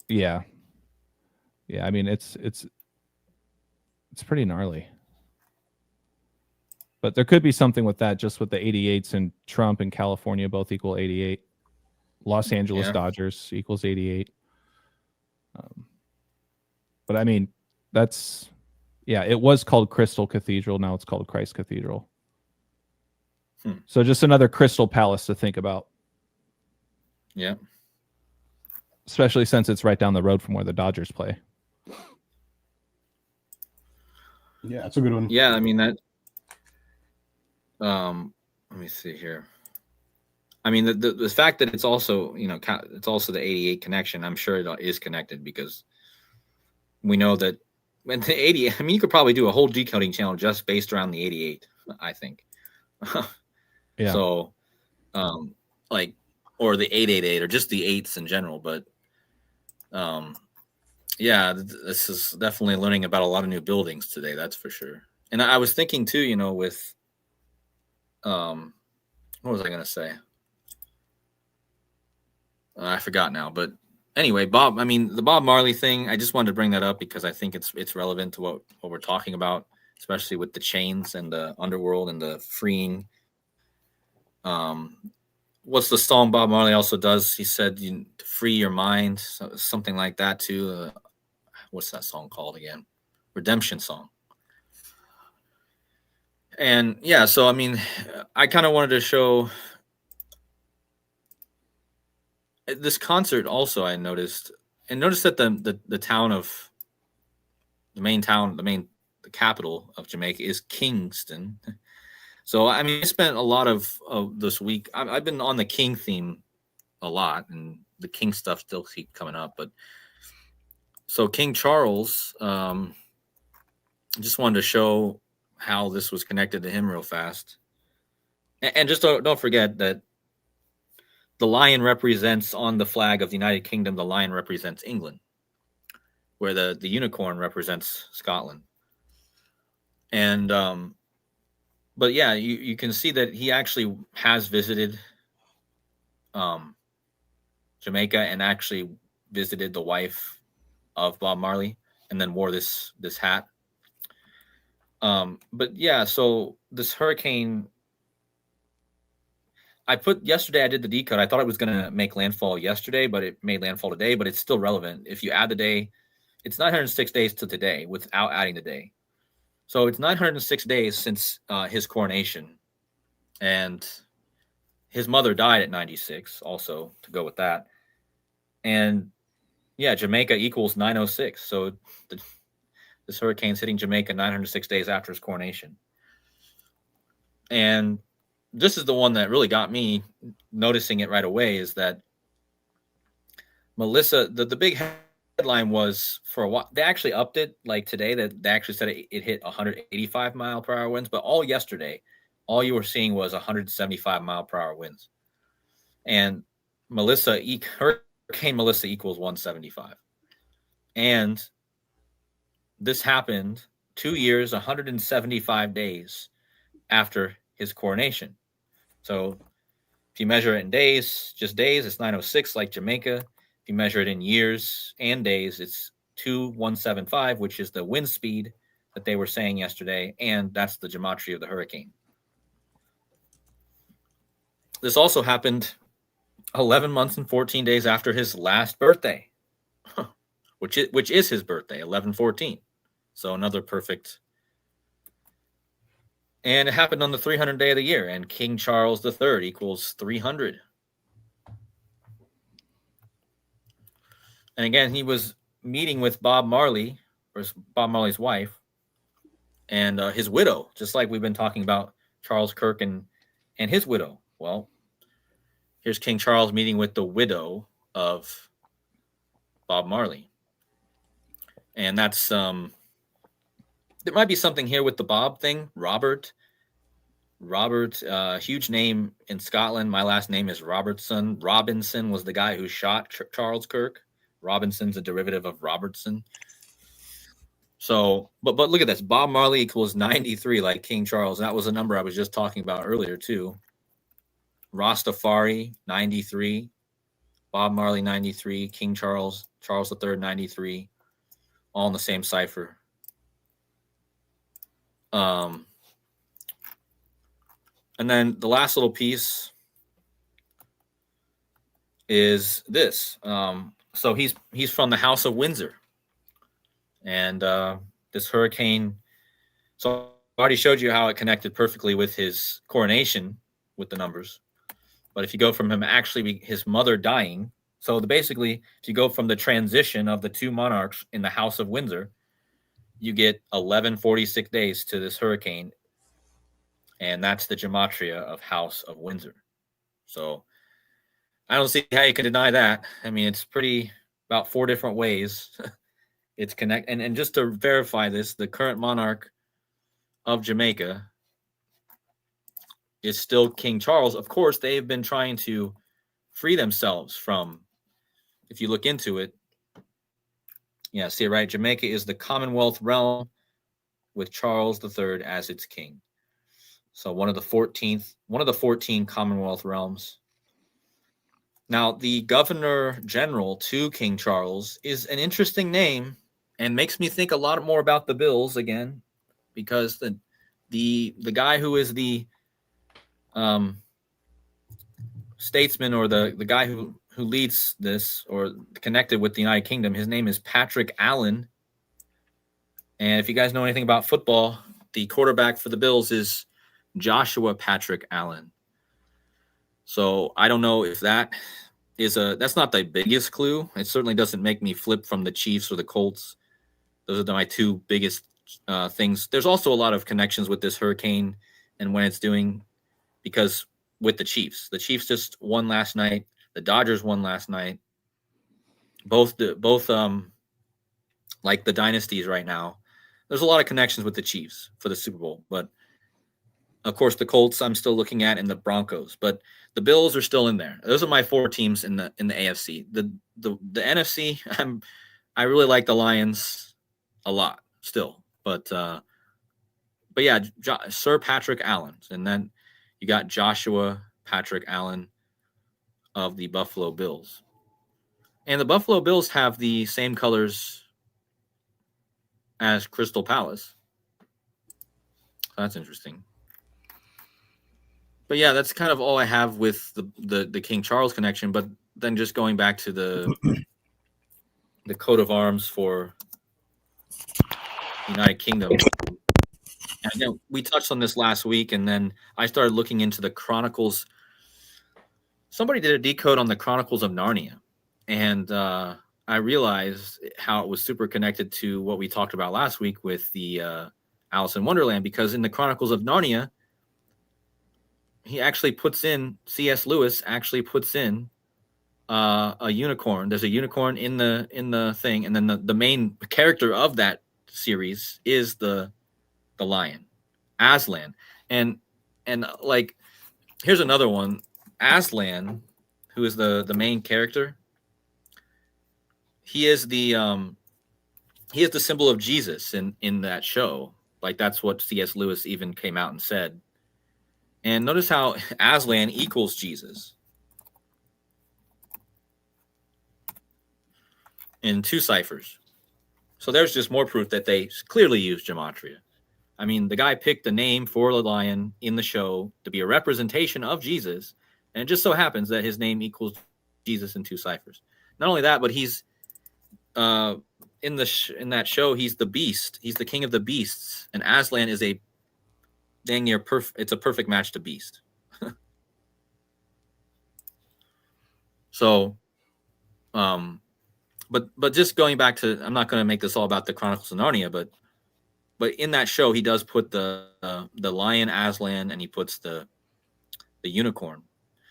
Yeah. I mean, it's pretty gnarly. But there could be something with that, just with the 88s, and Trump and California both equal 88. Los Angeles Dodgers equals 88. But I mean, that's, it was called Crystal Cathedral. Now it's called Christ Cathedral. So just another Crystal Palace to think about. Yeah. Especially since it's right down the road from where the Dodgers play. Yeah, that's a good one. Yeah, I mean that. Let me see here. I mean the fact that it's also, it's also the 88 connection. I'm sure it is connected, because we know that when the 88. I mean, you could probably do a whole decoding channel just based around the 88. I think. Yeah. So, or the 888, or just the 8s in general, but. Yeah, this is definitely learning about a lot of new buildings today. That's for sure. And I was thinking too, with, what was I going to say? I forgot now, but anyway, the Bob Marley thing, I just wanted to bring that up because I think it's relevant to what we're talking about, especially with the chains and the underworld and the freeing. What's the song Bob Marley also does? He said, to free your mind, something like that too. What's that song called again? Redemption song. And yeah, so I mean, I kind of wanted to show this concert also. I noticed that the town of the capital of Jamaica is Kingston. So I mean, I spent a lot of this week. I've been on the King theme a lot, and the King stuff still keep coming up. But so King Charles, I just wanted to show how this was connected to him real fast, and just don't forget that the lion represents on the flag of the United Kingdom. The lion represents England, where the unicorn represents Scotland, and but yeah, you can see that he actually has visited Jamaica and actually visited the wife of Bob Marley, and then wore this hat. But yeah, so this hurricane, yesterday I did the decode. I thought it was going to make landfall yesterday, but it made landfall today, but it's still relevant. If you add the day, it's 906 days to today without adding the day. So it's 906 days since his coronation, and his mother died at 96 also, to go with that. And yeah, Jamaica equals 906. So this hurricane's hitting Jamaica 906 days after his coronation. And this is the one that really got me noticing it right away, is that Melissa, the big headline was, for a while, they actually upped it like today, that they actually said it hit 185 mile per hour winds, but all yesterday, all you were seeing was 175 mile per hour winds. And Hurricane Melissa equals 175. And this happened 2 years, 175 days after his coronation. So if you measure it in days, just days, it's 906 like Jamaica. If you measure it in years and days, it's 2175, which is the wind speed that they were saying yesterday, and that's the gematria of the hurricane. This also happened 11 months and 14 days after his last birthday, which is his birthday, 11/14. So another perfect. And it happened on the 300th day of the year, and King Charles III equals 300. And again, he was meeting with Bob Marley, or Bob Marley's wife, and his widow, just like we've been talking about Charles Kirk and his widow. Well, here's King Charles meeting with the widow of Bob Marley. And that's there might be something here with the Bob thing. Robert Robert, huge name in Scotland. My last name is Robertson. Robinson was the guy who shot Charles Kirk. Robinson's a derivative of Robertson. So, but look at this. Bob Marley equals 93, like King Charles. That was a number I was just talking about earlier, too. Rastafari, 93. Bob Marley, 93. King Charles, Charles III, 93. All in the same cipher. And then the last little piece is this. So he's from the House of Windsor. And this hurricane, so I already showed you how it connected perfectly with his coronation with the numbers. But if you go from him actually his mother dying, so basically if you go from the transition of the two monarchs in the House of Windsor, you get 1146 days to this hurricane. And that's the gematria of House of Windsor. So I don't see how you can deny that. I mean, it's pretty about 4 different ways it's connect. And just to verify this, the current monarch of Jamaica is still King Charles. Of course, they've been trying to free themselves from, if you look into it, yeah, see it right? Jamaica is the Commonwealth realm with Charles III as its king. So one of the 14 Commonwealth realms. Now, the Governor General to King Charles is an interesting name and makes me think a lot more about the Bills again, because the guy who is the statesman, or the guy who leads this or connected with the United Kingdom, his name is Patrick Allen. And if you guys know anything about football, the quarterback for the Bills is Joshua Patrick Allen. So I don't know if that's not the biggest clue. It certainly doesn't make me flip from the Chiefs or the Colts. Those are my 2 biggest things. There's also a lot of connections with this hurricane and when it's doing, because with the Chiefs just won last night. The Dodgers won last night. Both like the dynasties right now. There's a lot of connections with the Chiefs for the Super Bowl, but of course the Colts I'm still looking at, and the Broncos, but the Bills are still in there. Those are my 4 teams in the AFC. The NFC, I really like the Lions a lot still, but yeah, Sir Patrick Allen, and then you got Joshua Patrick Allen of the Buffalo Bills. And the Buffalo Bills have the same colors as Crystal Palace. That's interesting. But yeah, that's kind of all I have with the King Charles connection. But then just going back to the coat of arms for United Kingdom. And, you know, we touched on this last week, and then I started looking into the Chronicles. Somebody did a decode on the Chronicles of Narnia, and I realized how it was super connected to what we talked about last week with the Alice in Wonderland, because in the Chronicles of Narnia, he actually puts in, C.S. Lewis actually puts in a unicorn. There's a unicorn in the thing, and then the main character of that series is the lion, Aslan. And like, here's another one. Aslan, who is the main character, he is the symbol of Jesus in that show. Like, that's what C.S. Lewis even came out and said. And notice how Aslan equals Jesus in 2 ciphers. So there's just more proof that they clearly use gematria. I mean, the guy picked the name for the lion in the show to be a representation of Jesus, and it just so happens that his name equals Jesus in 2 ciphers. Not only that, but he's in that show, he's the beast. He's the king of the beasts, and Aslan is a dang near it's a perfect match to beast. So, but just going back to, I'm not going to make this all about the Chronicles of Narnia, but in that show, he does put the lion Aslan, and he puts the unicorn.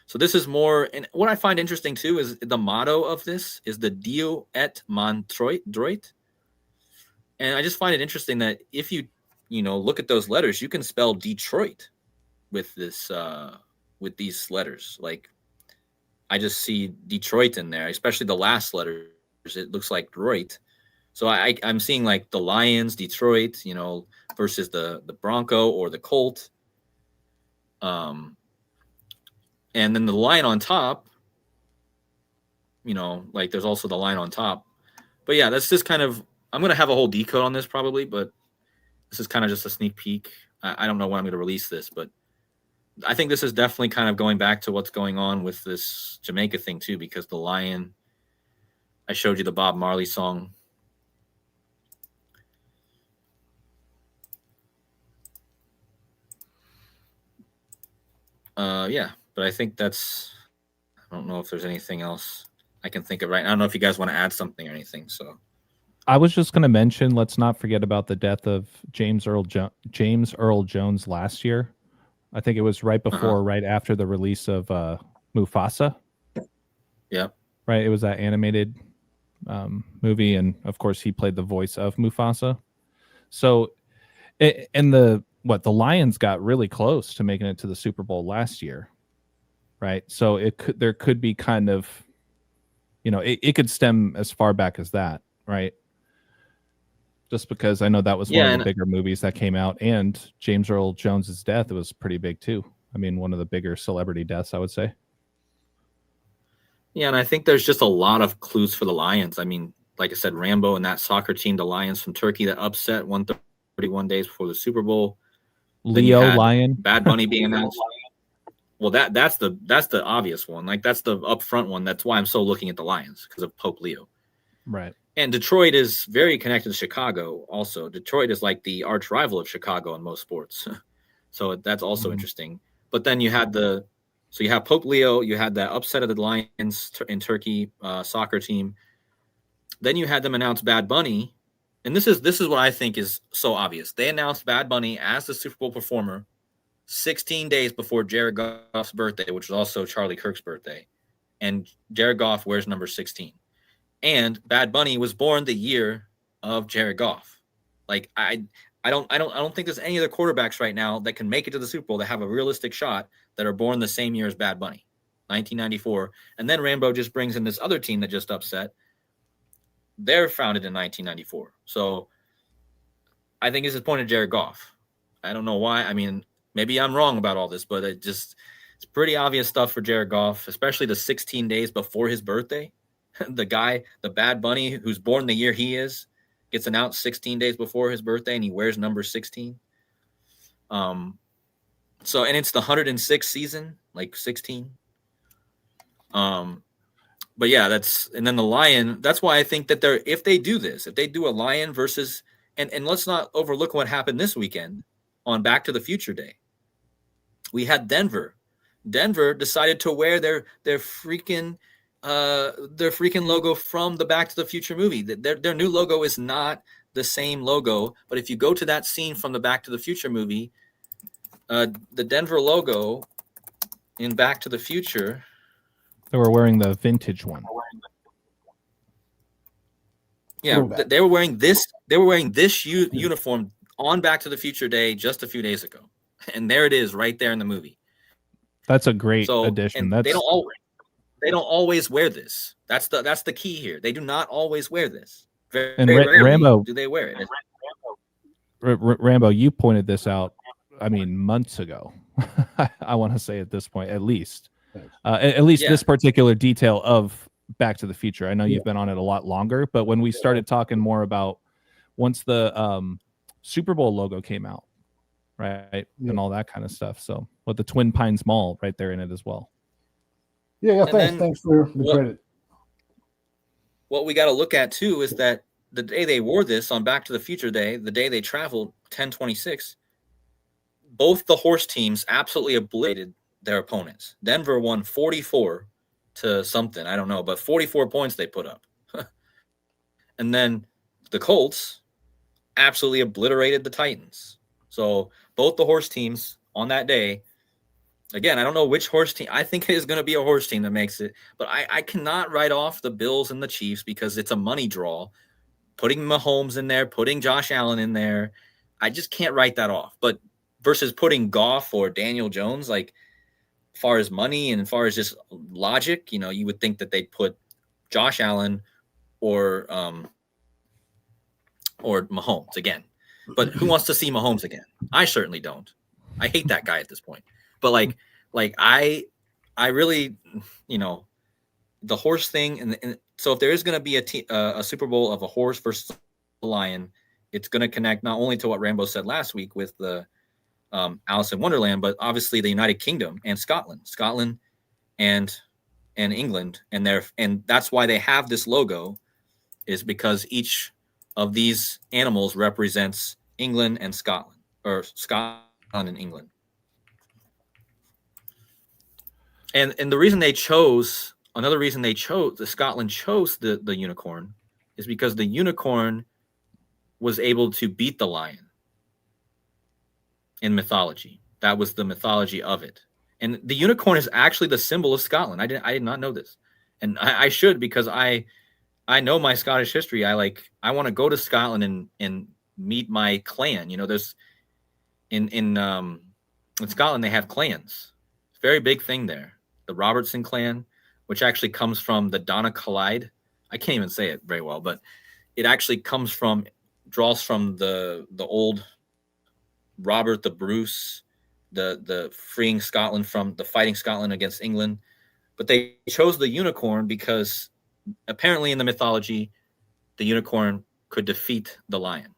So this is more, and what I find interesting too is the motto of this is the Dio et mon droit. And I just find it interesting that if you look at those letters, you can spell Detroit with this with these letters. Like I just see Detroit in there, especially the last letters. It looks like Detroit. So I'm seeing like the Lions, Detroit, versus the Bronco or the Colt. And then the line on top, like there's also the line on top. But yeah, that's just kind of, I'm going to have a whole decode on this probably, but this is kind of just a sneak peek. I don't know when I'm going to release this, but I think this is definitely kind of going back to what's going on with this Jamaica thing too, because the lion, I showed you the Bob Marley song. Yeah, but I think I don't know if there's anything else I can think of right now. I don't know if you guys want to add something or anything. So I was just going to mention, let's not forget about the death of James Earl Jones last year. I think it was right before, right after the release of Mufasa. Yeah. Right. It was that animated movie. And of course, he played the voice of Mufasa. So, and the Lions got really close to making it to the Super Bowl last year. Right. So there could be kind of, it could stem as far back as that. Right. Just because I know that was one of the bigger movies that came out, and James Earl Jones's death was pretty big too. I mean, one of the bigger celebrity deaths, I would say. Yeah, and I think there's just a lot of clues for the Lions. I mean, like I said, Rambo and that soccer team, the Lions from Turkey, that upset 131 days before the Super Bowl. Leo Lion, Bad Bunny being announced. Well, that's the obvious one. Like that's the upfront one. That's why I'm so looking at the Lions, because of Pope Leo. Right. And Detroit is very connected to Chicago also. Detroit is like the arch rival of Chicago in most sports. So that's also interesting. But then you have Pope Leo, you had that upset of the Lions in Turkey soccer team. Then you had them announce Bad Bunny. And this is what I think is so obvious. They announced Bad Bunny as the Super Bowl performer 16 days before Jared Goff's birthday, which was also Charlie Kirk's birthday. And Jared Goff wears number 16. And Bad Bunny was born the year of Jared Goff. Like I don't think there's any other quarterbacks right now that can make it to the Super Bowl that have a realistic shot that are born the same year as Bad Bunny, 1994. And then Rambo just brings in this other team that just upset. They're founded in 1994. So I think this is pointed Jared Goff. I don't know why. I mean, maybe I'm wrong about all this, but it's pretty obvious stuff for Jared Goff, especially the 16 days before his birthday. The Bad Bunny, who's born the year he is, gets announced 16 days before his birthday, and he wears number 16. And it's the 106th season, like 16. But yeah, and then the Lion. That's why I think that if they do a Lion versus, and let's not overlook what happened this weekend on Back to the Future Day. We had Denver. Denver decided to wear their freaking logo from the Back to the Future movie. Their new logo is not the same logo, but if you go to that scene from the Back to the Future movie, the Denver logo in Back to the Future, they were wearing the vintage one. Yeah, they were wearing this. They were wearing this uniform on Back to the Future Day just a few days ago, and there it is, right there in the movie. That's a great addition. They don't always wear this. That's the key here. They do not always wear this. Very rarely Rambo, do they wear it? Rambo, you pointed this out. I mean, months ago. I want to say at this point, at least this particular detail of Back to the Future. I know you've been on it a lot longer, but when we started talking more about once the Super Bowl logo came out, right, and all that kind of stuff. So with the Twin Pines Mall right there in it as well. Yeah, thanks for the credit. What we got to look at too is that the day they wore this on Back to the Future Day, the day they traveled, 10/26, both the horse teams absolutely obliterated their opponents. Denver won 44 to something, I don't know, but 44 points they put up. And then the Colts absolutely obliterated the Titans. So both the horse teams on that day, again, I don't know which horse team. I think it is going to be a horse team that makes it. But I cannot write off the Bills and the Chiefs because it's a money draw. Putting Mahomes in there, putting Josh Allen in there, I just can't write that off. But versus putting Goff or Daniel Jones, like as far as money and as far as just logic, you know, you would think that they'd put Josh Allen or Mahomes again. But who wants to see Mahomes again? I certainly don't. I hate that guy at this point. But like I really, you know, the horse thing, and so if there is going to be a Super Bowl of a horse versus a lion, it's going to connect not only to what Rambo said last week with the Alice in Wonderland, but obviously the United Kingdom and Scotland and England, and that's why they have this logo, is because each of these animals represents England and Scotland, or Scotland and England. And the reason they chose, another reason they chose, Scotland chose the unicorn, is because the unicorn was able to beat the lion in mythology. That was the mythology of it. And the unicorn is actually the symbol of Scotland. I did not know this. And I should, because I know my Scottish history. I want to go to Scotland and meet my clan. You know, there's in Scotland, they have clans. It's a very big thing there. The Robertson clan, which actually comes from the Donegalide. I can't even say it very well, but it actually draws from the old Robert the Bruce, the freeing Scotland from the fighting Scotland against England. But they chose the unicorn because apparently in the mythology, the unicorn could defeat the lion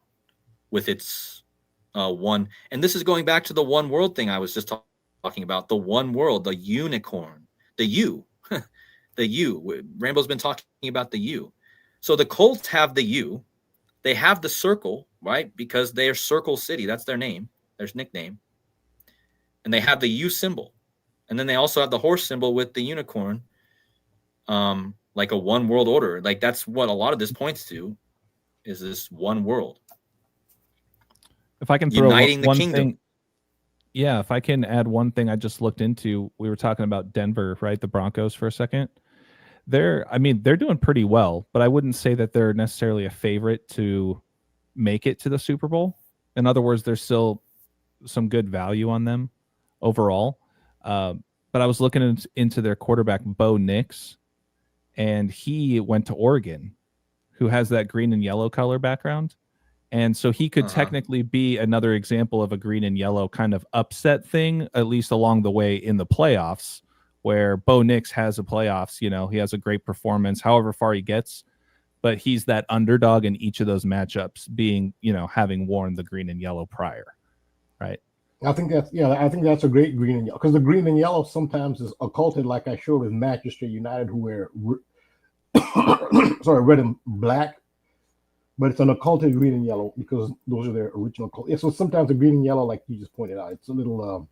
with its one. And this is going back to the one world thing I was just talking about. The one world, the unicorn, the U, the U. Rambo's been talking about the U. So the Colts have the U. They have the circle, right? Because they're Circle City. That's their name, their nickname. And they have the U symbol. And then they also have the horse symbol with the unicorn, like a one world order. Like that's what a lot of this points to, is this one world. If I can throw uniting the one kingdom. thing, yeah, if I can add one thing I just looked into, we were talking about Denver, right? The Broncos for a second. They're doing pretty well, but I wouldn't say that they're necessarily a favorite to make it to the Super Bowl. In other words, there's still some good value on them overall. But I was looking into their quarterback, Bo Nix, and he went to Oregon, who has that green and yellow color background. And so he could technically be another example of a green and yellow kind of upset thing, at least along the way in the playoffs, where Bo Nix has a playoffs, you know, he has a great performance, however far he gets, but he's that underdog in each of those matchups, being, you know, having worn the green and yellow prior, right? I think that's a great green and yellow, because the green and yellow sometimes is occulted, like I showed with Manchester United, who wear red and black, but it's an occulted green and yellow because those are their original colors. Yeah, so sometimes the green and yellow, like you just pointed out, it's a little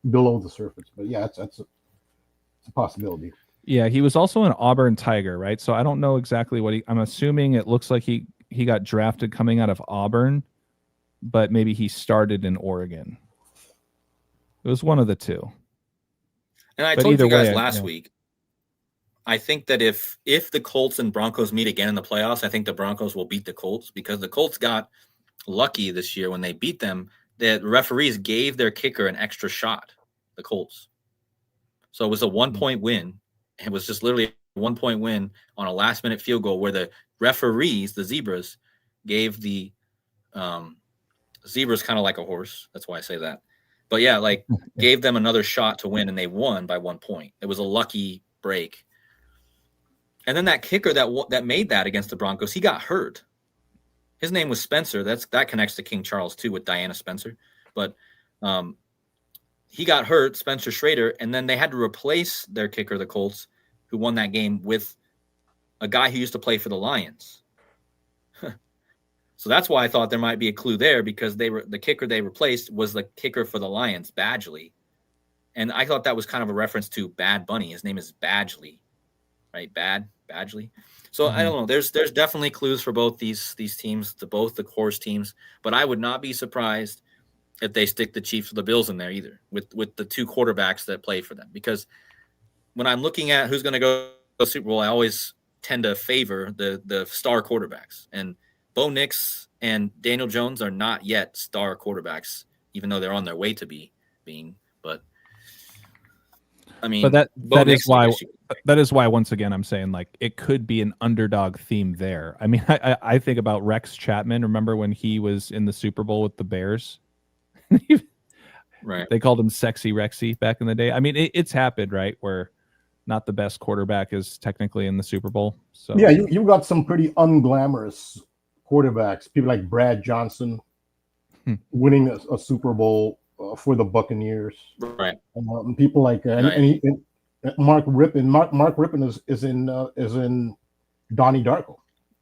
below the surface, but yeah, it's a possibility. Yeah, he was also an Auburn Tiger, right? So I don't know exactly what I'm assuming it looks like he got drafted coming out of Auburn, but maybe he started in Oregon. It was one of the two. And I told you guys last week, I think that if the Colts and Broncos meet again in the playoffs, I think the Broncos will beat the Colts, because the Colts got lucky this year when they beat them. The referees gave their kicker an extra shot, the Colts. So it was a 1-point win. It was just literally a 1-point win on a last-minute field goal where the referees, the Zebras, gave the Zebras kind of like a horse. That's why I say that. But yeah, like gave them another shot to win, and they won by 1 point. It was a lucky break. And then that kicker that made that against the Broncos, he got hurt. His name was Spencer. That connects to King Charles too, with Diana Spencer. But he got hurt, Spencer Schrader, and then they had to replace their kicker, the Colts, who won that game, with a guy who used to play for the Lions. So that's why I thought there might be a clue there, because the kicker they replaced was the kicker for the Lions, Badgley. And I thought that was kind of a reference to Bad Bunny. His name is Badgley, right? Badgley. So I don't know. There's definitely clues for both these teams, both the horse teams. But I would not be surprised if they stick the Chiefs or the Bills in there either, with the two quarterbacks that play for them. Because when I'm looking at who's going to go to the Super Bowl, I always tend to favor the star quarterbacks. And Bo Nix and Daniel Jones are not yet star quarterbacks even though they're on their way to being. But I mean, But Bo that is Nix, I why guess that is why once again I'm saying like it could be an underdog theme there. I mean, I think about Rex Chapman. Remember when he was in the Super Bowl with the Bears? right. They called him Sexy Rexy back in the day. I mean, it's happened, right? Where not the best quarterback is technically in the Super Bowl. So Yeah, you got some pretty unglamorous quarterbacks. People like Brad Johnson winning a Super Bowl for the Buccaneers. Right. People like Right. Mark Rippon. Mark Rippon is in Donnie Darko.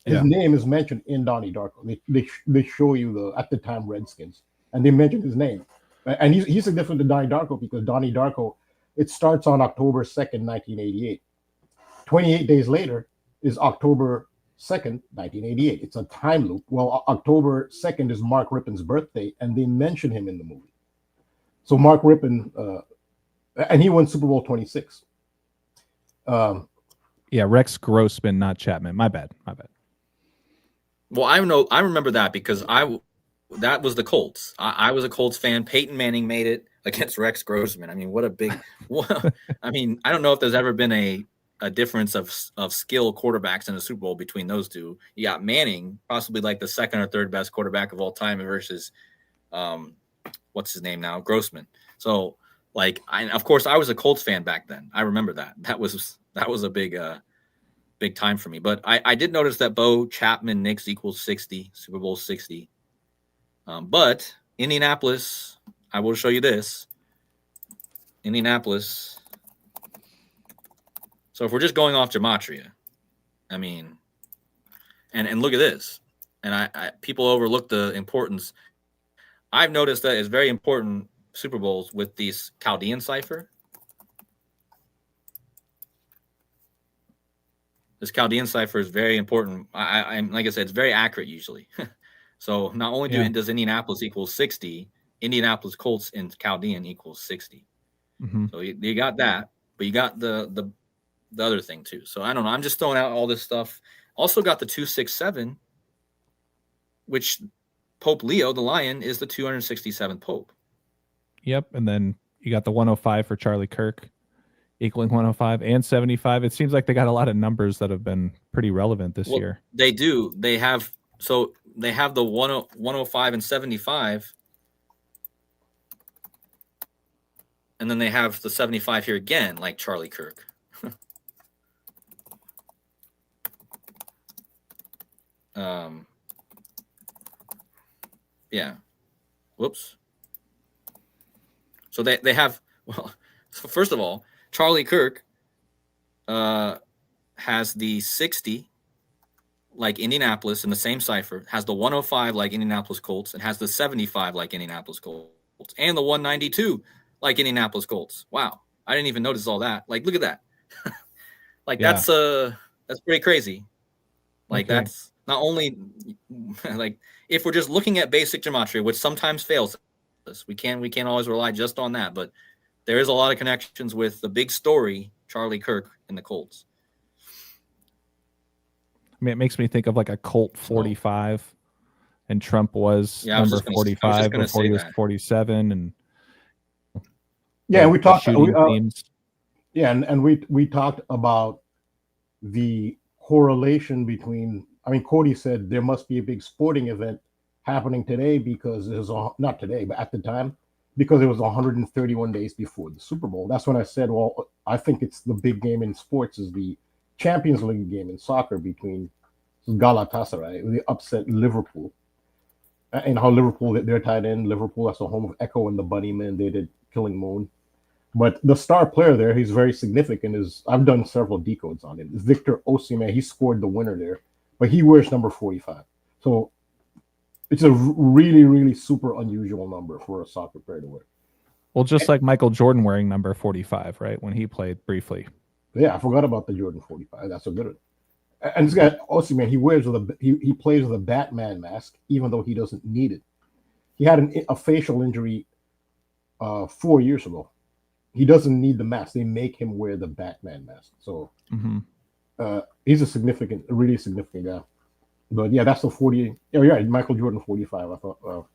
His Yeah. name is mentioned in Donnie Darko. They show you the at the time Redskins, and they mention his name, and he's significant to Donnie Darko because Donnie Darko, it starts on October 2nd, 1988. 28 days later is October 2nd, 1988. It's a time loop. Well, October 2nd is Mark Rippon's birthday, and they mention him in the movie. So Mark Rippon, and he won Super Bowl 26. Yeah, Rex Grossman, not Chapman. My bad. Well, I remember that because that was the Colts. I was a Colts fan. Peyton Manning made it against Rex Grossman. I mean, what a big. I mean, I don't know if there's ever been a difference of skill quarterbacks in the Super Bowl between those two. You got Manning, possibly like the second or third best quarterback of all time, versus what's his name now, Grossman. So, like, of course, I was a Colts fan back then. I remember that. That was a big time for me. But I did notice that Bo Chapman Knicks equals 60, Super Bowl 60. But Indianapolis, I will show you this. Indianapolis. So if we're just going off gematria, I mean, and look at this. And I people overlook the importance. I've noticed that it's very important Super Bowls with these Chaldean cipher. This Chaldean cipher is very important. I'm like I said, it's very accurate usually. So not only does Indianapolis equal 60, Indianapolis Colts in Chaldean equals 60. Mm-hmm. So you got that, but you got the other thing too. So I don't know. I'm just throwing out all this stuff. Also got the 267, which Pope Leo, the Lion, is the 267th Pope. Yep, and then you got the 105 for Charlie Kirk, equaling 105 and 75. It seems like they got a lot of numbers that have been pretty relevant this year. They do. They have the 105 and 75. And then they have the 75 here again, like Charlie Kirk. Yeah. Whoops. So they have, well, so first of all, Charlie Kirk has the 60 like Indianapolis in the same cipher, has the 105 like Indianapolis Colts, and has the 75 like Indianapolis Colts, and the 192 like Indianapolis Colts. Wow. I didn't even notice all that. Like, look at that. Like, that's pretty crazy. Like, that's not only like, if we're just looking at basic gematria, which sometimes fails us, we can't always rely just on that, but there is a lot of connections with the big story, Charlie Kirk and the Colts. I mean, it makes me think of like a Colt 45, and Trump was number 45 before he was 47, and we talked. And we talked about the correlation between. I mean, KODI said there must be a big sporting event happening today because it was not today, but at the time, because it was 131 days before the Super Bowl. That's when I said, well, I think it's the big game in sports is the Champions League game in soccer between Galatasaray. They upset Liverpool, and how Liverpool, they're tied in. Liverpool, that's the home of Echo and the Bunnymen. They did Killing Moon. But the star player there, he's very significant. I've done several decodes on him. Victor Osimhen, he scored the winner there, but he wears number 45. So it's a really, really super unusual number for a soccer player to wear. Well, just like Michael Jordan wearing number 45, right? When he played briefly. Yeah, I forgot about the Jordan 45. That's a good one. And this guy Osimhen, he plays with a Batman mask, even though he doesn't need it. He had a facial injury 4 years ago. He doesn't need the mask. They make him wear the Batman mask. So he's a really significant guy. But yeah, that's the 40. Yeah, you're right. Michael Jordan 45. I thought.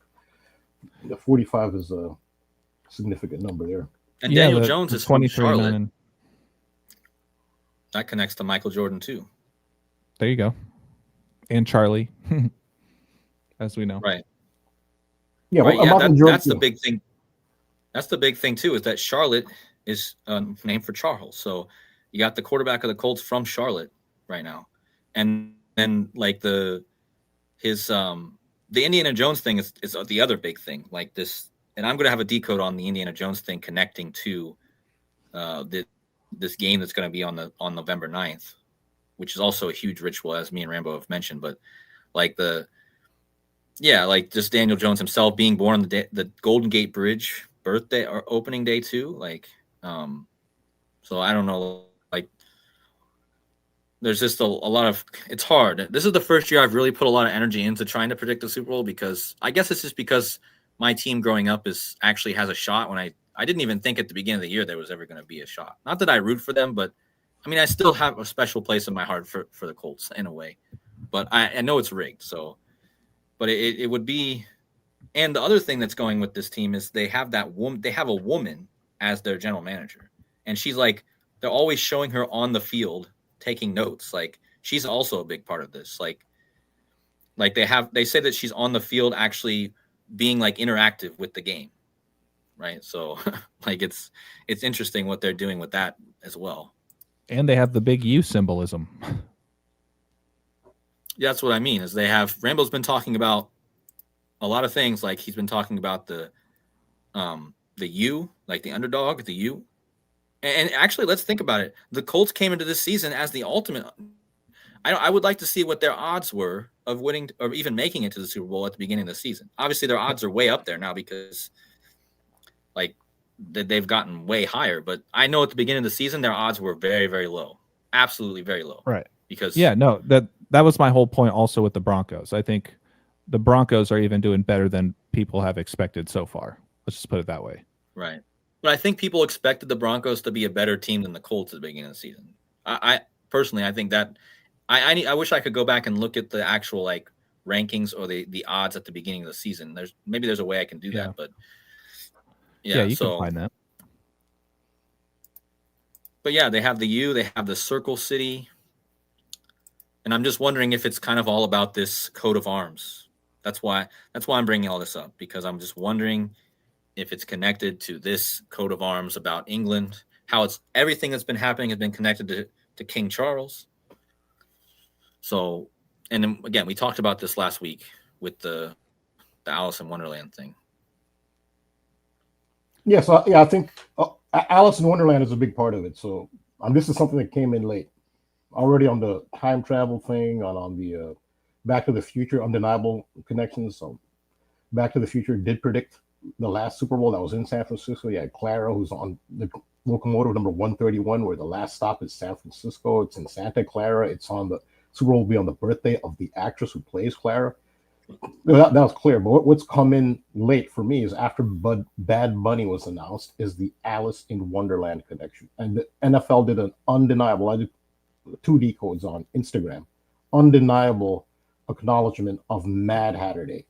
The 45 is a significant number there. And Daniel Jones the is from 23 Charlotte. million. That connects to Michael Jordan too. There you go. And Charlie, as we know. Right. Yeah, right. Well, Yeah, that's the yeah. big thing. That's the big thing too, is that Charlotte is named for Charles. So you got the quarterback of the Colts from Charlotte right now, and then like the Indiana Jones thing is the other big thing. Like this, and I'm gonna have a decode on the Indiana Jones thing connecting to this game that's going to be on November 9th, which is also a huge ritual, as me and Rambo have mentioned. But like like just Daniel Jones himself being born on the Golden Gate Bridge birthday or opening day too. Like, so I don't know, like there's just a lot of, it's hard. This is the first year I've really put a lot of energy into trying to predict the Super Bowl, because I guess it's just because my team growing up actually has a shot. When I didn't even think at the beginning of the year there was ever going to be a shot. Not that I root for them, but I mean, I still have a special place in my heart for the Colts in a way, but I know it's rigged. So, but it would be, and the other thing that's going with this team is they have a woman as their general manager, and she's like, they're always showing her on the field taking notes. Like, she's also a big part of this. Like they say that she's on the field actually being like interactive with the game. Right. So like it's interesting what they're doing with that as well. And they have the big U symbolism. Yeah, that's what I mean, is they have, Rambo's been talking about a lot of things. Like he's been talking about the U, like the underdog, the U. And actually, let's think about it. The Colts came into this season as the ultimate. I would like to see what their odds were of winning or even making it to the Super Bowl at the beginning of the season. Obviously, their odds are way up there now because like they've gotten way higher. But I know at the beginning of the season, their odds were very, very low. Absolutely very low. Right. Because that was my whole point also with the Broncos. I think the Broncos are even doing better than people have expected so far. Let's just put it that way. Right. But I think people expected the Broncos to be a better team than the Colts at the beginning of the season. I personally, I think that I wish I could go back and look at the actual like rankings or the odds at the beginning of the season. There's a way I can do that, but yeah, you can find that. But yeah, they have the U, they have the Circle City, and I'm just wondering if it's kind of all about this coat of arms. That's why I'm bringing all this up, because I'm just wondering if it's connected to this coat of arms about England, how it's everything that's been happening has been connected to King Charles. So, and then again, we talked about this last week with the Alice in Wonderland thing. Yeah, so I think Alice in Wonderland is a big part of it. So this is something that came in late, already on the time travel thing, on the Back to the Future undeniable connections. So Back to the Future did predict the last Super Bowl that was in San Francisco. You had Clara, who's on the locomotive number 131, where the last stop is San Francisco. It's in Santa Clara. It's on the Super Bowl will be on the birthday of the actress who plays Clara. That was clear. But what's come in late for me is after Bad Bunny was announced, is the Alice in Wonderland connection. And the NFL did an undeniable, I did 2 decodes on Instagram, undeniable acknowledgement of Mad Hatter Day.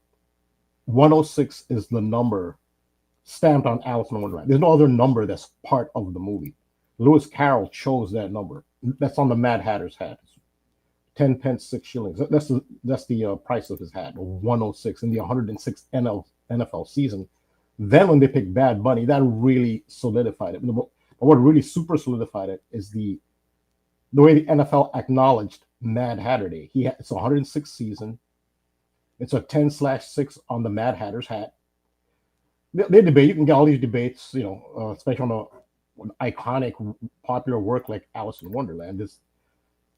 106 is the number stamped on Alice in Wonderland. There's no other number that's part of the movie. Lewis Carroll chose that number. That's on the Mad Hatter's hat. 10 pence, 6 shillings. That's the price of his hat, 106 in the 106th NFL season. Then when they picked Bad Bunny, that really solidified it. But what really super solidified it is the way the NFL acknowledged Mad Hatter Day. It's a 106th season. It's a 10/6 on the Mad Hatter's hat. They debate. You can get all these debates, especially on an iconic, popular work like Alice in Wonderland. There's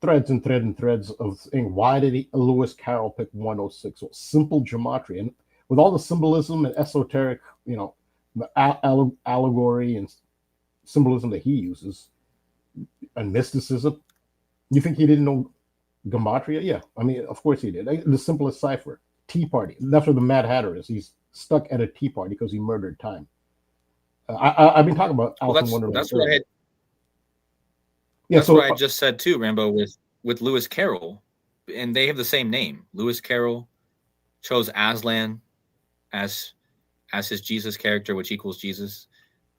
threads and threads of saying, why did Lewis Carroll pick 106? So simple gematria, and with all the symbolism and esoteric, the allegory and symbolism that he uses, and mysticism. You think he didn't know gematria? Yeah, I mean, of course he did. The simplest cipher, Tea Party. That's where the Mad Hatter is. He's stuck at a tea party because he murdered time. I've been talking about Alice in Wonderland. That's what I had. Yeah, that's what I just said too, Rambo, with Lewis Carroll, and they have the same name. Lewis Carroll chose Aslan as as his Jesus character, which equals Jesus.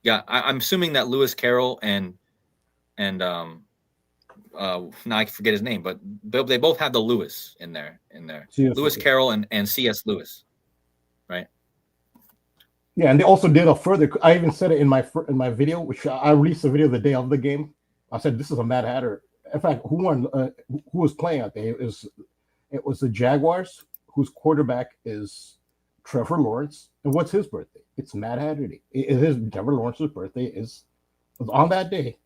Yeah, I'm assuming that Lewis Carroll and now I forget his name, but they both have the Lewis in there. Lewis Carroll and C.S. Lewis, right? Yeah, and they also did a further. I even said it in my video, which I released the video the day of the game. I said this is a Mad Hatter. In fact, who won? Who was playing out there? It was the Jaguars, whose quarterback is Trevor Lawrence. And what's his birthday? It's Mad Hatter Day. It is Trevor Lawrence's birthday was on that day,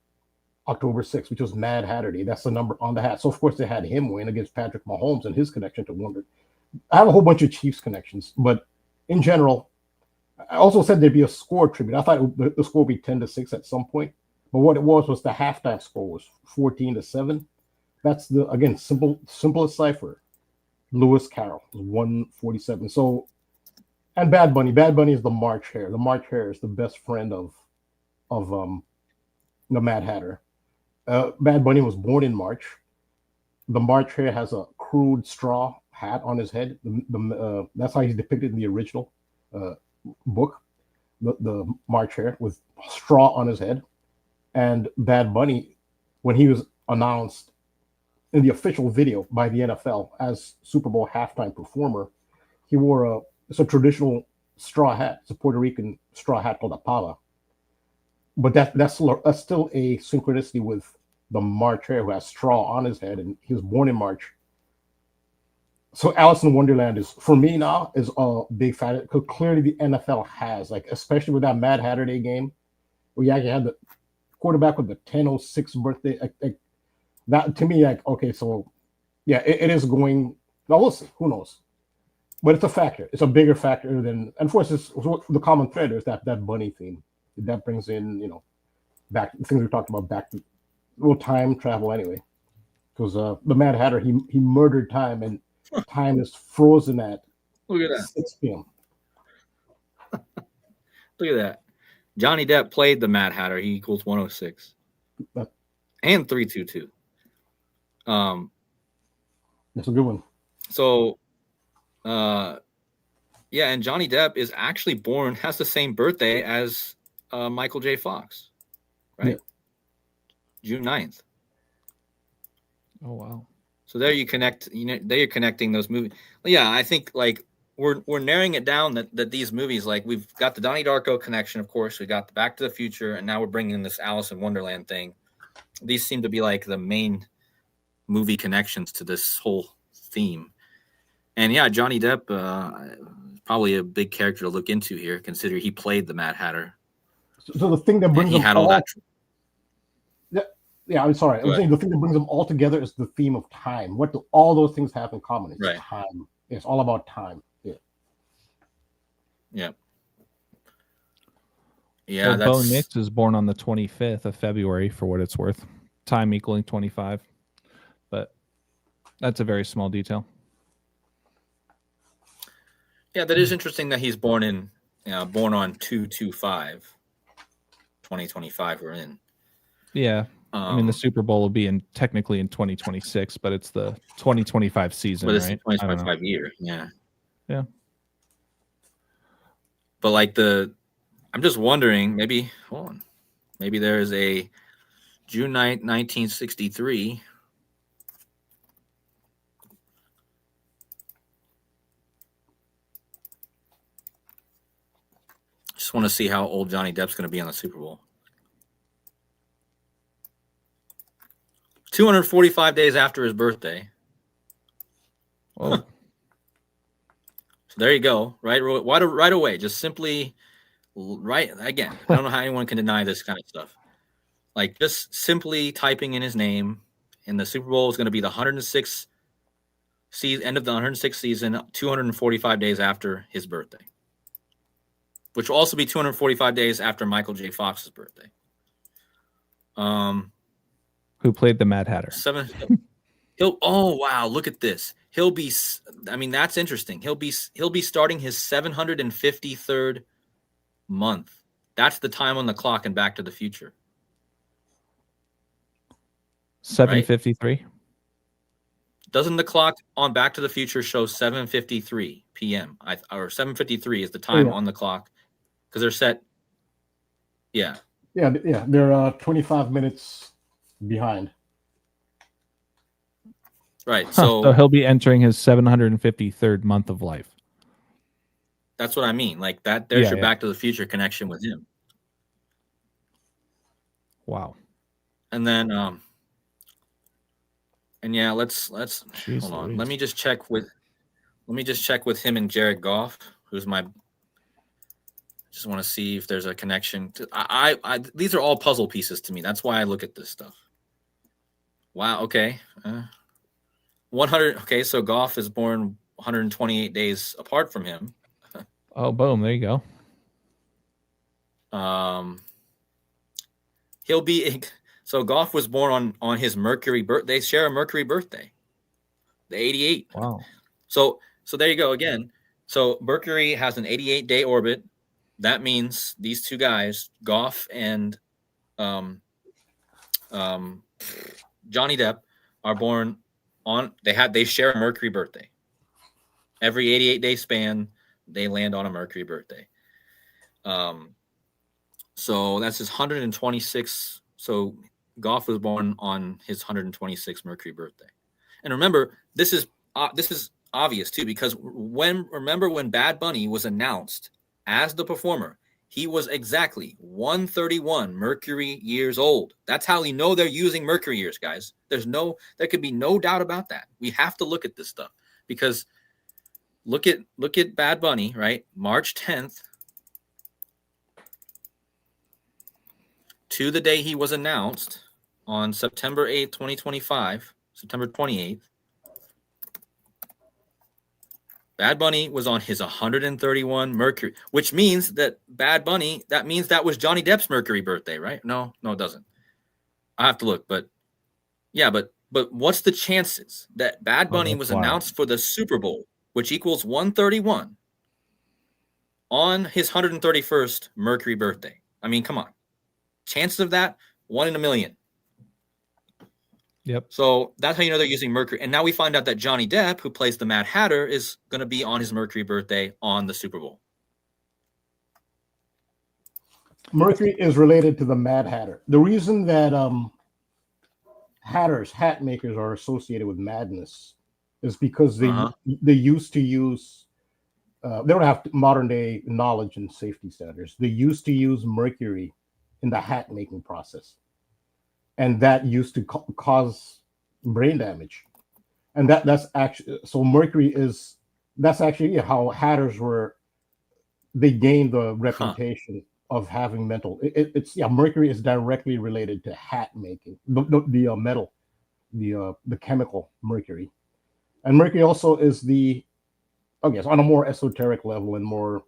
October 6th, which was Mad Hatter Day. That's the number on the hat. So of course they had him win against Patrick Mahomes and his connection to Wonder. I have a whole bunch of Chiefs connections, but in general, I also said there'd be a score tribute. I thought the score would be 10-6 at some point, but what it was the halftime score was 14-7. That's the again simplest cipher. Lewis Carroll 147. So, and Bad Bunny. Bad Bunny is the March Hare. The March Hare is the best friend of the Mad Hatter. Bad Bunny was born in March. The March Hare has a crude straw hat on his head. That's how he's depicted in the original book. The March Hare with straw on his head. And Bad Bunny, when he was announced in the official video by the NFL as Super Bowl halftime performer, he wore it's a traditional straw hat. It's a Puerto Rican straw hat called a pala. But that's still a synchronicity with the March Hare, who has straw on his head, and he was born in March. So Alice in Wonderland is, for me now, is a big fan, because clearly the NFL has, like, especially with that Mad Hatter Day game, where you actually had the quarterback with the 10:06 birthday. That to me, like, okay, so yeah, it is going. Now we'll see. Who knows? But it's a factor. It's a bigger factor than, and of course, the common thread is that bunny theme that brings in, back things we talked about, back to time travel anyway, because the Mad Hatter he murdered time, and time is frozen at Look at that 6 p.m. Look at that. Johnny Depp played the Mad Hatter. He equals 106 and 322. That's a good one. So, yeah, and Johnny Depp is actually has the same birthday as Michael J. Fox, right? Yeah. June 9th. Oh, wow. So there you connect, there you're connecting those movies. Yeah, I think like we're narrowing it down that these movies, like we've got the Donnie Darko connection, of course, we got the Back to the Future, and now we're bringing in this Alice in Wonderland thing. These seem to be like the main movie connections to this whole theme. And yeah, Johnny Depp, probably a big character to look into here, considering he played the Mad Hatter. So the thing that brings he had all that. Yeah, I'm sorry. I'm saying the thing that brings them all together is the theme of time. What do all those things have in common? It's time. It's all about time. Yeah. Yeah. Yeah. Well, Bo Nix is born on the 25th of February, for what it's worth. Time equaling 25. But that's a very small detail. Yeah, that is interesting that he's born on 2/25, 2025. We're in. Yeah. I mean, the Super Bowl will be technically in 2026, but it's the 2025 season, but it's right? 2025 year, yeah. Yeah. But like I'm just wondering, maybe there is a June 9th, 1963. Just want to see how old Johnny Depp's going to be on the Super Bowl. 245 days after his birthday. Oh. So there you go. Right away. Just simply again. I don't know how anyone can deny this kind of stuff. Like just simply typing in his name, and the Super Bowl is going to be the 106th end of the 106th season, 245 days after his birthday, which will also be 245 days after Michael J. Fox's birthday. Who played the Mad Hatter? Oh wow, look at this. That's interesting. He'll be starting his 753rd month. That's the time on the clock in Back to the Future. 7:53. Right? Doesn't the clock on Back to the Future show 7:53 p.m. or 7:53 is the time on the clock because they're set. Yeah. Yeah. They're 25 minutes behind. Right. So he'll be entering his 753rd month of life. That's what I mean. Like that. There's your Back to the Future connection with him. Wow. And then, and yeah, let's hold on. Let me just check with him and Jared Goff, who's my. Just want to see if there's a connection. These are all puzzle pieces to me. That's why I look at this stuff. Wow. Okay. 100. Okay, so Goff is born 128 days apart from him. Oh, boom! There you go. He'll be so Goff was born on his Mercury birthday. They share a Mercury birthday, the 88. Wow. So there you go again. So Mercury has an 88-day orbit. That means these two guys, Goff and Johnny Depp, are born on. They share a Mercury birthday. Every 88-day span, they land on a Mercury birthday. So that's his 126. So Goff was born on his 126th Mercury birthday. And remember, this is obvious too, because remember when Bad Bunny was announced as the performer, he was exactly 131 Mercury years old. That's how you know they're using Mercury years, guys. There could be no doubt about that. We have to look at this stuff because look at Bad Bunny, right? March 10th to the day he was announced on September 8th, 2025, September 28th. Bad Bunny was on his 131 Mercury, which means that that was Johnny Depp's Mercury birthday, right? No, it doesn't. I have to look, but what's the chances that Bad Bunny was announced for the Super Bowl, which equals 131, on his 131st Mercury birthday? I mean, come on. Chances of that, 1 in a million. Yep. So that's how you know they're using Mercury. And now we find out that Johnny Depp, who plays the Mad Hatter, is going to be on his Mercury birthday on the Super Bowl. Mercury is related to the Mad Hatter. The reason that hat makers are associated with madness is because they used to use they don't have modern day knowledge and safety standards. They used to use mercury in the hat making process, and that used to cause brain damage. And that's actually, so mercury is, that's actually how hatters they gained the reputation of having mental. It's mercury is directly related to hat making, the metal, the chemical mercury. And mercury also is on a more esoteric level and more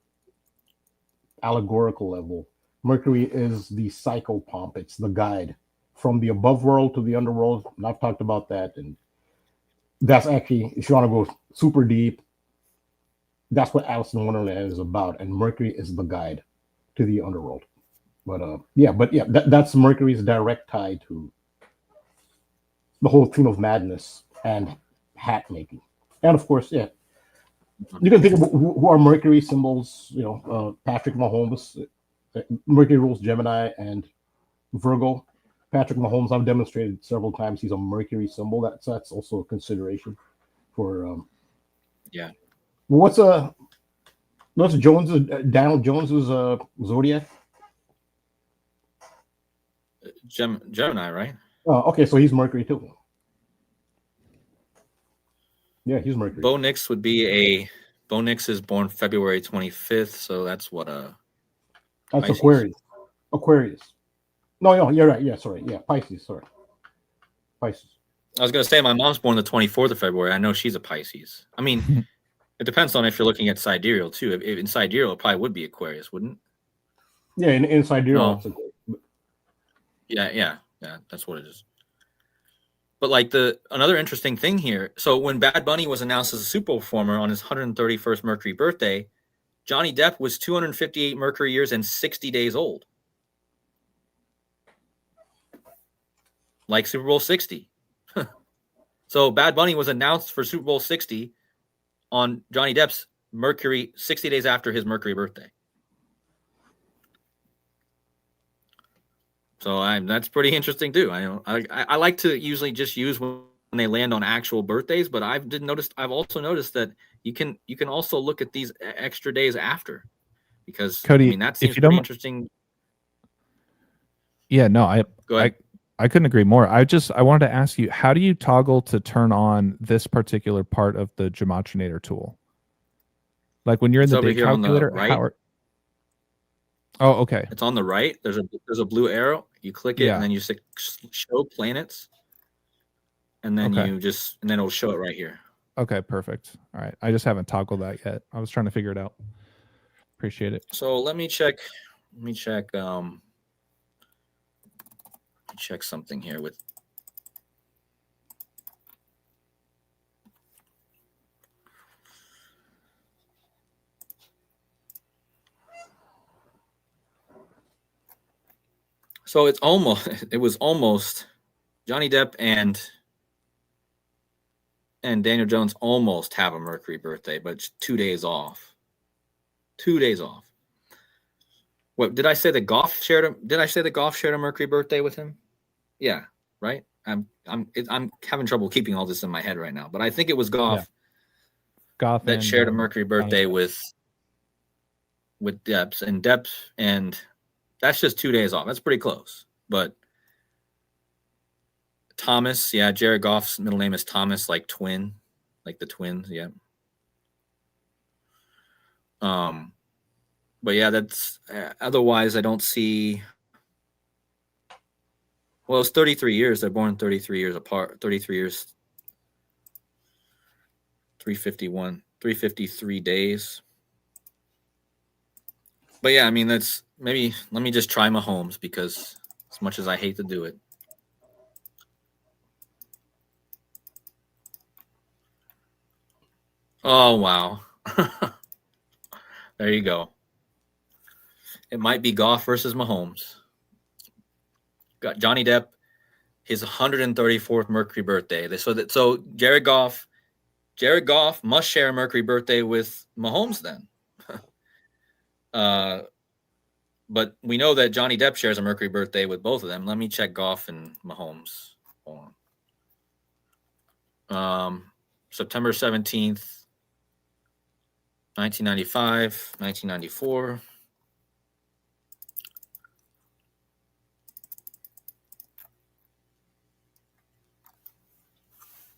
allegorical level, mercury is the psychopomp. It's the guide from the above world to the underworld. And I've talked about that. And that's actually, if you want to go super deep, that's what Alice in Wonderland is about. And mercury is the guide to the underworld. But that's Mercury's direct tie to the whole theme of madness and hat making. And of course, you can think of who are Mercury symbols. Patrick Mahomes. Mercury rules Gemini and Virgo. Patrick Mahomes, I've demonstrated several times he's a Mercury symbol. That's also a consideration for. What's Daniel Jones's zodiac? Gemini, right? Oh, okay, so he's Mercury too. Yeah, he's Mercury. Bo Nix is born February 25th, so that's what that's Pisces. Aquarius. No, you're right. Yeah, sorry. Yeah, Pisces. Sorry, Pisces. I was gonna say my mom's born the 24th of February. I know she's a Pisces. I mean, it depends on if you're looking at sidereal too. If in sidereal, it probably would be Aquarius, wouldn't it? Yeah, in sidereal. No. Yeah, that's what it is. But like another interesting thing here. So when Bad Bunny was announced as a Super Bowl performer on his 131st Mercury birthday, Johnny Depp was 258 Mercury years and 60 days old. Like Super Bowl 60. So Bad Bunny was announced for Super Bowl 60 on Johnny Depp's Mercury 60 days after his Mercury birthday. So that's pretty interesting too. I like to usually just use when they land on actual birthdays, but I've also noticed that you can also look at these extra days after, because Cody, I mean that seems if you pretty don't, interesting. yeah, no, Go ahead. I couldn't agree more. I wanted to ask you, how do you toggle to turn on this particular part of the Gematrinator tool? Like when you're in It's the over day here on the calculator, right. Oh, okay. It's on the right. There's a blue arrow. You click it, Yeah. and then you show planets, and then Okay. and then it'll show it right here. Okay, perfect. All right. I just haven't toggled that yet. I was trying to figure it out. Appreciate it. So let me check something here with. So it was almost Johnny Depp and Daniel Jones almost have a Mercury birthday, but it's 2 days off. 2 days off. What did I say? Did I say that Goff shared a Mercury birthday with him? Yeah, right. I'm having trouble keeping all this in my head right now, but I think it was Goff. Yeah. Goff that and, shared a Mercury birthday Johnny with Depp's, and that's just 2 days off. That's pretty close. But Thomas, yeah, Jared Goff's middle name is Thomas, like twin, like the twins, yeah. But yeah, that's otherwise I don't see. Well, it's 33 years. They're born 33 years apart. 33 years, 353 days. But yeah, I mean, let me just try Mahomes, because as much as I hate to do it. Oh, wow. There you go. It might be Goff versus Mahomes. Got Johnny Depp, his 134th Mercury birthday. So Jared Goff must share a Mercury birthday with Mahomes then. But we know that Johnny Depp shares a Mercury birthday with both of them. Let me check Goff and Mahomes. Hold on. September 17th, 1995, 1994.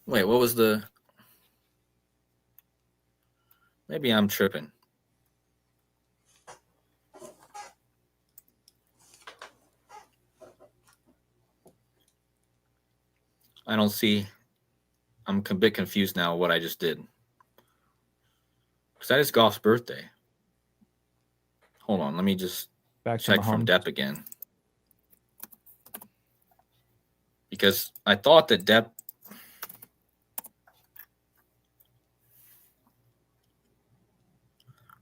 Wait, what was the... Maybe I'm tripping. I don't see... I'm a bit confused now what I just did. Because that is Goff's birthday. Hold on, let me just check from Depp again. Because I thought that Depp...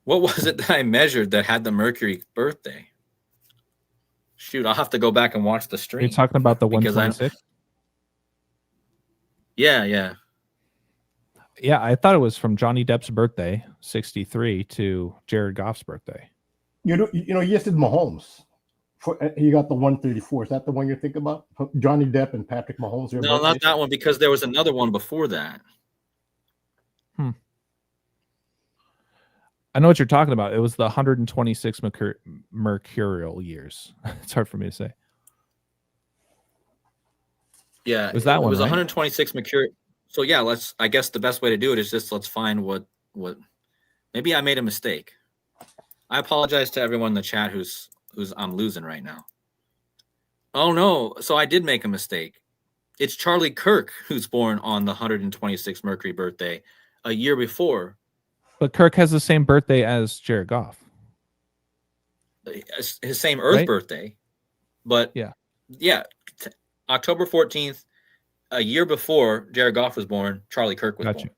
What was it that I measured that had the Mercury birthday? Shoot, I'll have to go back and watch the stream. You're talking about the 126? Yeah. Yeah, I thought it was from Johnny Depp's birthday, 63, to Jared Goff's birthday. You know, you just did Mahomes. You got the 134. Is that the one you're thinking about? Johnny Depp and Patrick Mahomes? No, not that one, because there was another one before that. I know what you're talking about. It was the 126 mercurial years. It's hard for me to say. Yeah, it was that one, It was right? 126 mercurial. So yeah, I guess the best way to do it is let's find what. Maybe I made a mistake. I apologize to everyone in the chat who's I'm losing right now. Oh no, so I did make a mistake. It's Charlie Kirk who's born on the 126th Mercury birthday, a year before. But Kirk has the same birthday as Jared Goff. His same Earth birthday, but yeah, October 14th, a year before Jared Goff was born, Charlie Kirk was born.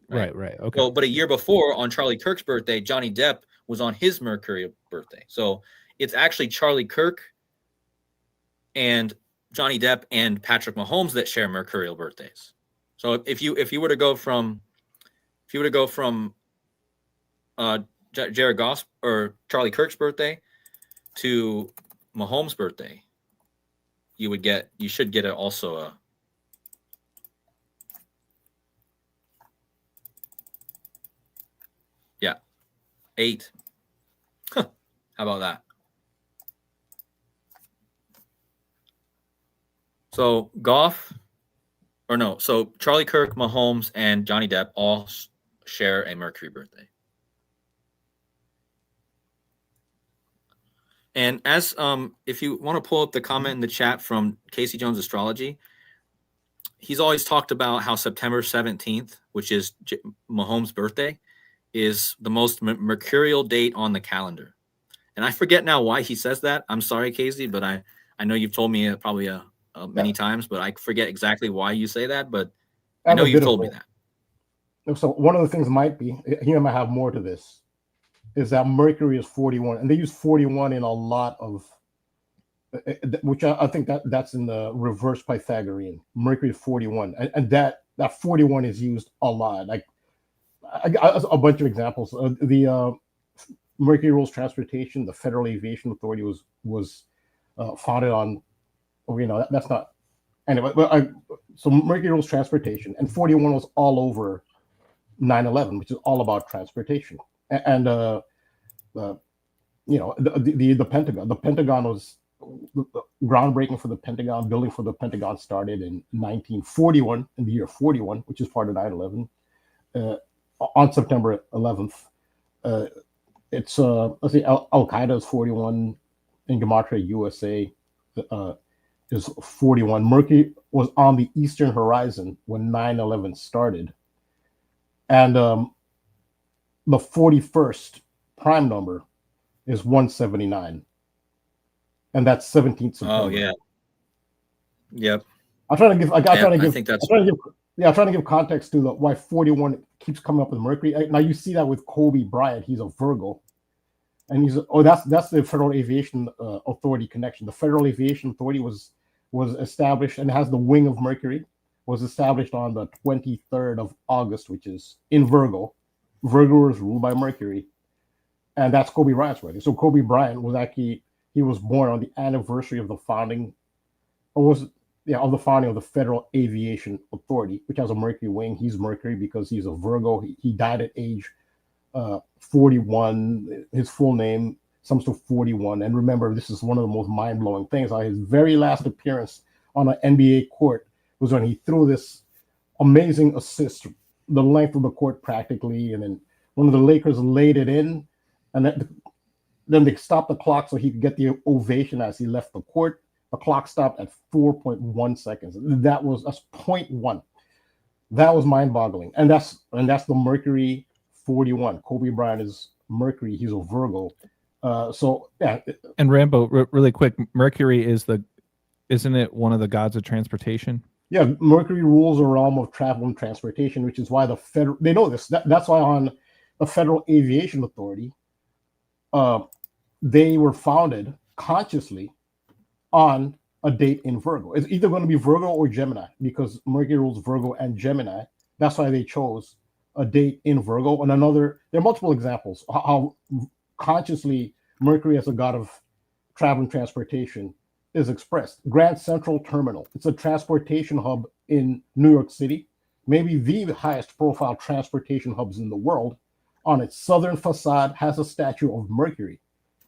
Right. Okay. So, but a year before, on Charlie Kirk's birthday, Johnny Depp was on his Mercury birthday. So it's actually Charlie Kirk and Johnny Depp and Patrick Mahomes that share mercurial birthdays. So if you were to go from Jared Goff's or Charlie Kirk's birthday to Mahomes' birthday, you should get also a yeah, 8. Huh. How about that? So Goff, or no, so Charlie Kirk, Mahomes, and Johnny Depp all share a Mercury birthday. And as if you want to pull up the comment in the chat from Casey Jones Astrology, he's always talked about how September 17th, which is Mahomes' birthday, is the most mercurial date on the calendar. And I forget now why he says that. I'm sorry, Casey, but I know you've told me probably many times, but I forget exactly why you say that. But I know you've told me that. So one of the things might be, here might have more to this, is that Mercury is 41, and they use 41 in a lot of, which I think that's in the reverse Pythagorean. Mercury is 41, and that 41 is used a lot. Like I got a bunch of examples. The Mercury Rules Transportation, the Federal Aviation Authority was founded on, that's not anyway. But so Mercury Rules Transportation, and 41 was all over 9/11, which is all about transportation. And the Pentagon. The Pentagon was groundbreaking for the Pentagon. Building for the Pentagon started in 1941, in the year 41, which is part of 9/11. On September 11th, it's let's see, Al Qaeda is 41, in Gematria USA is 41. Mercury was on the eastern horizon when 9/11 started, and the 41st prime number is 179, and that's 17th September. Oh yeah, yep. I'm trying to give context to why 41 keeps coming up with Mercury. Now you see that with Kobe Bryant, he's a Virgo, and that's the Federal Aviation Authority connection. The Federal Aviation Authority was established and has the wing of Mercury. Was established on the 23rd of August, which is in Virgo. Virgo is ruled by Mercury, and that's Kobe Bryant's birthday. So Kobe Bryant he was born on the anniversary of the founding, of the founding of the Federal Aviation Authority, which has a Mercury wing. He's Mercury because he's a Virgo. He died at age 41. His full name sums to 41. And remember, this is one of the most mind-blowing things. His very last appearance on an NBA court was when he threw this amazing assist, the length of the court practically, and then one of the Lakers laid it in, and then they stopped the clock so he could get the ovation as he left the court. The clock stopped at 4.1 seconds. That's 0.1. That was mind-boggling, and that's the Mercury 41. Kobe Bryant is Mercury. He's a Virgo. So yeah. And Rambo, really quick, Mercury isn't it one of the gods of transportation? Yeah, Mercury rules the realm of travel and transportation, which is why they know this. That's why on the Federal Aviation Authority, they were founded consciously on a date in Virgo. It's either going to be Virgo or Gemini because Mercury rules Virgo and Gemini. That's why they chose a date in Virgo. And there are multiple examples how consciously Mercury as a god of travel and transportation is expressed. Grand Central Terminal. It's a transportation hub in New York City, maybe the highest profile transportation hubs in the world. On its southern facade has a statue of Mercury,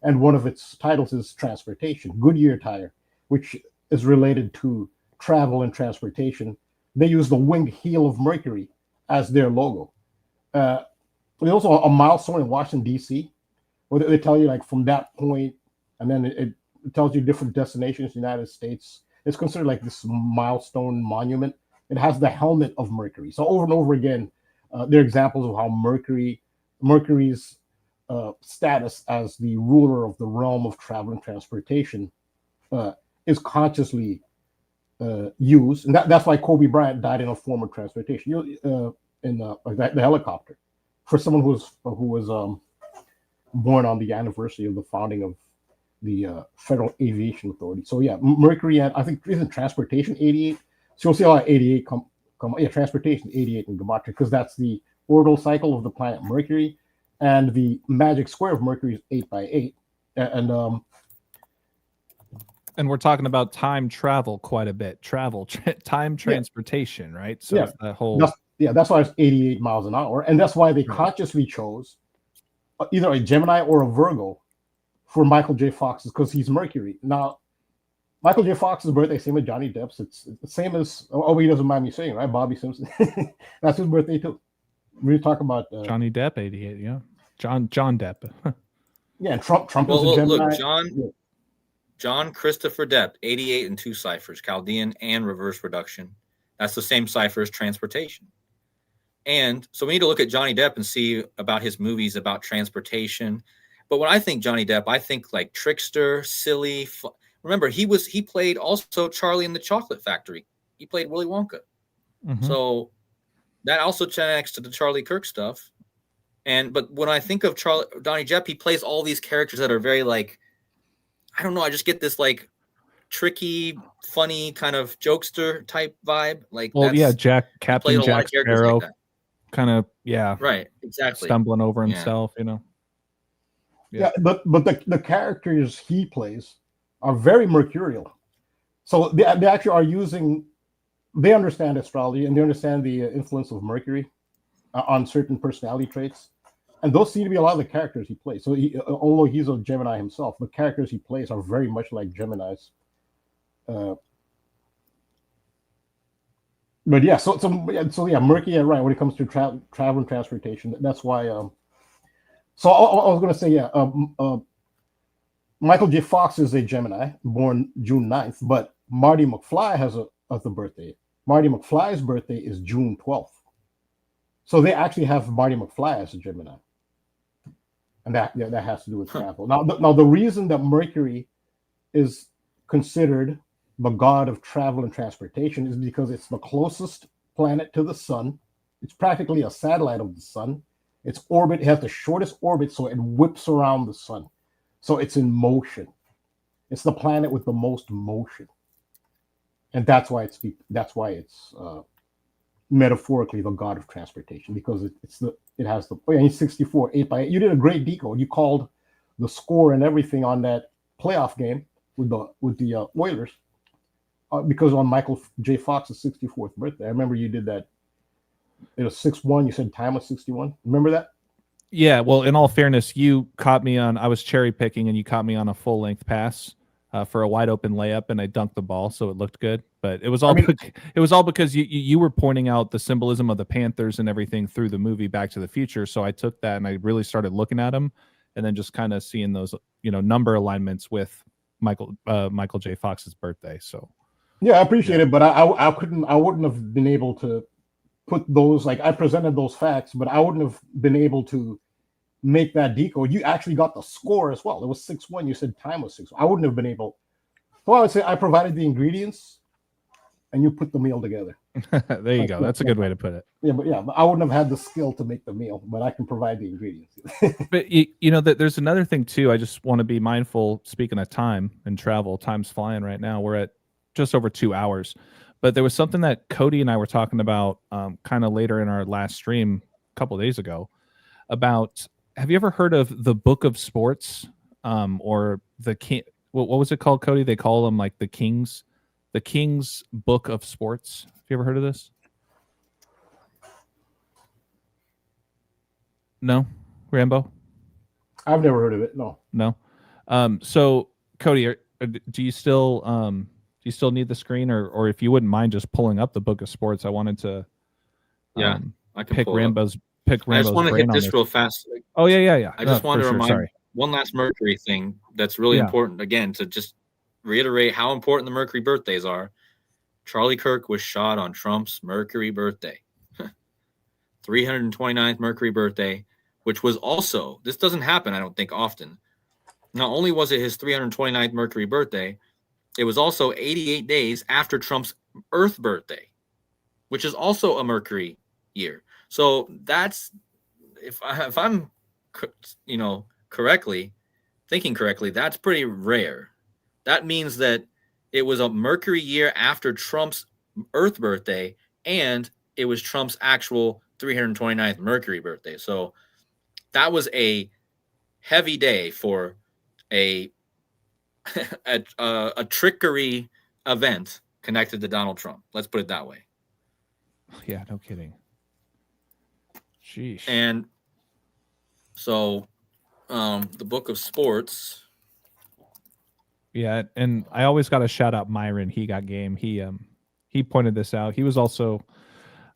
and one of its titles is transportation. Goodyear Tire, which is related to travel and transportation. They use the winged heel of Mercury as their logo. There's also a milestone in Washington, D.C., where they tell you like from that point, and then it tells you different destinations in the United States. It's considered like this milestone monument. It has the helmet of Mercury. So over and over again, there are examples of how Mercury's status as the ruler of the realm of travel and transportation is consciously used, and that's why Kobe Bryant died in a form of transportation, in the helicopter. For someone who was born on the anniversary of the founding of the Federal Aviation Authority. So yeah, Mercury, and I think isn't transportation 88. So you'll see how 88 come. Yeah, transportation 88 in Gematria because that's the orbital cycle of the planet Mercury, and the magic square of Mercury is 8 by 8. And And we're talking about time travel quite a bit. Time transportation, right? So it's that whole. That's why it's 88 miles an hour, and that's why they consciously chose either a Gemini or a Virgo for Michael J. Fox's, because he's Mercury. Now, Michael J. Fox's birthday, same as Johnny Depp's. It's the same as, he doesn't mind me saying, right? Bobby Simpson. That's his birthday too. We talk about Johnny Depp, 88, yeah. John Depp. Yeah, and Trump is a Gemini. Look, John Christopher Depp, 88 and 2 ciphers, Chaldean and reverse reduction. That's the same cipher as transportation. And so we need to look at Johnny Depp and see about his movies about transportation. But when I think Johnny Depp, I think like trickster, silly. Remember, he played also Charlie in the Chocolate Factory. He played Willy Wonka. Mm-hmm. So that also connects to the Charlie Kirk stuff. But when I think of Johnny Depp, he plays all these characters that are very like, I don't know. I just get this like tricky, funny kind of jokester type vibe. Like, Captain Jack Sparrow, like kind of, right, exactly, stumbling over himself, you know. Yeah, but the characters he plays are very mercurial. So they actually are using. They understand astrology and they understand the influence of Mercury on certain personality traits. And those seem to be a lot of the characters he plays. So although he's a Gemini himself, the characters he plays are very much like Geminis. But yeah, so Mercury, right, when it comes to travel and transportation, that's why. So I was going to say, Michael J. Fox is a Gemini, born June 9th, but Marty McFly has a birthday. Marty McFly's birthday is June 12th. So they actually have Marty McFly as a Gemini. And that has to do with travel. Now, the reason that Mercury is considered the god of travel and transportation is because it's the closest planet to the sun. It's practically a satellite of the sun. Its orbit, it has the shortest orbit, so it whips around the sun. So it's in motion. It's the planet with the most motion. And that's why it's metaphorically the god of transportation, because it has the he's 64 8x8. You did a great decode. You called the score and everything on that playoff game with the Oilers because on Michael J. Fox's 64th birthday. I remember you did that. It was 6-1. You said time was 61. Remember that? Yeah. Well, in all fairness, you caught me on. I was cherry picking, and you caught me on a full length pass for a wide open layup, and I dunked the ball, so it looked good. But it was all because you were pointing out the symbolism of the Panthers and everything through the movie Back to the Future. So I took that and I really started looking at them, and then just kind of seeing those number alignments with Michael J. Fox's birthday. So yeah, I appreciate it, but I wouldn't have been able to put those, like I presented those facts, but I wouldn't have been able to make that decode. You actually got the score as well. It was 6-1. You said time was 6. I wouldn't have been able. So I would say I provided the ingredients, and you put the meal together. There you go. That's a good way to put it. Yeah, but I wouldn't have had the skill to make the meal, but I can provide the ingredients. But that there's another thing too. I just want to be mindful. Speaking of time and travel, time's flying right now. We're at just over 2 hours. But there was something that KODI and I were talking about kind of later in our last stream a couple of days ago about. Have you ever heard of the Book of Sports or the King? What was it called, KODI? They call them like the King's Book of Sports. Have you ever heard of this? No, Rambo. I've never heard of it. No. So KODI, do you still need the screen, or if you wouldn't mind just pulling up the Book of Sports? I wanted to. I can pick Rambo's. I just want to hit this real fast. Oh yeah. I just want to remind one last Mercury thing that's really important. Again, to just reiterate how important the Mercury birthdays are. Charlie Kirk was shot on Trump's Mercury birthday, 329th Mercury birthday, which was also, this doesn't happen, I don't think, often. Not only was it his 329th Mercury birthday, it was also 88 days after Trump's Earth birthday, which is also a Mercury year. So that's, if I'm thinking correctly, that's pretty rare. That means that it was a Mercury year after Trump's Earth birthday, and it was Trump's actual 329th Mercury birthday. So that was a heavy day for a a trickery event connected to Donald Trump. Let's put it that way. Yeah, no kidding. Sheesh. And so the book of sports. Yeah, and I always got to shout out Myron. He got game. He pointed this out. He was also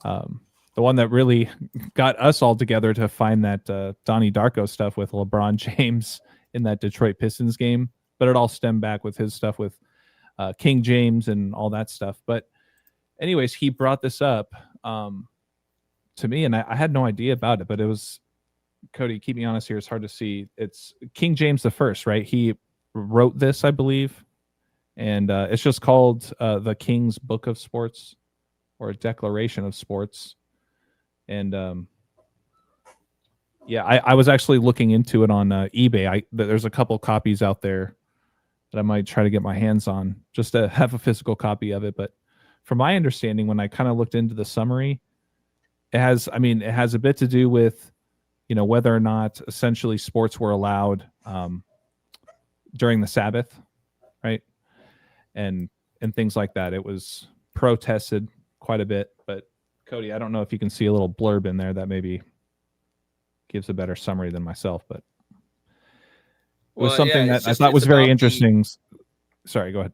the one that really got us all together to find that Donnie Darko stuff with LeBron James in that Detroit Pistons game. But it all stemmed back with his stuff with King James and all that stuff. But anyways, he brought this up to me, and I had no idea about it. But it was, Cody, keep me honest here. It's hard to see. It's King James the First, right? He wrote this, I believe. And it's just called the King's Book of Sports, or a Declaration of Sports. And yeah, I was actually looking into it on eBay. There's a couple copies out there that I might try to get my hands on just to have a physical copy of it. But from my understanding, when I kind of looked into the summary, it has a bit to do with, whether or not essentially sports were allowed during the Sabbath, right? And things like that. It was protested quite a bit. But Cody, I don't know if you can see a little blurb in there that maybe gives a better summary than myself, but it was something that I thought was very interesting. Sorry, go ahead.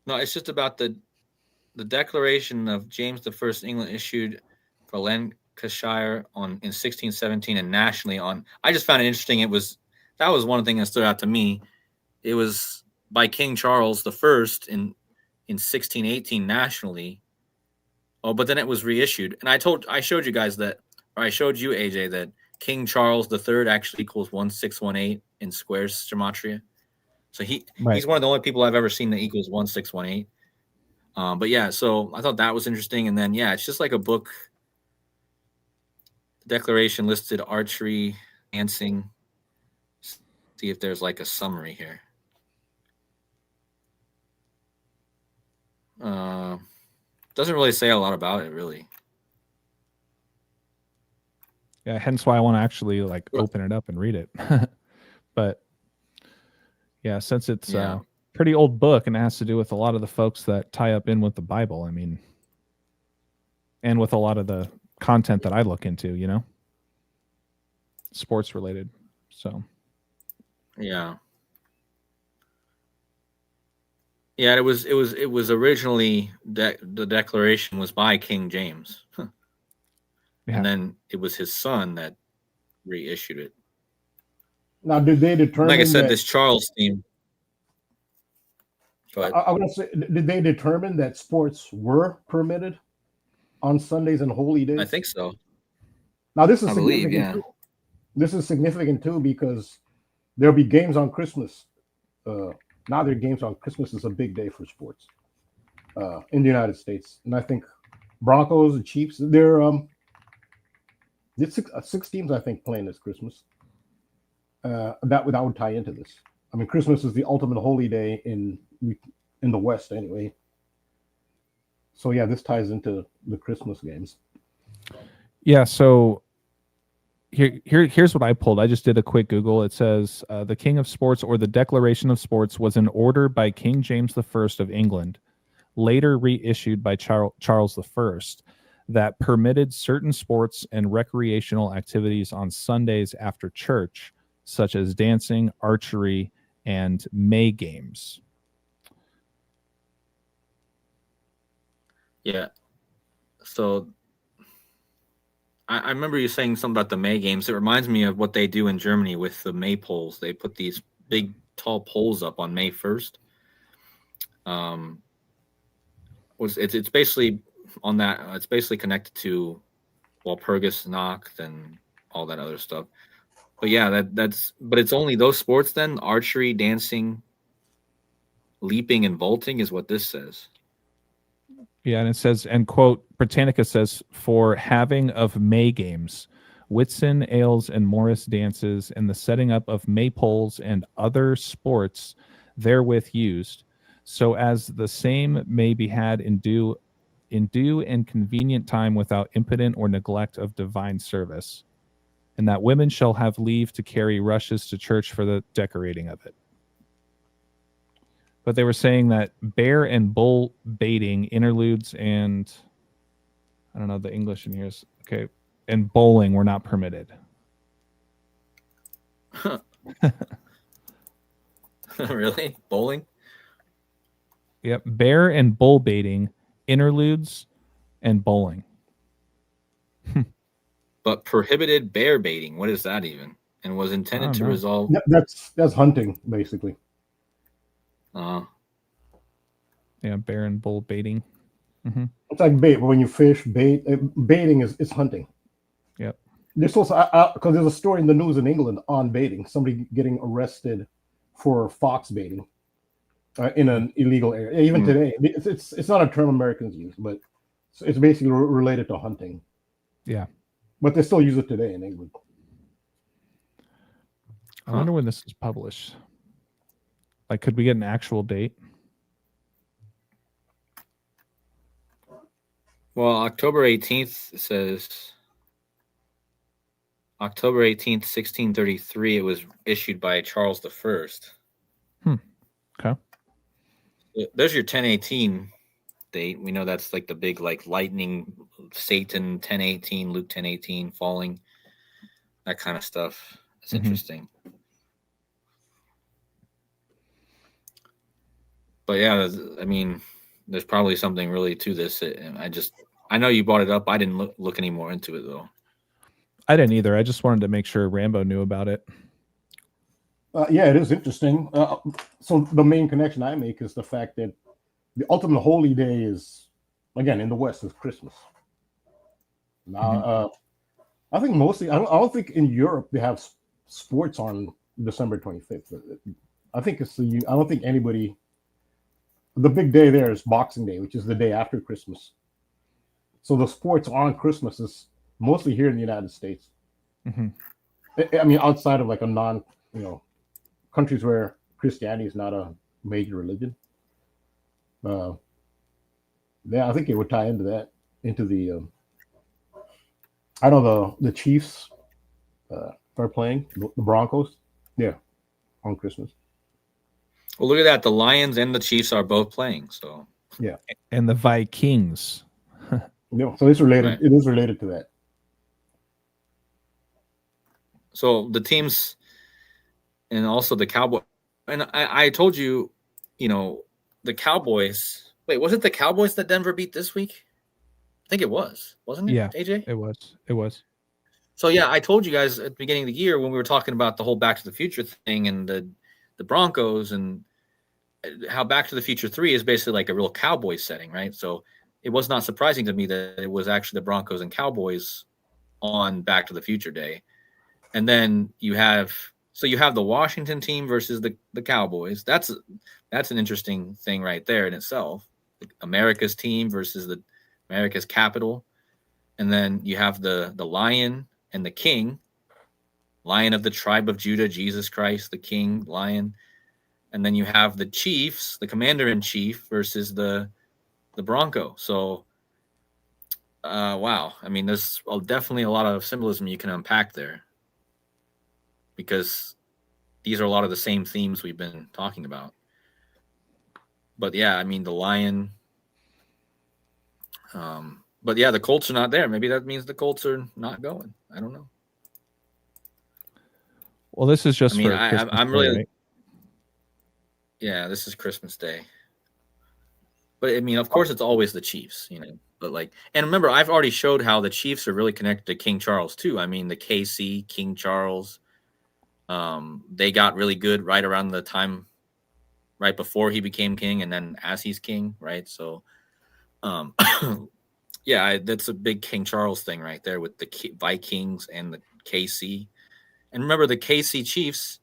No, it's just about the declaration of James I England issued for Lancashire in 1617 and nationally on. I just found it interesting. That was one thing that stood out to me. It was by King Charles I in 1618 nationally. Oh, but then it was reissued. And I showed you guys that, or I showed you, AJ, that King Charles III actually equals 1618 in squares gematria. So he's one of the only people I've ever seen that equals 1618. But yeah, so I thought that was interesting. And then, yeah, it's just like a book. The Declaration listed archery, dancing. See if there's like a summary here. Doesn't really say a lot about it, really. Yeah, hence why I want to actually open it up and read it. But yeah, since it's a pretty old book and it has to do with a lot of the folks that tie up in with the Bible, and with a lot of the content that I look into, sports related. So yeah. Yeah, it was originally the declaration was by King James. Yeah. And then it was his son that reissued it. Now, did they determine? Like I said, this Charles theme. Go ahead. I want to say, did they determine that sports were permitted on Sundays and holy days? I think so. Now, this is significant. Too. This is significant too because there'll be games on Christmas. Now there are games on Christmas. Is a big day for sports in the United States, and I think Broncos and Chiefs. There's six teams I think playing this Christmas. That would tie into this. Christmas is the ultimate holy day in the West, anyway. So yeah, this ties into the Christmas games. Yeah. So here's what I pulled. I just did a quick Google. It says the King of Sports, or the Declaration of Sports, was an order by King James I of England, later reissued by Charles I, that permitted certain sports and recreational activities on Sundays after church, such as dancing, archery, and May games. Yeah. So I remember you saying something about the May games. It reminds me of what they do in Germany with the May poles. They put these big, tall poles up on May 1st. It's basically on that. It's basically connected to Walpurgis Nacht and all that other stuff. But yeah, but it's only those sports then: archery, dancing, leaping, and vaulting is what this says. Yeah, and it says, and quote, Britannica says, for having of May games, Whitsun, ales, and Morris dances, and the setting up of maypoles and other sports therewith used, so as the same may be had in due and convenient time without impotent or neglect of divine service, and that women shall have leave to carry rushes to church for the decorating of it. but they were saying that bear and bull baiting, interludes, and I don't know the English in here is okay, and bowling were not permitted. Really? Bowling? Yep, bear and bull baiting, interludes, and bowling. But prohibited bear baiting. What is that even? And was intended to know. resolve. That's hunting, basically. Yeah, bear and bull baiting. Mm-hmm. It's like bait, but when you fish, baiting is hunting. Yep. There's also because there's a story in the news in England on baiting. Somebody getting arrested for fox baiting in an illegal area. Even today, it's not a term Americans use, but it's basically related to hunting. Yeah. But they still use it today in England. I wonder when this is published. Like, could we get an actual date? Well, October 18th says October 18th, 1633. It was issued by Charles I. Okay. There's your 1018 date. We know that's like the big like lightning, Satan 1018, Luke 1018 falling, that kind of stuff. It's interesting. But yeah, I mean, there's probably something really to this. I know you brought it up. I didn't look any more into it though. I didn't either. I just wanted to make sure Rambo knew about it. Yeah, it is interesting. So the main connection I make is the fact that the ultimate holy day is, again, in the West, is Christmas. Now, I think mostly, I don't think in Europe they have sports on December 25th. I think I don't think anybody, the big day there is Boxing Day, which is the day after Christmas. So the sports on Christmas is mostly here in the United States. I mean, outside of like a countries where Christianity is not a major religion. Yeah, I think it would tie into that, into the, I know the Chiefs are playing, the Broncos, yeah, on Christmas. Well, look at that. The Lions and the Chiefs are both playing. So yeah, and the Vikings. Yeah, so it's related. Right. It is related to that. So the teams, and also the Cowboys. And I told you, the Cowboys. Wait, was it the Cowboys that Denver beat this week? I think it was, wasn't it? Yeah, AJ? It was. So yeah, I told you guys at the beginning of the year when we were talking about the whole Back to the Future thing and the Broncos and how Back to the Future 3 is basically like a real Cowboys setting, right? So it was not surprising to me that it was actually the Broncos and Cowboys on Back to the Future Day. And then you have the Washington team versus the Cowboys. That's an interesting thing right there in itself. America's team versus America's capital. And then you have the Lion and the King, Lion of the tribe of Judah, Jesus Christ, the King, Lion. And then you have the Chiefs, the Commander-in-Chief versus the Bronco. So, wow. I mean, there's definitely a lot of symbolism you can unpack there because these are a lot of the same themes we've been talking about. But yeah, I mean, the Lion. But yeah, the Colts are not there. Maybe that means the Colts are not going. I don't know. Well, this is just for I'm really. Right? Yeah, this is Christmas Day. But I mean, of course, it's always the Chiefs, But and remember, I've already showed how the Chiefs are really connected to King Charles too. I mean, the KC, King Charles, they got really good right around the time, right before he became king, and then as he's king, right? So, yeah, that's a big King Charles thing right there with the Vikings and the KC. And remember, the KC Chiefs,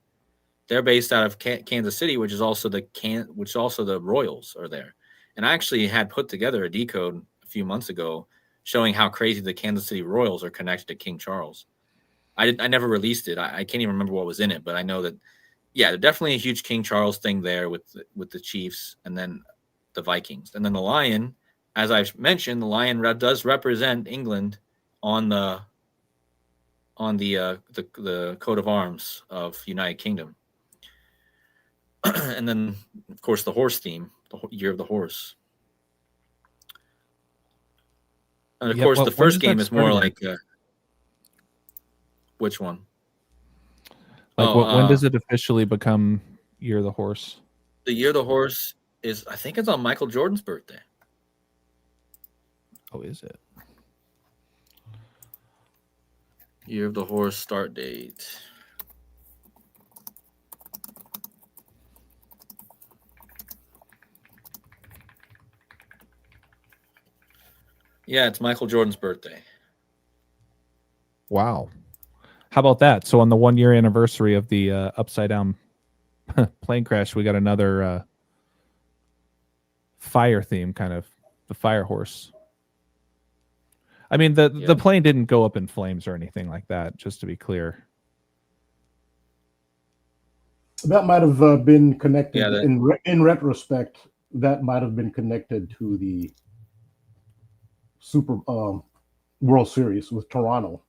they're based out of Kansas City, which is also the Royals are there. And I actually had put together a decode a few months ago showing how crazy the Kansas City Royals are connected to King Charles. I never released it. I can't even remember what was in it, but I know that, yeah, there's definitely a huge King Charles thing there with the Chiefs and then the Vikings. And then the Lion, as I've mentioned, the Lion does represent England on the coat of arms of United Kingdom. And then, of course, the horse theme, the year of the horse. And of course, the first game is more like which one? Like when does it officially become year of the horse? The year of the horse is, I think it's on Michael Jordan's birthday. Oh, is it? Year of the horse start date. Yeah, it's Michael Jordan's birthday. Wow. How about that? So on the 1 year anniversary of the upside down plane crash, we got another fire theme, kind of the fire horse. I mean, the plane didn't go up in flames or anything like that, just to be clear. That might have been connected. Yeah, in retrospect, that might have been connected to the Super World Series with Toronto.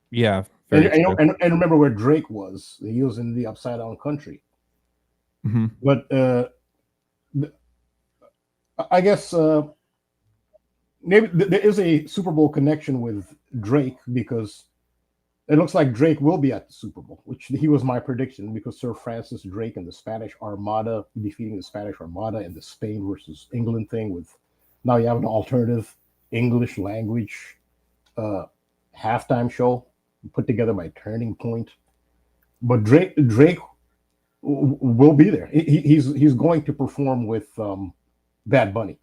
Yeah. And remember where Drake was. He was in the upside down country. Mm-hmm. But I guess maybe there is a Super Bowl connection with Drake, because it looks like Drake will be at the Super Bowl, which he was my prediction, because Sir Francis Drake and the Spanish Armada defeating the Spanish Armada in the Spain versus England thing. With now you have an alternative English language halftime show put together by Turning Point. But Drake will be there. He's going to perform with Bad Bunny.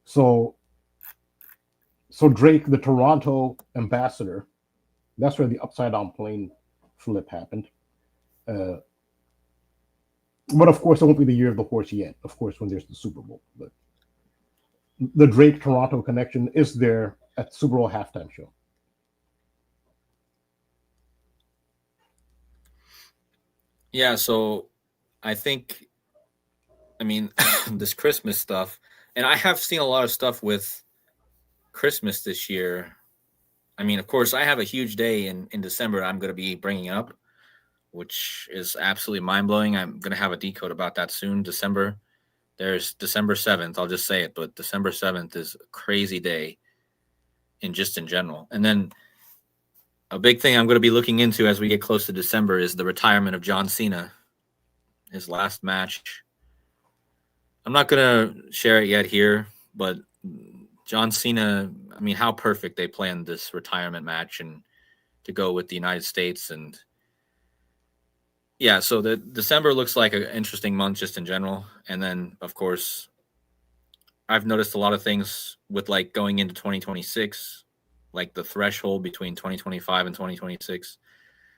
So Drake, the Toronto ambassador, that's where the upside down plane flip happened. But of course, it won't be the year of the horse yet. Of course, when there's the Super Bowl. But the Drake Toronto connection is there at the Super Bowl halftime show. Yeah, so I think, I mean, this Christmas stuff, and I have seen a lot of stuff with Christmas this year. I mean, of course, I have a huge day in December I'm going to be bringing up, which is absolutely mind-blowing. I'm going to have a decode about that soon. There's December 7th. I'll just say it, but December 7th is a crazy day in general. And then a big thing I'm going to be looking into as we get close to December is the retirement of John Cena, his last match. I'm not going to share it yet here, but John Cena, I mean, how perfect they planned this retirement match and to go with the United States. And yeah, so the December looks like an interesting month just in general. And then, of course, I've noticed a lot of things with like going into 2026, like the threshold between 2025 and 2026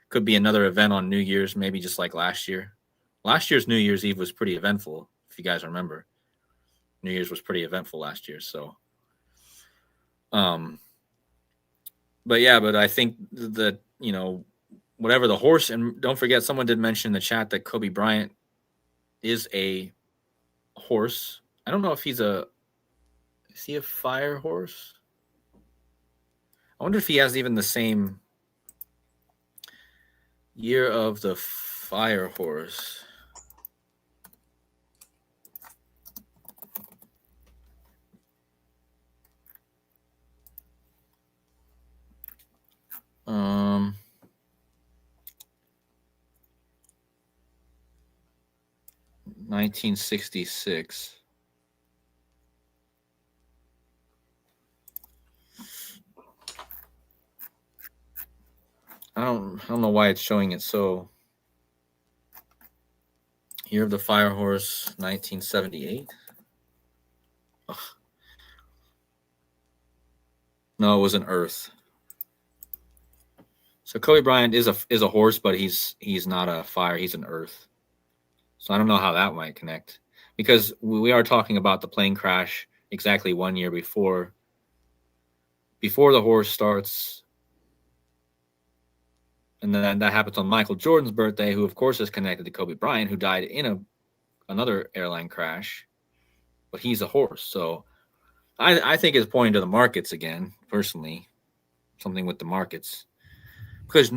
could be another event on New Year's, maybe just like last year. Last year's New Year's Eve was pretty eventful, if you guys remember. New Year's was pretty eventful last year, so but I think that, you know, whatever the horse, and don't forget, someone did mention in the chat that Kobe Bryant is a horse. I don't know if is he a fire horse? I wonder if he has even the same year of the fire horse. Um, 1966. I don't know why it's showing it so. Year of the Fire Horse, 1978. Ugh. No, it was an Earth. So Kobe Bryant is a horse, but he's not a fire. He's an Earth. So I don't know how that might connect, because we are talking about the plane crash exactly 1 year before the horse starts. And then that happens on Michael Jordan's birthday, who of course is connected to Kobe Bryant, who died in another airline crash, but he's a horse. So I think it's pointing to the markets again, personally, something with the markets. Because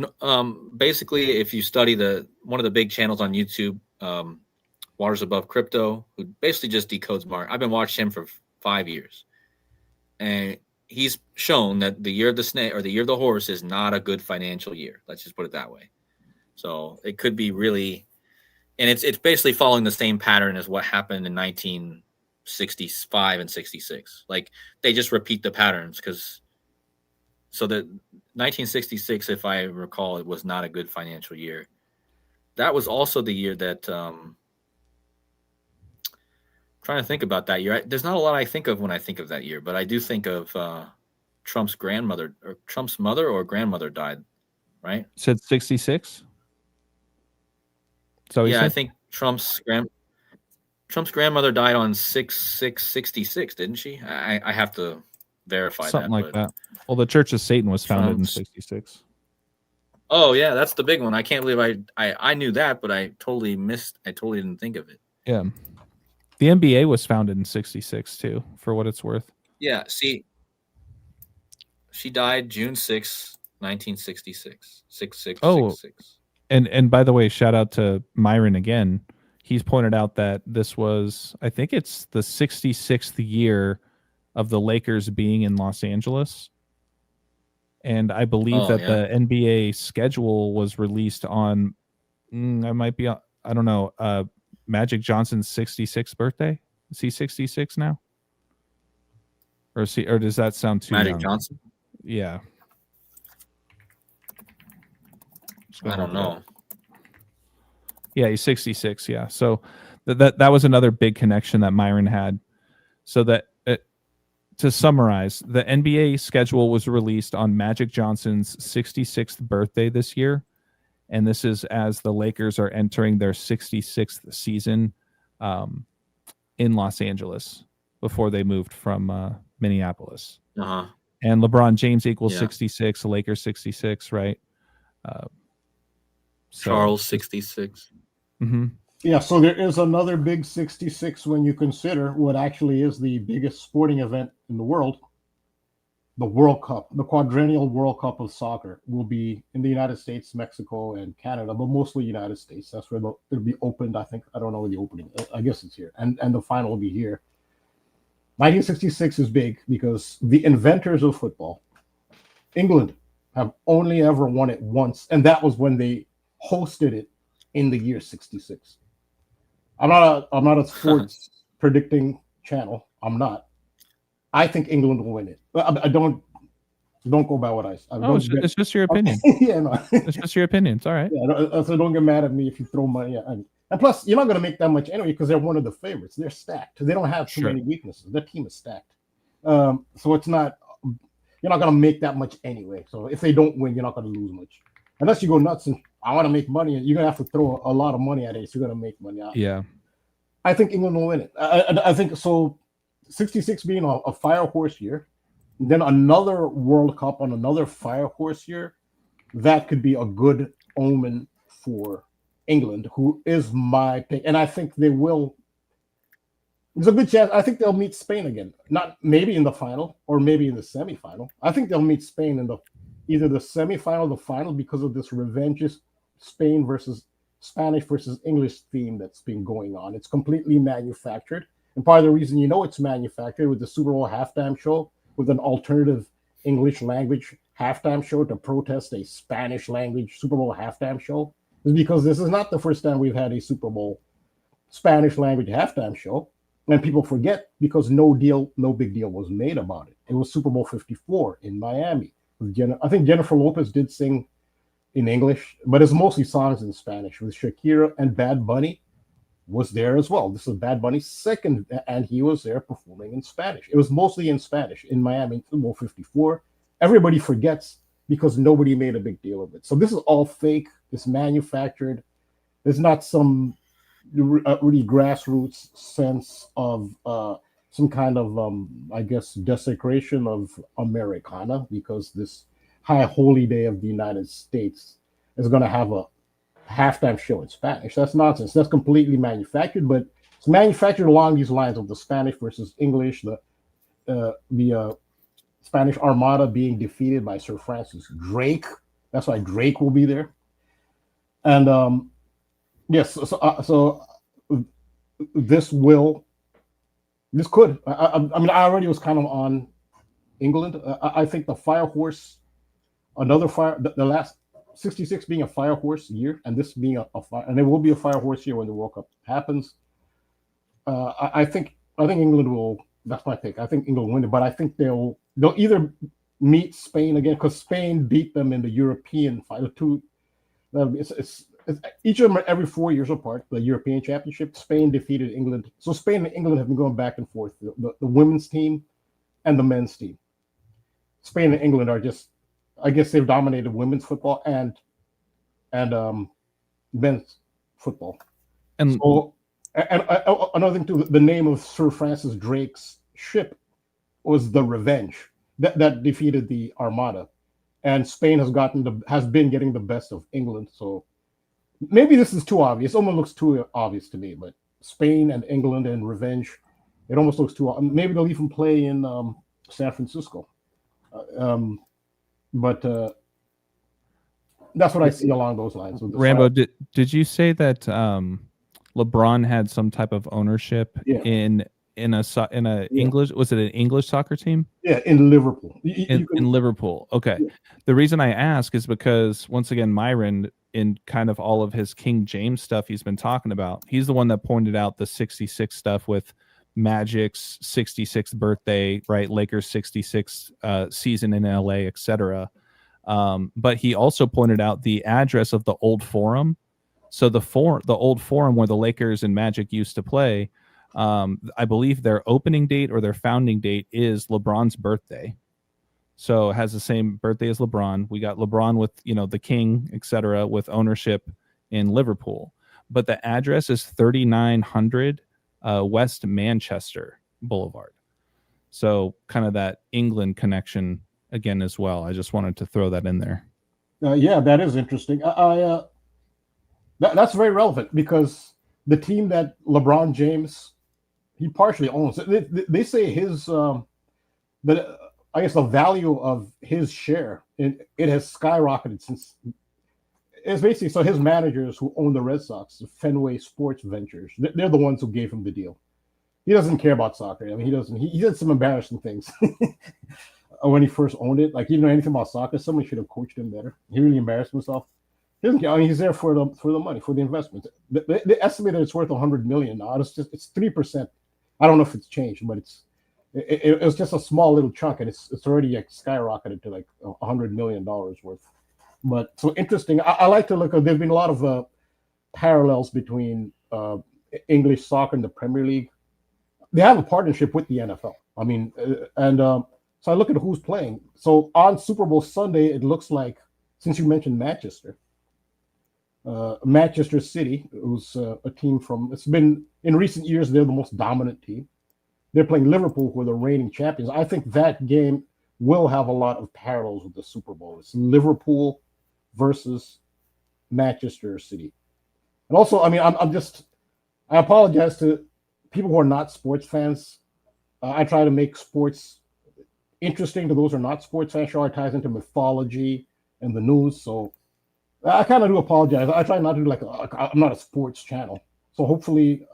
basically, if you study one of the big channels on YouTube, one Waters Above Crypto, who basically just decodes market. I've been watching him for 5 years, and he's shown that the year of the snake or the year of the horse is not a good financial year. Let's just put it that way. So it could be really, and it's basically following the same pattern as what happened in 1965 and 66. Like they just repeat the patterns so the 1966, if I recall, it was not a good financial year. That was also the year that trying to think about that year. There's not a lot I think of when I think of that year, but I do think of Trump's grandmother or Trump's mother or grandmother died, right? Said 66. So yeah, I think Trump's grandmother died on 6/6/66, didn't she? I have to verify something that. Like that. Well, the Church of Satan was founded in 66. Oh yeah, that's the big one. I can't believe I knew that, but I totally didn't think of it. Yeah. The NBA was founded in 66 too, for what it's worth. Yeah, see, she died June 6, 1966. 6666. And by the way, shout out to Myron again. He's pointed out that this was, I think it's the 66th year of the Lakers being in Los Angeles. And I believe the NBA schedule was released on, I don't know, Magic Johnson's 66th birthday. Is he 66 now? Or does that sound too Magic young? Johnson? Yeah. I don't know. Yeah, he's 66. Yeah. So that was another big connection that Myron had. So that to summarize, the NBA schedule was released on Magic Johnson's 66th birthday this year. And this is as the Lakers are entering their 66th season in Los Angeles before they moved from Minneapolis. Uh-huh. And LeBron James equals 66, Lakers 66, right? Charles 66. Mm-hmm. Yeah, so there is another big 66 when you consider what actually is the biggest sporting event in the world. The World Cup, the quadrennial World Cup of soccer, will be in the United States, Mexico, and Canada, but mostly United States. That's where it'll be opened, I think. I don't know where the opening, I guess it's here. And the final will be here. 1966 is big because the inventors of football, England, have only ever won it once, and that was when they hosted it in the year 66. I'm not a sports predicting channel. I'm not. I think England will win it. I don't go by what I say. It's just your opinion. Yeah, no. It's just your opinion. It's all right. Yeah, so don't get mad at me if you throw money. And plus, you're not going to make that much anyway because they're one of the favorites. They're stacked. They don't have too many weaknesses. Their team is stacked. So it's not. You're not going to make that much anyway. So if they don't win, you're not going to lose much. Unless you go nuts and I want to make money, you're going to have to throw a lot of money at it. So you're going to make money. Yeah. I think England will win it. I think so. 66 being a fire horse year, then another World Cup on another fire horse year, that could be a good omen for England, who is my pick. And I think they will. There's a good chance. I think they'll meet Spain again. Not maybe in the final or maybe in the semifinal. I think they'll meet Spain in either the semifinal or the final because of this revenge Spain versus Spanish versus English theme that's been going on. It's completely manufactured. And part of the reason it's manufactured with the Super Bowl halftime show with an alternative English language halftime show to protest a Spanish language Super Bowl halftime show is because this is not the first time we've had a Super Bowl Spanish language halftime show. And people forget because no big deal was made about it. It was Super Bowl 54 in Miami. I think Jennifer Lopez did sing in English, but it's mostly songs in Spanish with Shakira, and Bad Bunny was there as well. This is Bad Bunny's second, and he was there performing in Spanish. It was mostly in Spanish in Miami, Super Bowl 54. Everybody forgets because nobody made a big deal of it. So this is all fake. It's manufactured. There's not some really grassroots sense of some kind of, I guess, desecration of Americana because this high holy day of the United States is going to have a halftime show in Spanish. That's nonsense. That's completely manufactured, but it's manufactured along these lines of the Spanish versus English, the Spanish Armada being defeated by Sir Francis Drake. That's why Drake will be there. And yes, so this could. I mean, I already was kind of on England. I think the fire horse, the last 66 being a fire horse year, and this being a fire, and it will be a fire horse year when the World Cup happens. I think England will. That's my pick. I think England will win it, but I think they'll either meet Spain again, because Spain beat them in the European final two. It's each of them are every 4 years apart. The European Championship, Spain defeated England. So Spain and England have been going back and forth. The women's team and the men's team. Spain and England are just, I guess they've dominated women's football and men's football. And so, and another thing too, the name of Sir Francis Drake's ship was the Revenge that defeated the Armada, and Spain has been getting the best of England. So maybe this is too obvious. It almost looks too obvious to me, but Spain and England and Revenge, it almost looks too. Maybe they'll even play in San Francisco. But that's what I see along those lines. Rambo, did you say that LeBron had some type of ownership in a English? Was it an English soccer team? Yeah, in Liverpool. In Liverpool. Okay. Yeah. The reason I ask is because, once again, Myron, in kind of all of his King James stuff he's been talking about, he's the one that pointed out the 66 stuff with Magic's 66th birthday, right? Lakers 66 season in LA, etc. But he also pointed out the address of the old Forum. So the old Forum where the Lakers and Magic used to play, I believe their opening date or their founding date is LeBron's birthday. So it has the same birthday as LeBron. We got LeBron with, the King, etc., with ownership in Liverpool. But the address is 3900 West Manchester Boulevard. So kind of that England connection again as well. I just wanted to throw that in there. Yeah, that is interesting. That's very relevant, because the team that LeBron James, he partially owns, they say his I guess the value of his share, it has skyrocketed since. It's basically, so his managers who own the Red Sox, Fenway Sports Ventures, they're the ones who gave him the deal. He doesn't care about soccer. I mean, he did some embarrassing things when he first owned it. Like, he didn't know anything about soccer. Somebody should have coached him better. He really embarrassed himself. He doesn't care. I mean, he's there for the money, for the investment. They estimate that it's worth $100 million now. It's 3%. I don't know if it's changed, but it's just a small little chunk, and it's already skyrocketed to like $100 million worth. But so interesting. I like to look at. There's been a lot of parallels between English soccer and the Premier League. They have a partnership with the NFL. I mean, so I look at who's playing. So on Super Bowl Sunday, it looks like, since you mentioned Manchester City, who's a team it's been, in recent years, they're the most dominant team. They're playing Liverpool, who are the reigning champions. I think that game will have a lot of parallels with the Super Bowl. It's Liverpool versus Manchester City. And also, I mean, I apologize to people who are not sports fans. I try to make sports interesting to those who are not sports fans. Sure, it ties into mythology and the news. So I kind of do apologize. I try not to do I'm not a sports channel. So hopefully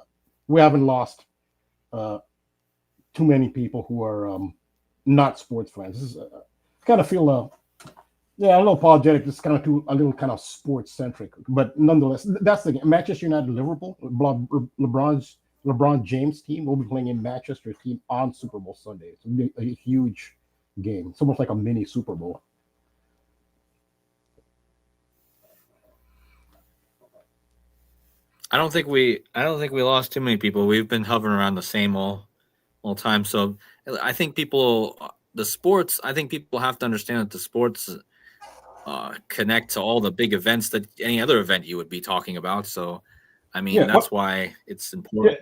we haven't lost too many people who are not sports fans. Kind of feel a little apologetic. It's kind of a little kind of sports centric, but nonetheless, that's the game. Manchester United, Liverpool. LeBron James team will be playing in Manchester team on Super Bowl Sunday. It's going to be a huge game. It's almost like a mini Super Bowl. I don't think we lost too many people. We've been hovering around the same all time. So I think people have to understand that the sports connect to all the big events that any other event you would be talking about. So, I mean, that's why it's important.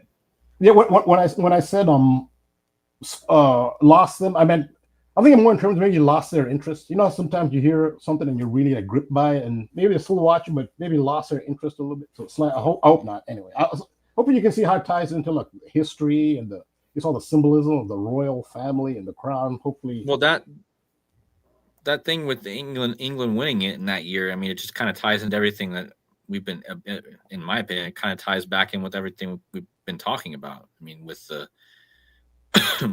Yeah. When I said lost them, I think more in terms of maybe lost their interest. Sometimes you hear something and you're really gripped by it, and maybe they're still watching, but maybe lost their interest a little bit. So it's I hope not. Anyway, hoping you can see how it ties into history and it's all the symbolism of the royal family and the crown. Hopefully, well, that thing with England winning it in that year, I mean, it just kind of ties into everything that we've been, in my opinion, it kind of ties back in with everything been talking about. I mean, with the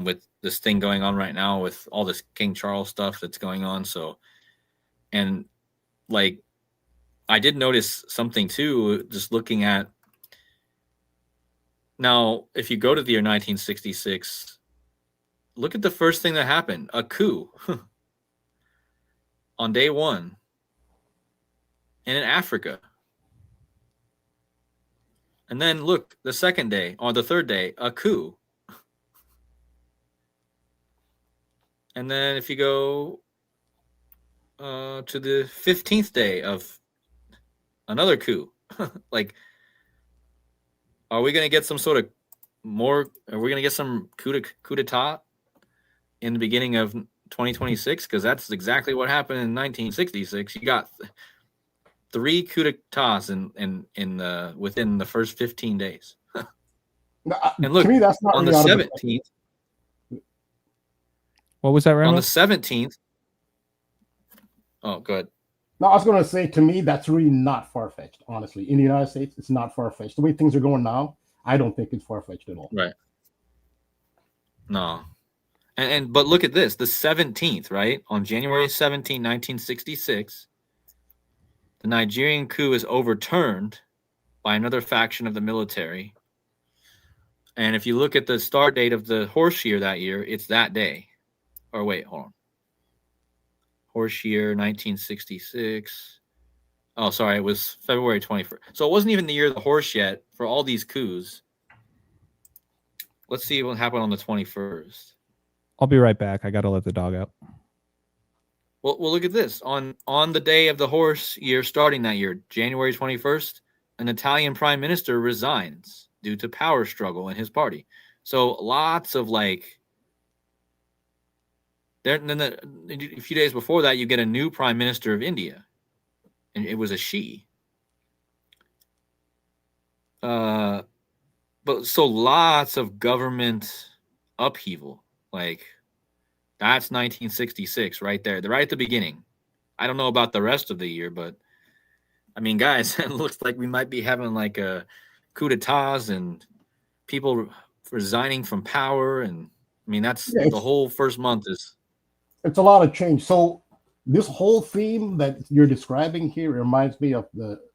with this thing going on right now, with all this King Charles stuff that's going on. So, and like, I did notice something too, just looking at now, if you go to the year 1966, look at the first thing that happened, a coup on day one. And in Africa. And then look, the second day, or the third day, a coup. And then if you go to the 15th day of another coup, like, are we going to get some sort of more, are we going to get some coup d'etat in the beginning of 2026? Because that's exactly what happened in 1966. You got 3 coup d'etats in within the first 15 days. And look, to me, that's not on really the 17th. What was that, Rambo? On the 17th. Oh, good. No, I was going to say, to me, that's really not far-fetched, honestly. In the United States, it's not far-fetched. The way things are going now, I don't think it's far-fetched at all. Right. No. But look at this, the 17th, right? On January 17, 1966, the Nigerian coup is overturned by another faction of the military. And if you look at the start date of the horse year that year, it's that day. Or wait, hold on. Horse year 1966. Oh, sorry, it was February 21st. So it wasn't even the year of the horse yet for all these coups. Let's see what happened on the 21st. I'll be right back. I got to let the dog out. Well, look at this. On the day of the horse year starting that year, January 21st, an Italian prime minister resigns due to power struggle in his party. So lots of like, then a few days before that, you get a new prime minister of India, and it was a she. But so lots of government upheaval, like that's 1966 right there. They're right at the beginning. I don't know about the rest of the year, but I mean, guys, it looks like we might be having like a coup d'etats and people resigning from power, and I mean that's the whole first month is. It's a lot of change. So this whole theme that you're describing here reminds me of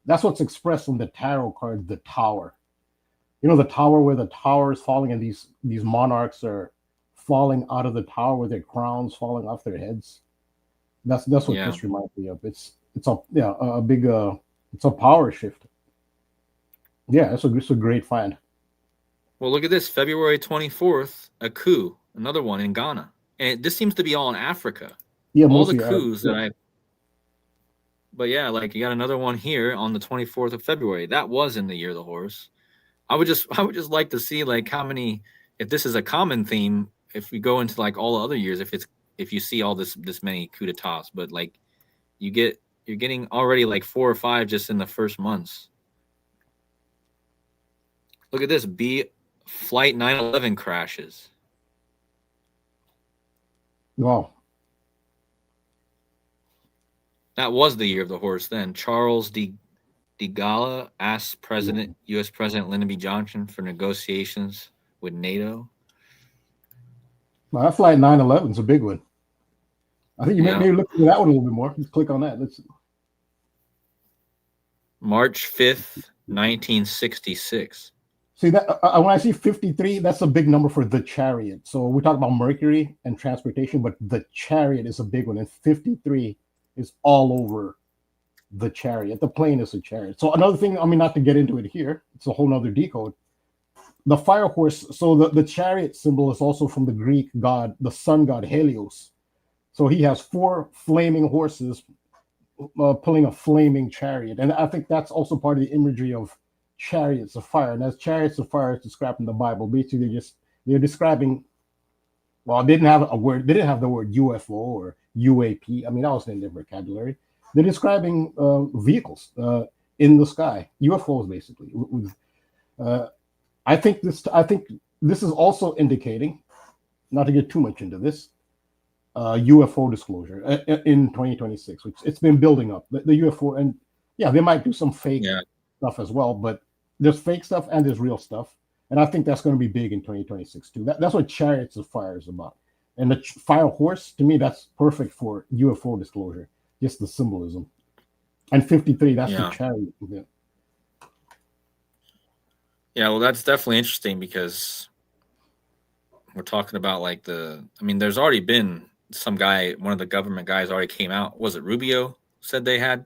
that's what's expressed in the tarot card, the Tower. You know, the Tower, where the tower is falling and these monarchs are falling out of the tower with their crowns falling off their heads. That's what this reminds me of. It's a big it's a power shift. Yeah, it's a great find. Well, look at this, February 24th, a coup, another one in Ghana. And this seems to be all in Africa. Yeah, all the coups But yeah, like you got another one here on the 24th of February. That was in the year of the horse. I would just like to see like how many, if this is a common theme, if we go into like all the other years, if you see all this many coup d'etats, but like you're getting already like 4 or 5 just in the first months. Look at this, Flight 911 crashes. Wow. That was the year of the horse then. Charles de Gaulle asks U.S. President Lyndon B. Johnson for negotiations with NATO. Well, that Flight 911 is a big one. I think you maybe look at that one a little bit more. Let's click on that. March 5th, 1966. See that when I see 53, that's a big number for the Chariot. So we talk about Mercury and transportation, but the Chariot is a big one, and 53 is all over the Chariot. The plane is a Chariot. So another thing, I mean, not to get into it here, it's a whole nother decode. The fire horse. So the Chariot symbol is also from the Greek god, the sun god Helios. So he has 4 flaming horses pulling a flaming chariot, and I think that's also part of the imagery of chariots of fire. And as chariots of fire is described in the Bible, basically they're describing, well, they didn't have the word UFO or UAP. I mean, that wasn't in their vocabulary. They're describing vehicles in the sky, UFOs basically. I think this is also indicating, not to get too much into this, UFO disclosure in 2026, which it's been building up. The UFO, and yeah, they might do some fake stuff as well, but there's fake stuff and there's real stuff. And I think that's going to be big in 2026 too. That's what Chariots of Fire is about. And the Fire Horse, to me, that's perfect for UFO disclosure, just the symbolism. And 53, that's the chariot. Yeah. Yeah, well, that's definitely interesting because we're talking about like there's already been some guy, one of the government guys already came out. Was it Rubio said they had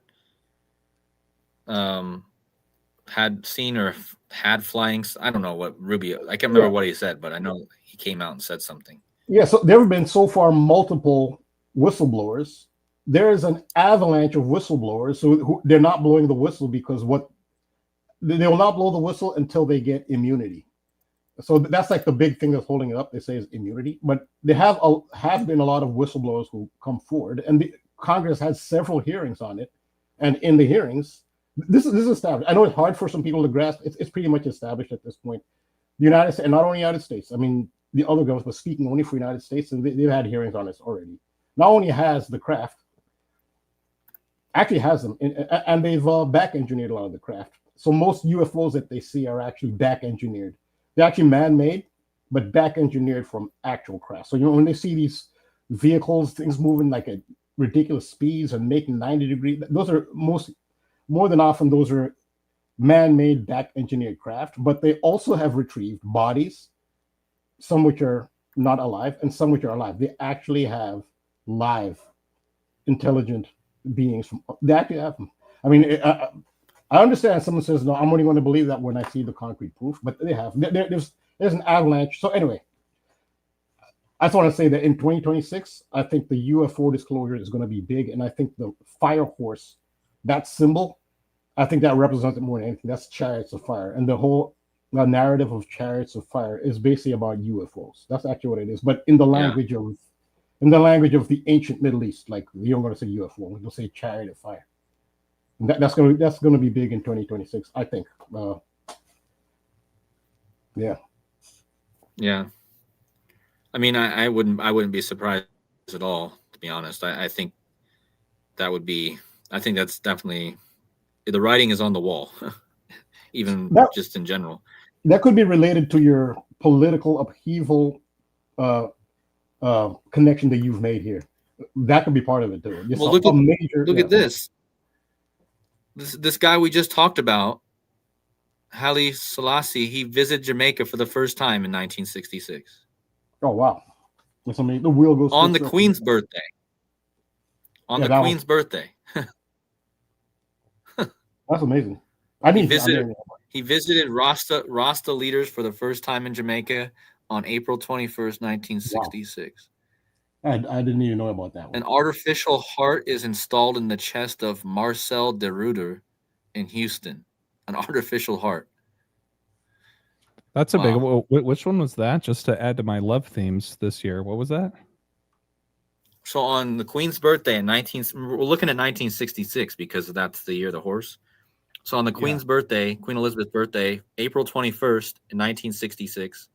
seen or had flying? I don't know what Rubio, I can't remember what he said, but I know he came out and said something. Yeah, so there have been so far multiple whistleblowers. There is an avalanche of whistleblowers, so they're not blowing the whistle because they will not blow the whistle until they get immunity. So that's like the big thing that's holding it up. They say is immunity, but there have been a lot of whistleblowers who come forward, and the Congress has several hearings on it. And in the hearings, this is established. I know it's hard for some people to grasp. It's pretty much established at this point. The United States, and not only United States, I mean the other governments, but speaking only for United States, and they've had hearings on this already. Not only has the craft, actually has them, and they've back engineered a lot of the craft. So most UFOs that they see are actually back engineered. They're actually man-made, but back-engineered from actual craft. So, when they see these vehicles, things moving like at ridiculous speeds and making 90 degrees, those are more than often, those are man-made, back-engineered craft. But they also have retrieved bodies, some which are not alive and some which are alive. They actually have live, intelligent beings. They actually have them. I mean, I understand someone says, no, I'm only going to believe that when I see the concrete proof, but they have. There's an avalanche. So anyway, I just want to say that in 2026, I think the UFO disclosure is going to be big. And I think the Fire Horse, that symbol, I think that represents it more than anything. That's Chariots of Fire. And the whole narrative of Chariots of Fire is basically about UFOs. That's actually what it is. But in the language of the ancient Middle East, like you don't want to say UFO, you'll say Chariot of Fire. That's going to be big in 2026, I think. Yeah. I mean, I wouldn't be surprised at all, to be honest. I think that would be. I think that's definitely the writing is on the wall, even just in general. That could be related to your political upheaval connection that you've made here. That could be part of it too. Well, look at this. This guy we just talked about, Haile Selassie, he visited Jamaica for the first time in 1966. Oh, wow. That's amazing. The wheel goes on the Queen's birthday. On the Queen's birthday. That's amazing. He visited Rasta leaders for the first time in Jamaica on April 21st, 1966. Wow. I didn't even know about that one. An artificial heart is installed in the chest of Marcel de Ruyter in Houston. An artificial heart. That's a big one. Which one was that? Just to add to my love themes this year. What was that? So on the Queen's birthday we're looking at 1966 because that's the year of the horse. So on the Queen's birthday, Queen Elizabeth's birthday, April 21st in 1966,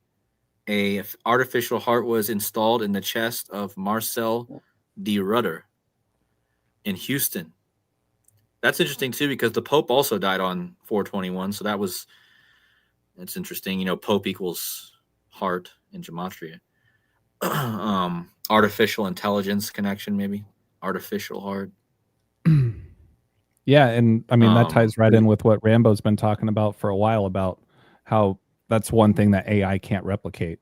a artificial heart was installed in the chest of Marcel de Ruyter in Houston. That's interesting too because the Pope also died on 4/21, so that's interesting. Pope equals heart in gematria. Artificial intelligence connection, maybe artificial heart. Yeah, and I mean that ties right in with what Rambo's been talking about for a while about how that's one thing that AI can't replicate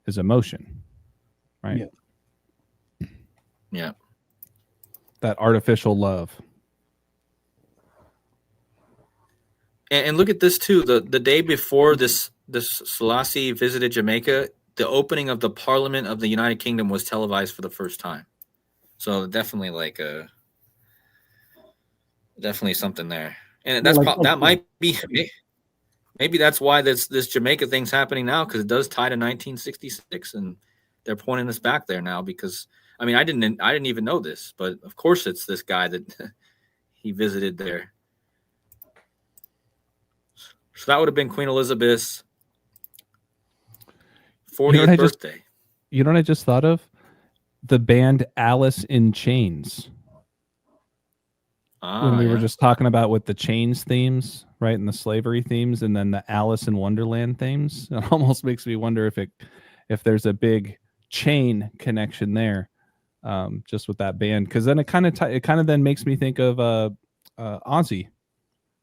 is emotion, right? Yeah. That artificial love. And look at this too. The day before this Selassie visited Jamaica, the opening of the Parliament of the United Kingdom was televised for the first time. So definitely definitely something there. And that might be maybe that's why this Jamaica thing's happening now, because it does tie to 1966 and they're pointing us back there now because I mean I didn't even know this, but of course it's this guy that he visited there. So that would have been Queen Elizabeth's 40th birthday. You know what I just thought of? The band Alice in Chains. when we were just talking about with the chains themes, right, and the slavery themes, and then the Alice in Wonderland themes. It almost makes me wonder if there's a big chain connection there, just with that band, because then it kind of then makes me think of Ozzy,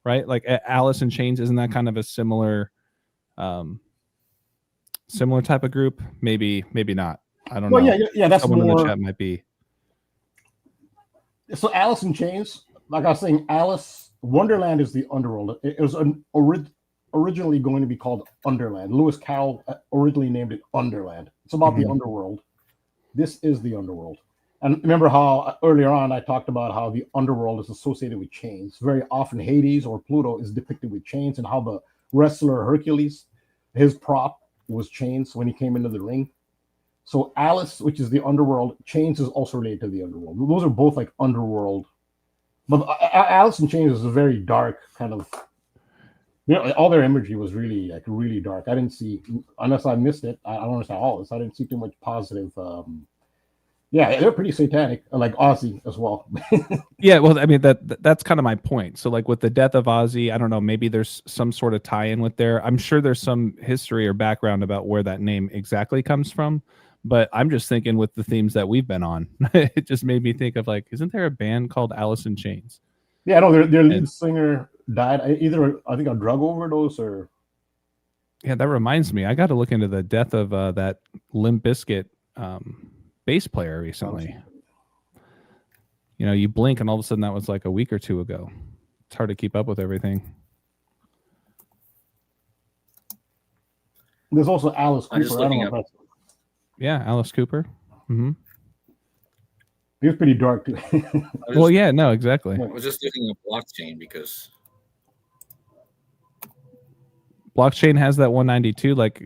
right? Like Alice in Chains, isn't that kind of a similar type of group? Maybe not. I don't know. Yeah. That's someone more in the chat might be. So Alice in Chains, like I was saying, Alice Wonderland is the underworld. It was originally going to be called Underland. Lewis Carroll originally named it Underland. It's about the underworld. This is the underworld. And remember how earlier on I talked about how the underworld is associated with chains. Very often Hades or Pluto is depicted with chains, and how the wrestler Hercules, his prop was chains when he came into the ring. So Alice, which is the underworld, Chains is also related to the underworld. Those are both like underworld. But Alice in Chains is a very dark kind of, all their imagery was really dark. I didn't see, unless I missed it, I don't understand all this. I didn't see too much positive. Yeah, they're pretty satanic, like Ozzy as well. Yeah, well, I mean that's kind of my point. So like with the death of Ozzy, I don't know, maybe there's some sort of tie-in with there. I'm sure there's some history or background about where that name exactly comes from. But I'm just thinking with the themes that we've been on, it just made me think of like, isn't there a band called Alice in Chains? Yeah, no, their lead singer died either, I think, a drug overdose or. Yeah, that reminds me. I got to look into the death of that Limp Bizkit bass player recently. You blink and all of a sudden that was like a week or two ago. It's hard to keep up with everything. There's also Alice Cooper. I'm just looking up. Yeah, Alice Cooper. Mm-hmm. He was pretty dark too. Well, yeah, no, exactly. I was just looking at blockchain because blockchain has that 192, like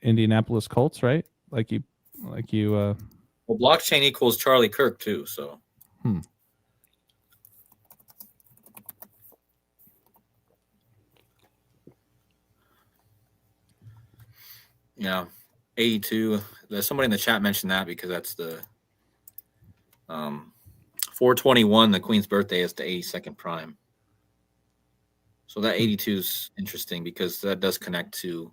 Indianapolis Colts, right? Like you. Well, blockchain equals Charlie Kirk too. So. Yeah, 82. There's somebody in the chat mentioned that because that's the 421. The Queen's birthday is the 82nd prime. So that 82 is interesting because that does connect to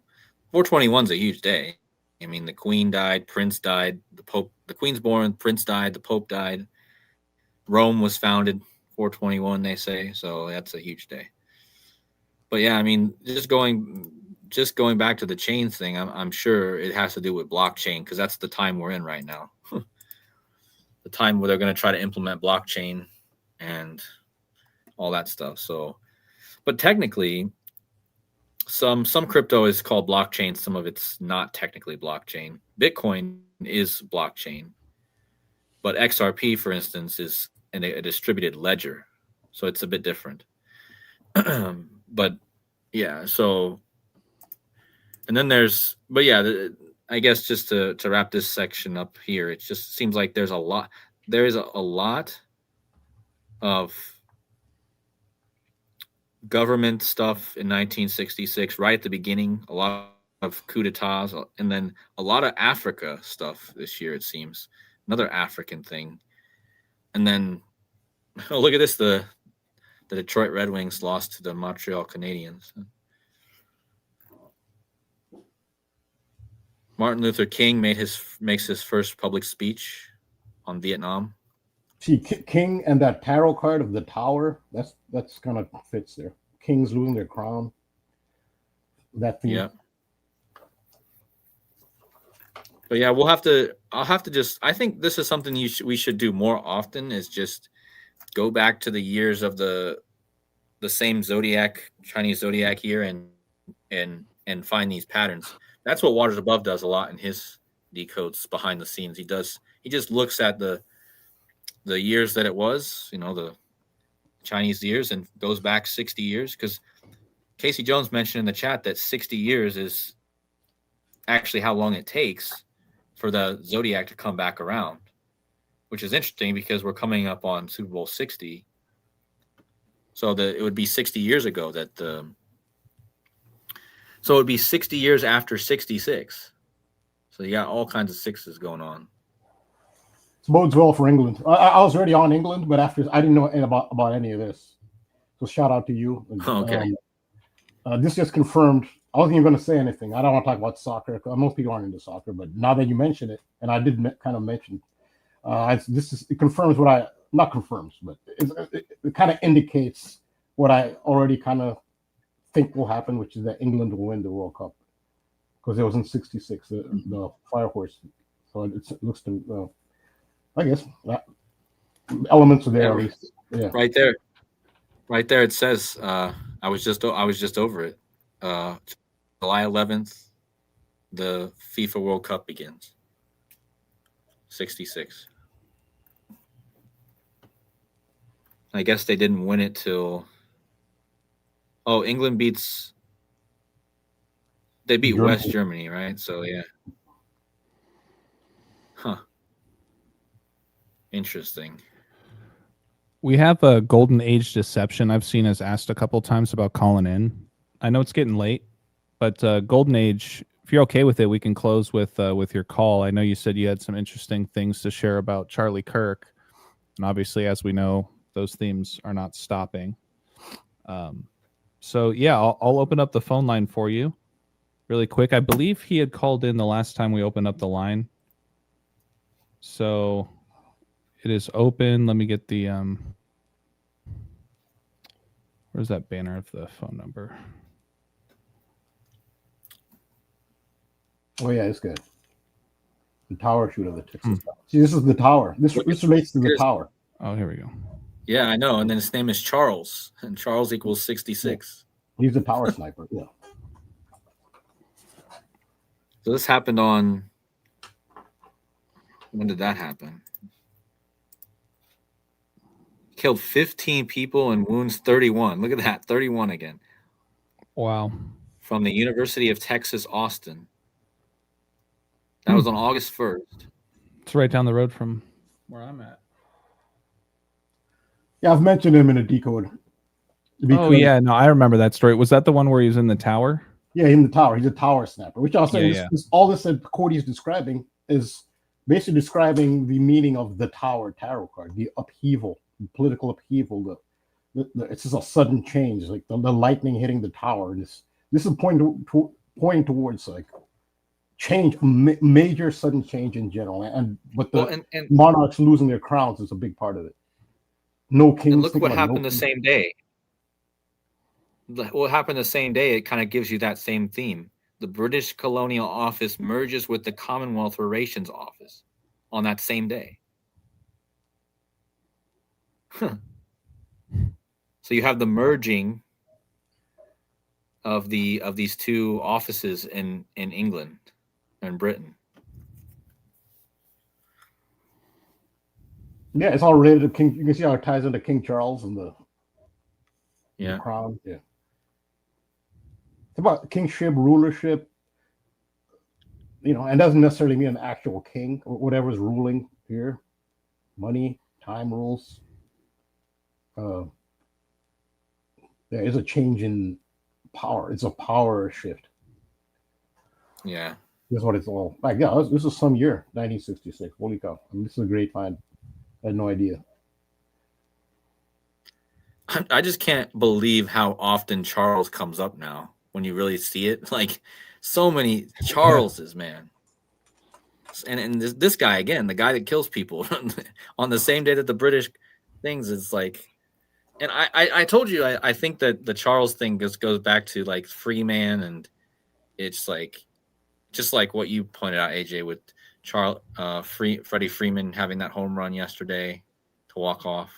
421 is a huge day. I mean, the Queen died, Prince died, the Queen's born, Prince died, the Pope died. Rome was founded 421, they say. So that's a huge day. But yeah, I mean, just going back to the chains thing, I'm sure it has to do with blockchain because that's the time we're in right now. The time where they're going to try to implement blockchain and all that stuff. So, but technically, some crypto is called blockchain. Some of it's not technically blockchain. Bitcoin is blockchain, but XRP, for instance, is a distributed ledger. So it's a bit different. But yeah, so. And then I guess just to wrap this section up here, it just seems like there is a lot of government stuff in 1966, right at the beginning, a lot of coup d'etats, and then a lot of Africa stuff this year, it seems. Another African thing. And then, oh, look at this, the Detroit Red Wings lost to the Montreal Canadiens. Martin Luther King makes his first public speech on Vietnam. See, King and that tarot card of the Tower, that's kind of fits there. Kings losing their crown. That theme. Yeah. But yeah, I think this is something we should do more often, is just go back to the years of the same Chinese zodiac year and find these patterns. That's what Waters Above does a lot in his decodes behind the scenes. He just looks at the years that it was, the Chinese years, and goes back 60 years. Because Casey Jones mentioned in the chat that 60 years is actually how long it takes for the zodiac to come back around, which is interesting because we're coming up on Super Bowl 60. So it would be 60 years ago so it would be 60 years after 66. So you got all kinds of sixes going on. bodes well for England. I was already on England, but after I didn't know about any of this. So shout out to you. Okay. This just confirmed. I wasn't even going to say anything. I don't want to talk about soccer. Most people aren't into soccer, but now that you mention it, and I did kind of mention, it confirms what I not confirms, but it kind of indicates what I already kind of think will happen, which is that England will win the World Cup because it was in '66, the Fire Horse. So it looks to, I guess, elements are there at least. Yeah, right there. It says I was just over it. July 11th, the FIFA World Cup begins. 66. I guess they didn't win it till. Oh, England beat Germany. West Germany, right? So yeah. Huh. Interesting. We have a golden age deception I've seen us asked a couple times about calling in. I know it's getting late, but golden age, if you're okay with it, we can close with your call. I know you said you had some interesting things to share about Charlie Kirk, and obviously, as we know, those themes are not stopping. So yeah, I'll open up the phone line for you really quick. I believe he had called in the last time we opened up the line. So it is open. Let me get the where's that banner of the phone number? Oh yeah, it's good. The tower shoot of the Texas. See, this is the tower. This relates to the tower. Oh, here we go. Yeah, I know. And then his name is Charles, and Charles equals 66. He's a tower sniper. Yeah. So this happened on. When did that happen? Killed 15 people and wounds 31. Look at that, 31 again. Wow. From the University of Texas, Austin. That was on August 1st. It's right down the road from where I'm at. Yeah, I've mentioned him in a decode. Oh yeah, no, I remember that story. Was that the one where he was in the tower? Yeah, in the tower. He's a tower sniper. Which also all this that KODI is describing is basically describing the meaning of the tower tarot card, the upheaval, the political upheaval. It's just a sudden change, like the lightning hitting the tower. This is pointing towards like change, major sudden change in general, but the monarchs losing their crowns is a big part of it. No kings. And look what happened the same day. What happened the same day? It kind of gives you that same theme. The British Colonial Office merges with the Commonwealth Relations Office on that same day. Huh. So you have the merging of these two offices in England and Britain. Yeah, it's all related to King. You can see how it ties into King Charles and the crown. Yeah, it's about kingship, rulership. And doesn't necessarily mean an actual king. Whatever's ruling here, money, time rules. There is a change in power. It's a power shift. Yeah, that's what it's all like. Yeah, this is some year, 1966. Holy cow! This is a great find. I had no idea. I just can't believe how often Charles comes up now when you really see it. Like so many Charleses, man. And this guy again, the guy that kills people on the same day that the British things is like. And I told you I think that the Charles thing goes back to like Freeman, and it's like just like what you pointed out, AJ, with Freddie Freeman having that home run yesterday to walk off.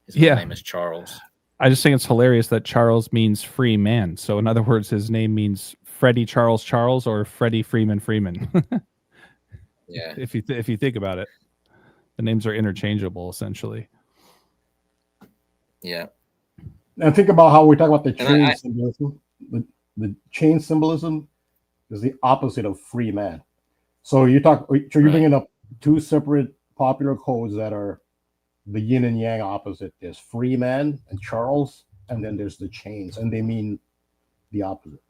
His name is Charles. I just think it's hilarious that Charles means free man. So in other words, his name means Freddie Charles or Freddie Freeman. Yeah. If you think about it, the names are interchangeable essentially. Yeah. And think about how we talk about the chain symbolism. The chain symbolism is the opposite of free man. So you're bringing up two separate popular codes that are the yin and yang opposite. There's free man and Charles, and then there's the chains, and they mean the opposite.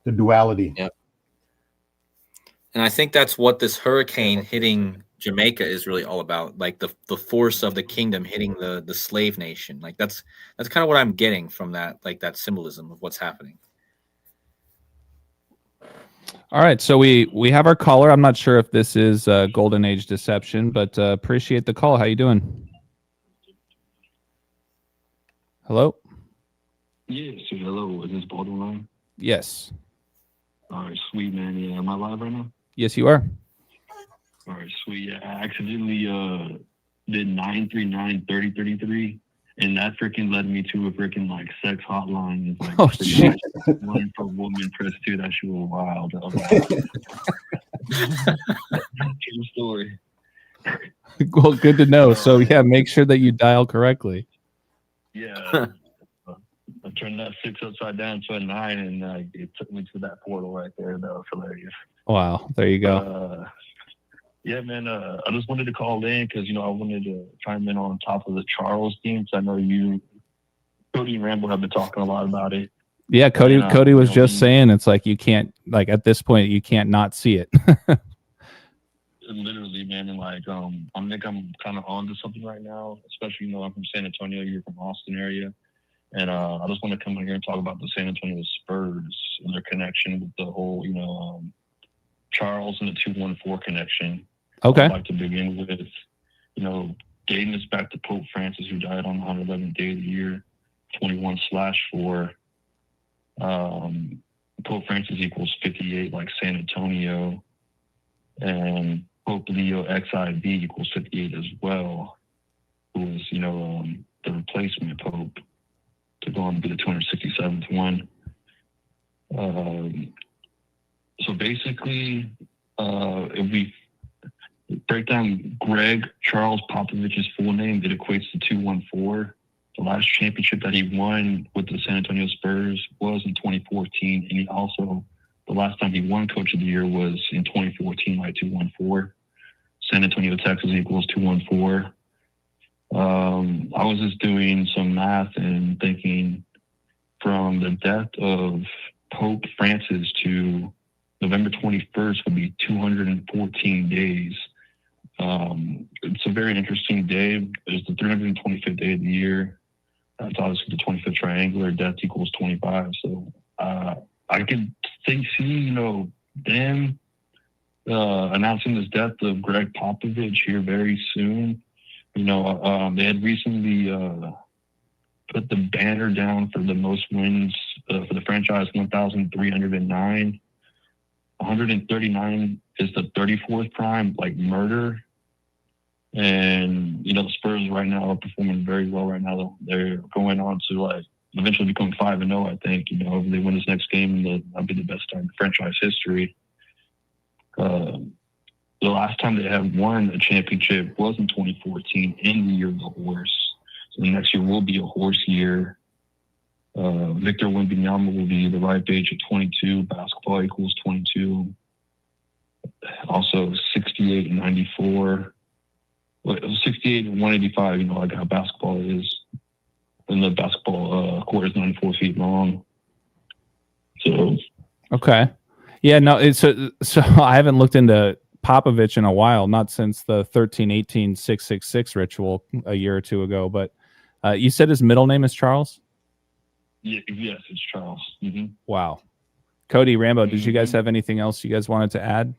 The duality. Yeah. And I think that's what this hurricane hitting Jamaica is really all about, like the force of the kingdom hitting the slave nation. Like that's kind of what I'm getting from that, like that symbolism of what's happening. All right, so we have our caller. I'm not sure if this is Golden Age Deception, but appreciate the call. How you doing? Hello? Yes, hello. Is this Balll Don't Lie? Yes. All right, sweet, man. Yeah, am I live right now? Yes, you are. All right, sweet. Yeah, I accidentally did 939-3033, and that freaking led me to a freaking like sex hotline. It's like, Oh, shit. one for woman, press 2. That shit was wild. True story. Well, good to know. So yeah, make sure that you dial correctly. Yeah. I turned that 6 upside down to a 9, and it took me to that portal right there. That was hilarious. Wow, there you go. Yeah, man. I just wanted to call in because I wanted to chime in on top of the Charles game. I know you, KODI and RAMBO have been talking a lot about it. Yeah, KODI was just me, saying it's like you can't, like at this point you can't not see it. Literally, man, and like I think I'm kind of on to something right now. Especially, I'm from San Antonio. You're from Austin area. And I just want to come in here and talk about the San Antonio Spurs and their connection with the whole, Charles and the 214 connection. Okay. I'd like to begin with, dating us back to Pope Francis, who died on the 111th day of the year, 21/4. Pope Francis equals 58, like San Antonio. And Pope Leo XIV equals 58 as well, who was, the replacement Pope to go on to be the 267th one. So basically, if we break down Greg Charles Popovich's full name, it equates to 214. The last championship that he won with the San Antonio Spurs was in 2014, and he also, the last time he won Coach of the Year was in 2014, like 214. San Antonio, Texas equals 214. I was just doing some math and thinking from the death of Pope Francis to November 21st would be 214 days. It's a very interesting day. It's the 325th day of the year. That's obviously the 25th triangular. Death equals 25. So I can see, them announcing this death of Greg Popovich here very soon. They had recently put the banner down for the most wins for the franchise, 1,309. 139 is the 34th prime, like murder. And, the Spurs right now are performing very well right now. They're going on to, eventually become 5-0, I think. If they win this next game, that'll be the best time in franchise history. The last time they have won a championship was in 2014, in the year of the horse. So the next year will be a horse year. Victor Wembanyama will be the ripe age of 22. Basketball equals 22. Also 68 and 94. 68 and 185, like how basketball is. And the basketball court is 94 feet long. So. Okay. Yeah, no, it's so I haven't looked into Popovich in a while, not since the 13-18-666 ritual a year or two ago. But you said his middle name is Charles? Yes, it's Charles. Mm-hmm. Wow. KODI, RAMBO, did you guys have anything else you guys wanted to add?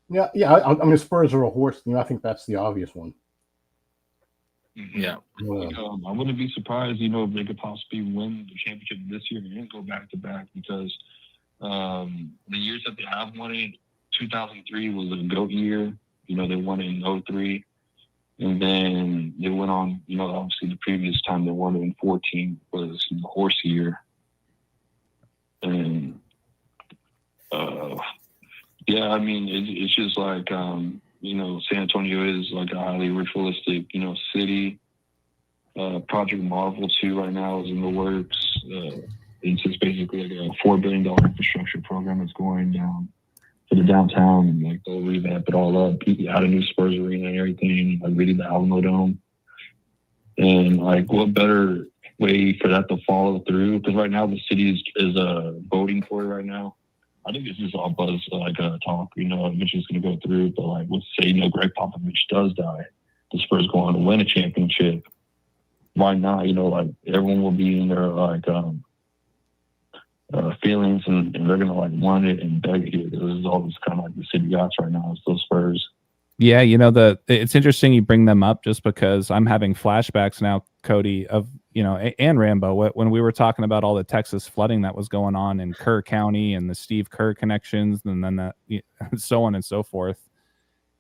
Yeah. I mean, Spurs are a horse. I think that's the obvious one. Yeah. I wouldn't be surprised, if they could possibly win the championship this year and go back to back, because the years that they have won it, 2003 was a GOAT year. They won it in 2003. And then they went on, obviously the previous time they won it in 2014 was the horse year. And, it's just like, San Antonio is like a highly ritualistic, city. Project Marvel 2 right now is in the works. It's just basically like a $4 billion infrastructure program that's going down for the downtown, and they'll revamp it all up, add a new Spurs arena and everything, redo the Alamo Dome. And what better way for that to follow through? Because right now the city is voting for it right now. I think this is all buzz talk. Eventually it's going to go through. But like, let's say Greg Popovich does die, the Spurs go on to win a championship. Why not? Like everyone will be in their feelings, and they're gonna like want it and beg it here. This is all this kind of like the city yachts right now. It's those Spurs. Yeah, it's interesting you bring them up just because I'm having flashbacks now, Cody, of and Rambo when we were talking about all the Texas flooding that was going on in Kerr County and the Steve Kerr connections, and then that so on and so forth.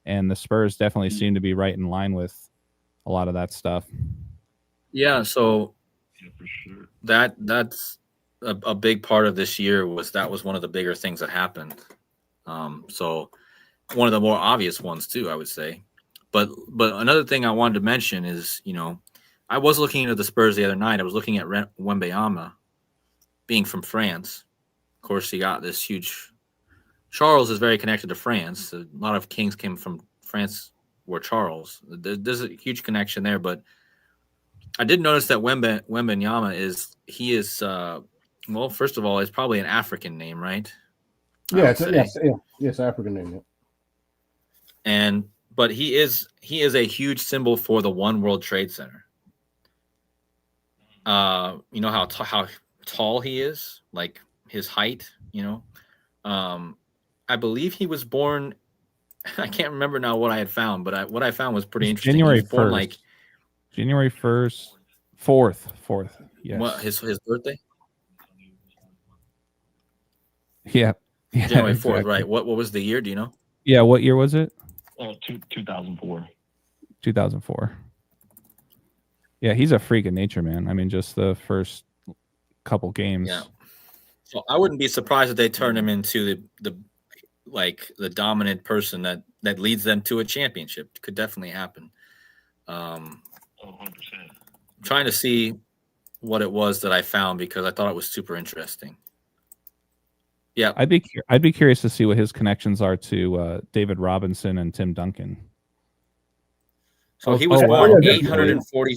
And the Spurs definitely seem to be right in line with a lot of that stuff. Yeah, so Yeah, for sure. that's a big part of this year was one of the bigger things that happened. So one of the more obvious ones too, I would say. But another thing I wanted to mention is, I was looking into the Spurs the other night. I was looking at Wembanyama being from France. Of course, he got this huge. Charles is very connected to France. A lot of kings came from France were Charles. There's a huge connection there, but I did notice that Wembanyama is well, first of all, it's probably an African name, right? Yeah, yes, African name. Yeah. But he is a huge symbol for the One World Trade Center. You know how tall he is, like his height. I believe he was born. I can't remember now what I had found, but what I found was pretty interesting. January 1st. January 1st, 4th. Yes. What his birthday? Yeah. January 4th, exactly. right? What was the year? Do you know? Yeah, what year was it? 2004. 2004. Yeah, he's a freak of nature, man. I mean, just the first couple games. Yeah. So I wouldn't be surprised if they turn him into the dominant person that leads them to a championship. It could definitely happen. 100%. I'm trying to see what it was that I found because I thought it was super interesting. Yeah, I'd be curious to see what his connections are to David Robinson and Tim Duncan. So he was born 840.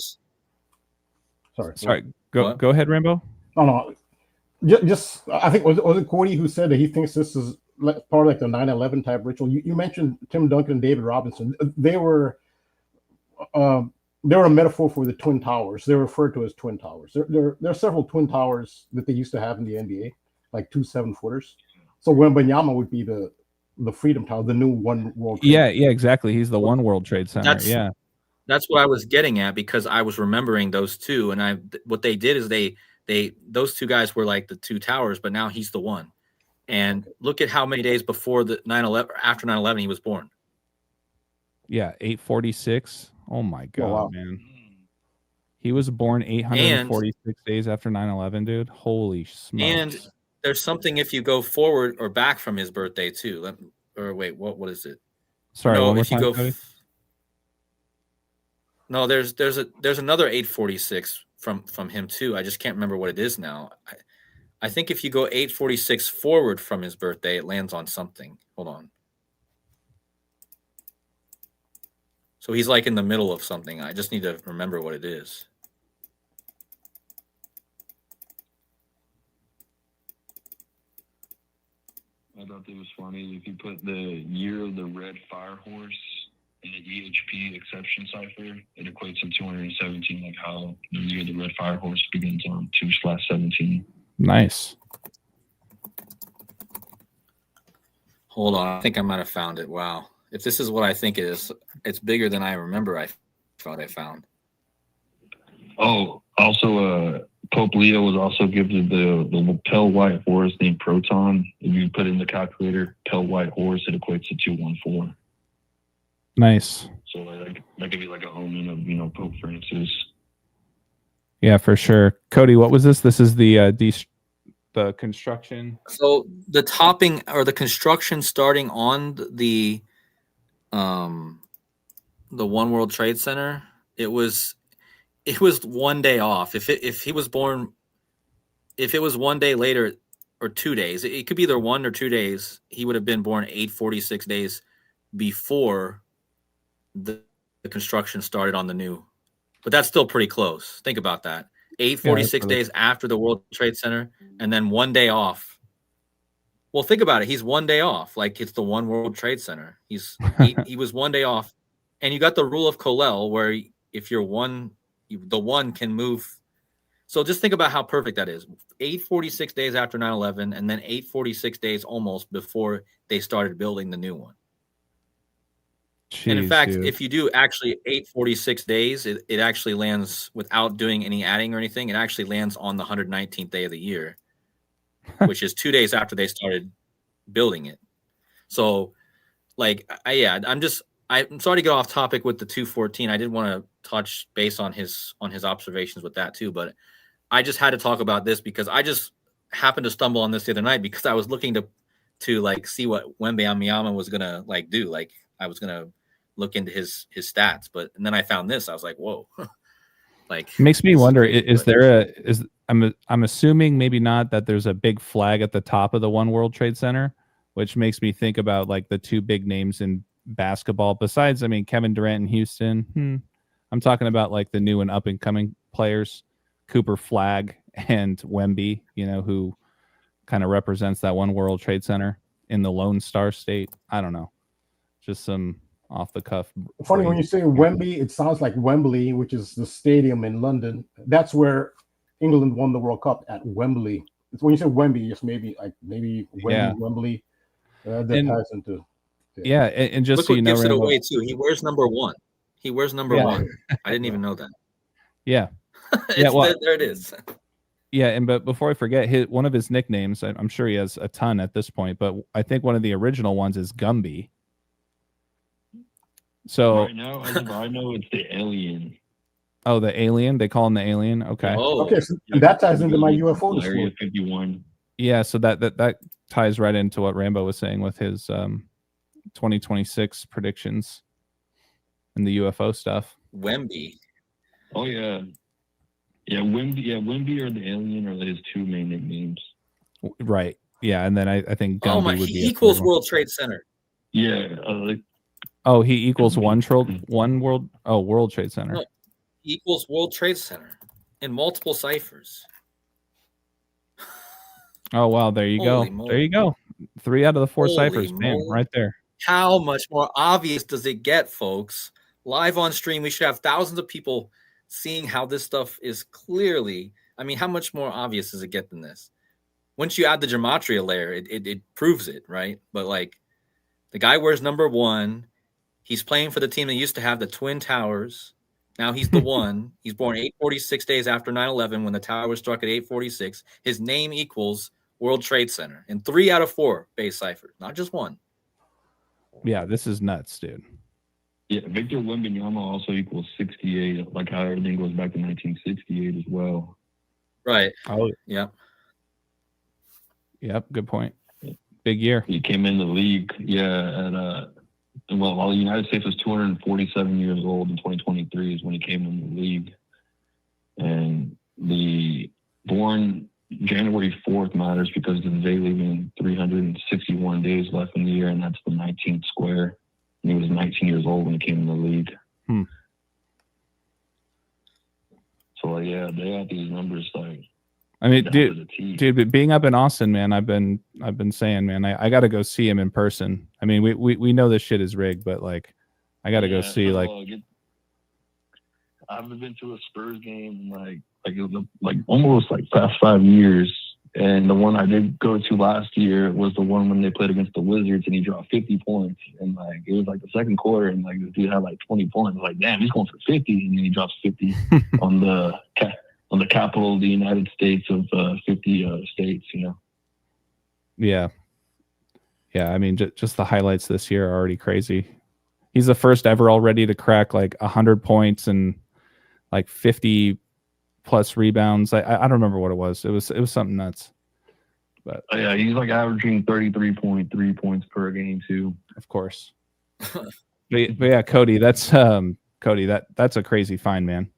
Sorry. Go ahead, Rambo. Oh no, just I think was it KODI who said that he thinks this is part of like the 9/11 type ritual. You mentioned Tim Duncan and David Robinson. They were a metaphor for the Twin Towers. They're referred to as Twin Towers. There are several Twin Towers that they used to have in the NBA, like 2 7-footers. So Wembanyama would be the Freedom Tower, the new One World Trade Center. Yeah, exactly. He's the One World Trade Center. That's what I was getting at because I was remembering those two, and what they did is those two guys were like the two towers, but now he's the one. And look at how many days before the 9/11, after 9/11, he was born. Yeah, 846. Oh my God, wow. man. He was born 846 days after 9/11, dude. Holy smokes. And there's something if you go forward or back from his birthday too. Or wait, what is it? Sorry, no, one more if you time, go. Cody? No, there's another 846 from him too. I just can't remember what it is now. I think if you go 846 forward from his birthday, it lands on something. Hold on. So he's like in the middle of something. I just need to remember what it is. I thought it was funny if you put the year of the red fire horse in the EHP exception cipher, it equates to 217, like how the year of the red fire horse begins on 2/17. Nice. Hold on. I think I might have found it. Wow. If this is what I think it is, it's bigger than I remember I thought I found. Oh, also, Pope Leo was also given the pale white horse named Proton. If you put it in the calculator, pale white horse, it equates to 214. Nice. So that could be like a omen of Pope Francis. Yeah, for sure. Cody, what was this? This is the construction. So the topping or the construction starting on the One World Trade Center, it was 1 day off. If it was 1 day later or 2 days, it could be either 1 or 2 days. He would have been born 846 days before the construction started on the new. But that's still pretty close. Think about that. 846 days after the World Trade Center, and then 1 day off. Well, think about it. He's one day off. Like it's the One World Trade Center. He was one day off, and you got the rule of Colel where if you're one, the one can move. So just think about how perfect that is. 846 days after 9/11, and then 846 days almost before they started building the new one. Jeez, And in fact, dude. if you do actually 846 days, it actually lands without doing any adding or anything. It actually lands on the 119th day of the year, which is 2 days after they started building it. So, like, I'm sorry to get off topic with the 214. I did want to touch base on his observations with that too, but I just had to talk about this because I just happened to stumble on this the other night because I was looking to like see what Wembanyama was gonna like do. Like I was gonna look into his stats, and then I found this. I was like, whoa. Like makes me wonder, crazy, I'm assuming maybe not that there's a big flag at the top of the One World Trade Center, which makes me think about like the two big names in basketball besides, I mean, Kevin Durant in Houston. I'm talking about like the new and up and coming players, Cooper Flagg and Wemby, who kind of represents that One World Trade Center in the Lone Star State. I don't know. Just some off the cuff. Funny when you say Wemby, it sounds like Wembley, which is the stadium in London. That's where England won the World Cup, at Wembley. It's when you say Wemby, just maybe Wembley. That ties into. Yeah, and just look so what you know, gives it Rambo, away too. He wears number 1. He wears number 1. I didn't even know that. Yeah. There it is. Yeah, but before I forget, one of his nicknames, I'm sure he has a ton at this point, but I think one of the original ones is Gumby. So right now, I know it's the Alien. Oh, the Alien. They call him the Alien. Okay. Okay. So that ties into my UFO Area display. 51. Yeah. So that ties right into what Rambo was saying with his 2026 predictions and the UFO stuff. Wemby. Oh yeah. Yeah, Wemby or the Alien are his two main nicknames. Right. Yeah, and then I think Gumby would be equals World Trade Center. Yeah. He equals World Trade Center. No, he equals World Trade Center in multiple ciphers. Oh wow, there you go. Moly. There you go. 3 out of the 4 Holy ciphers. Bam, moly. right there. How much more obvious does it get, folks? Live on stream, we should have thousands of people seeing how this stuff is clearly. I mean, how much more obvious does it get than this? Once you add the gematria layer, it proves it, right? But like, the guy wears number 1. He's playing for the team that used to have the Twin Towers. Now he's the one. He's born 846 days after 9/11 when the tower was struck at 846. His name equals World Trade Center in 3 out of 4 base ciphers, not just 1. Yeah, this is nuts, dude. Yeah, Victor Wembanyama also equals 68, like how everything goes back to 1968 as well. Right. Oh, yeah. Yep, good point. Big year. He came in the league, while the United States was 247 years old in 2023 is when he came in the league. And the born January 4th matters because there's they leaving 361 days left in the year, and that's the 19th square. And he was 19 years old when he came in the league. So yeah, they have these numbers like. I mean, dude, but being up in Austin, man, I've been saying, man, I got to go see him in person. I mean, we know this shit is rigged, but like, I got to go see like. I haven't been to a Spurs game like almost like past 5 years, and the one I did go to last year was the one when they played against the Wizards, and he dropped 50 points, and like it was like the second quarter, and like this dude had like 20 points. Like, damn, he's going for 50, and then he drops 50 on the capital of the United States of 50 states, Yeah. I mean, just the highlights this year are already crazy. He's the first ever already to crack like 100 points and like 50 plus rebounds. I don't remember what it was. It was something nuts. But yeah, he's like averaging 33.3 points per game too. Of course. but yeah, Cody, that's that's a crazy find, man.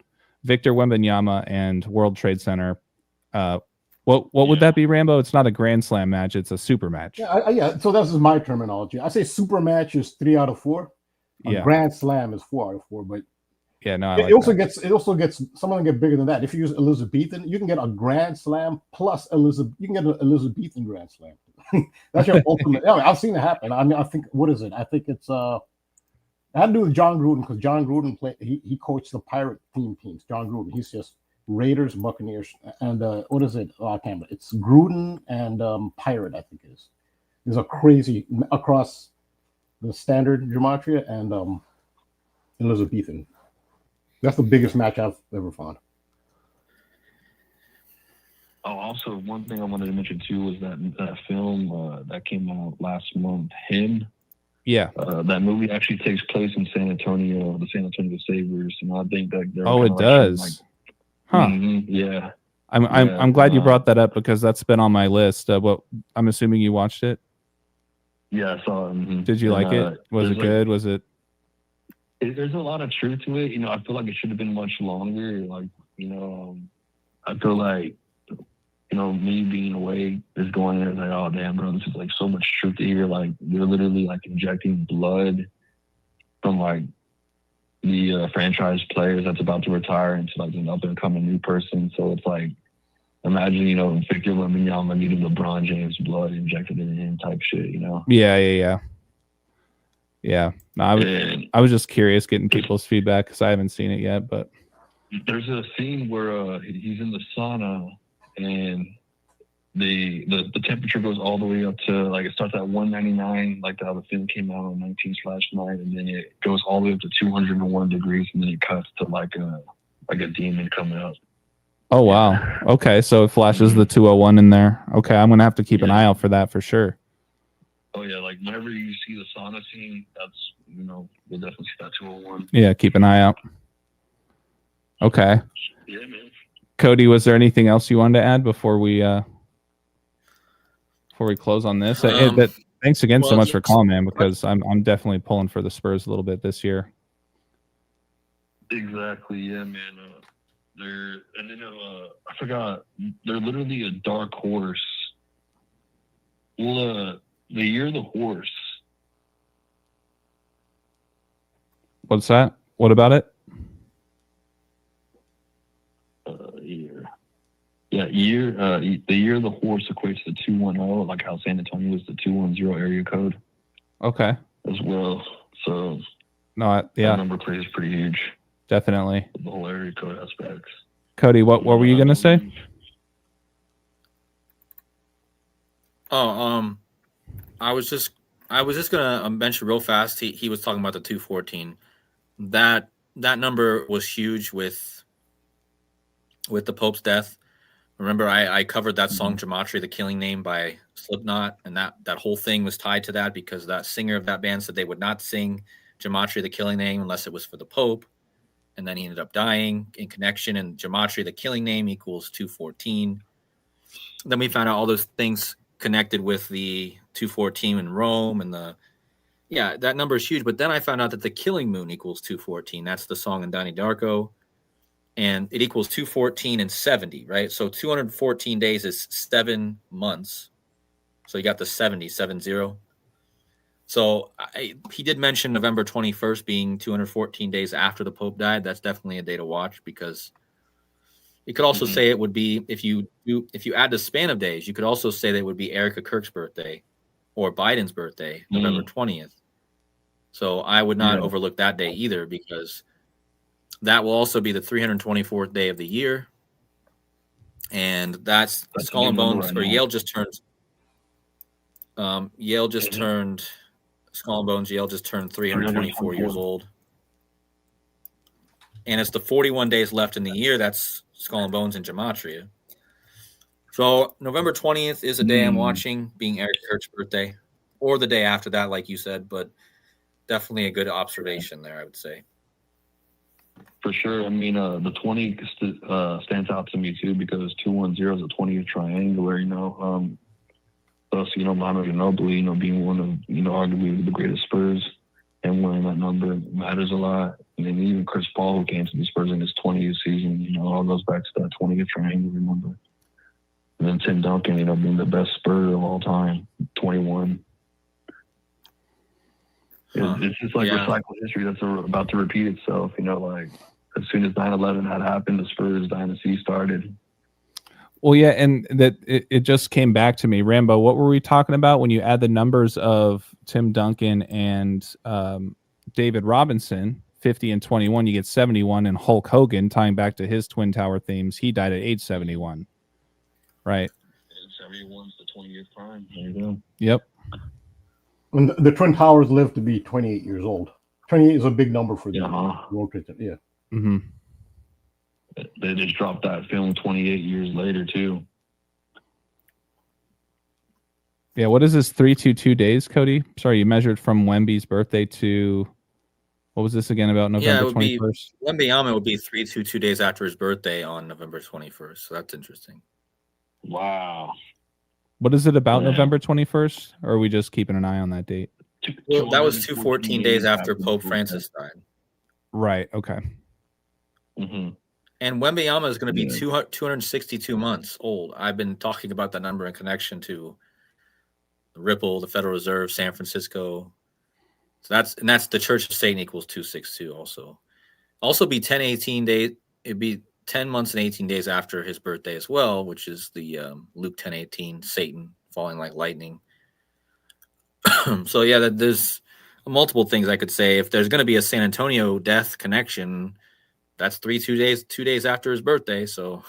Victor Wembanyama and World Trade Center. What would that be, Rambo? It's not a Grand Slam match; it's a super match. Yeah. So this is my terminology. I say super match is 3 out of 4. Grand Slam is 4 out of 4. But yeah, no, it also gets some of them get bigger than that. If you use Elizabethan, you can get a Grand Slam plus Elizabeth. You can get an Elizabethan Grand Slam. That's your ultimate. Yeah, I've seen it happen. I mean, I think what is it? I think it's it had to do with John Gruden because John Gruden he coached the Pirate teams. John Gruden. He's just Raiders, Buccaneers, and what is it? Oh, I can't remember. It's Gruden and Pirate. I think it is. There's a crazy across the standard gematria and Elizabethan. That's the biggest match I've ever found. Oh, also one thing I wanted to mention too was that film that came out last month, Him. Yeah. That movie actually takes place in San Antonio, the San Antonio Sabres, and I think that they're it does. Huh. Yeah. I'm glad you brought that up because that's been on my list. What I'm assuming you watched it. Yeah, I saw it. Did you like it? Was it good? Was it? There's a lot of truth to it. I feel like it should have been much longer. Like, I feel like, me being away is going there like, oh damn, bro, this is like so much truth to hear. Like, you're literally like injecting blood from like the franchise players that's about to retire into like an up and coming new person. So it's like, imagine, Victor Wembanyama needing LeBron James blood injected in him type shit, Yeah. No, I was just curious getting people's feedback because I haven't seen it yet. But there's a scene where he's in the sauna and the temperature goes all the way up to like it starts at 199, like how the film came out on 19/9, and then it goes all the way up to 201 degrees, and then it cuts to like a demon coming up. Oh wow. Okay, so it flashes the 201 in there. Okay, I'm gonna have to keep an eye out for that for sure. Oh yeah, like whenever you see the sauna scene, that's you'll definitely see that 201. Yeah, keep an eye out. Okay. Yeah, man. Cody, was there anything else you wanted to add before we close on this? But thanks again so much for calling, man, because I'm definitely pulling for the Spurs a little bit this year. Exactly, yeah, man. I forgot, they're literally a dark horse. Well, the year of the horse. What's that? What about it? Year. Yeah, the year of the horse equates to 210, like how San Antonio is the 210 area code. Okay. As well. So that number plays pretty huge. Definitely. The whole area code aspects. Cody, what were you gonna say? I was just gonna mention real fast. He was talking about the 214. That number was huge with the Pope's death. Remember, I covered that song Gematria, the Killing Name by Slipknot, and that whole thing was tied to that because that singer of that band said they would not sing Gematria, the Killing Name, unless it was for the Pope. And then he ended up dying in connection, and Gematria, the Killing Name, equals 214. Then we found out all those things connected with the 214 in Rome, and that number is huge. But then I found out that the Killing Moon equals 214. That's the song in Donnie Darko. And it equals 214 and 70, right? So 214 days is 7 months. So you got the 70. So he did mention November 21st being 214 days after the Pope died. That's definitely a day to watch because you could also say it would be if you add the span of days, you could also say that it would be Erica Kirk's birthday or Biden's birthday, November 20th. So I would not overlook that day either because that will also be the 324th day of the year. And that's Skull and Bones, or Yale just turned. Skull and Bones, Yale just turned 324 years old. And it's the 41 days left in the year. That's Skull and Bones and Gematria. So November 20th is a day I'm watching, being Eric Kurtz's birthday, or the day after that, like you said, but definitely a good observation there, I would say. For sure. I mean, the 20 stands out to me too because 210 is a 20th triangular, Thus, Mohamed Ginobili, being one of, arguably the greatest Spurs and wearing that number matters a lot. And then even Chris Paul, who came to the Spurs in his 20th season, all goes back to that 20th triangular number. And then Tim Duncan, being the best Spur of all time, 21. It's just like recycled history that's about to repeat itself. Like as soon as 9/11 had happened, the Spurs dynasty started. Well, yeah, and that it just came back to me. Rambo, what were we talking about when you add the numbers of Tim Duncan and David Robinson, 50 and 21, you get 71, and Hulk Hogan, tying back to his Twin Tower themes, he died at age 71. Right. 71's the 20-year prime. There you go. Yep. And the Twin Towers lived to be 28 years old. 28 is a big number for them. World Trade Center. Yeah. Mm-hmm. They just dropped that film 28 years later too. Yeah, what is this 322 days, Cody? Sorry, you measured from Wemby's birthday to what was this again about November 21st? Wembanyama would be 322 days after his birthday on November 21st. So that's interesting. Wow. What is it about November 21st? Or are we just keeping an eye on that date? Well, that was 214 days after Pope Francis died. Right. Okay. Mm-hmm. And Wembanyama is going to be 262 months old. I've been talking about that number in connection to the Ripple, the Federal Reserve, San Francisco. So that's the Church of Satan equals 262 also. Also be 10-18 days. It'd be 10 months and 18 days after his birthday as well, which is the Luke 10:18, Satan falling like lightning. So yeah, there's multiple things I could say. If there's going to be a San Antonio death connection, that's 2 days after his birthday. So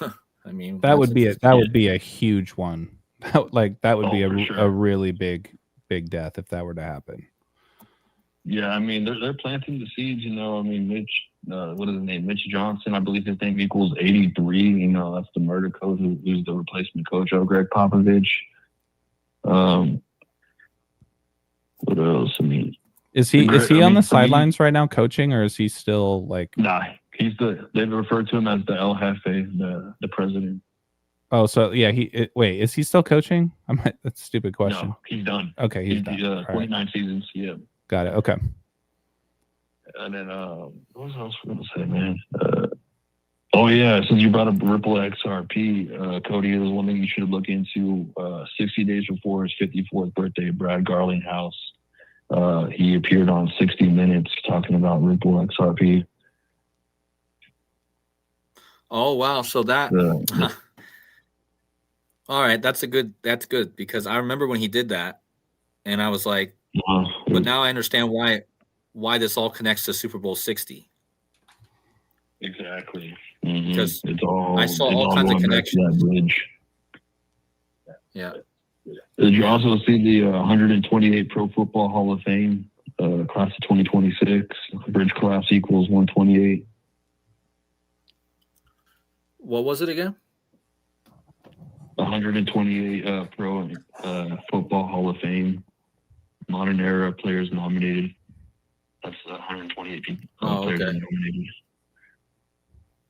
I mean, that would be a huge one. That would be a really big death if that were to happen. Yeah, I mean they're planting the seeds. You know, I mean Mitch, what is his name? Mitch Johnson, I believe his name equals 83. You know, that's the murder coach who's the replacement coach of Greg Popovich. What else? I mean, is he on the sidelines right now coaching, or is he still like? Nah, they refer to him as the El Jefe, the president. Oh, so yeah, wait, is he still coaching? That's a stupid question. No, he's done. Okay, he's done. 29 seasons. Yeah. Got it. Okay. And then what else was I gonna say, man? Oh yeah, since you brought up Ripple XRP, Cody, there's one thing you should look into. 60 days before his 54th birthday, Brad Garlinghouse, he appeared on 60 Minutes talking about Ripple XRP. Oh wow! So that. All right, that's good because I remember when he did that, and I was like, but now I understand why this all connects to Super Bowl 60. Exactly. Because I saw all kinds of connections. That bridge. Yeah. Did you also see the 128 Pro Football Hall of Fame class of 2026? Bridge collapse equals 128. What was it again? 128 Pro Football Hall of Fame. Modern era players nominated. That's 128 people. Players nominated.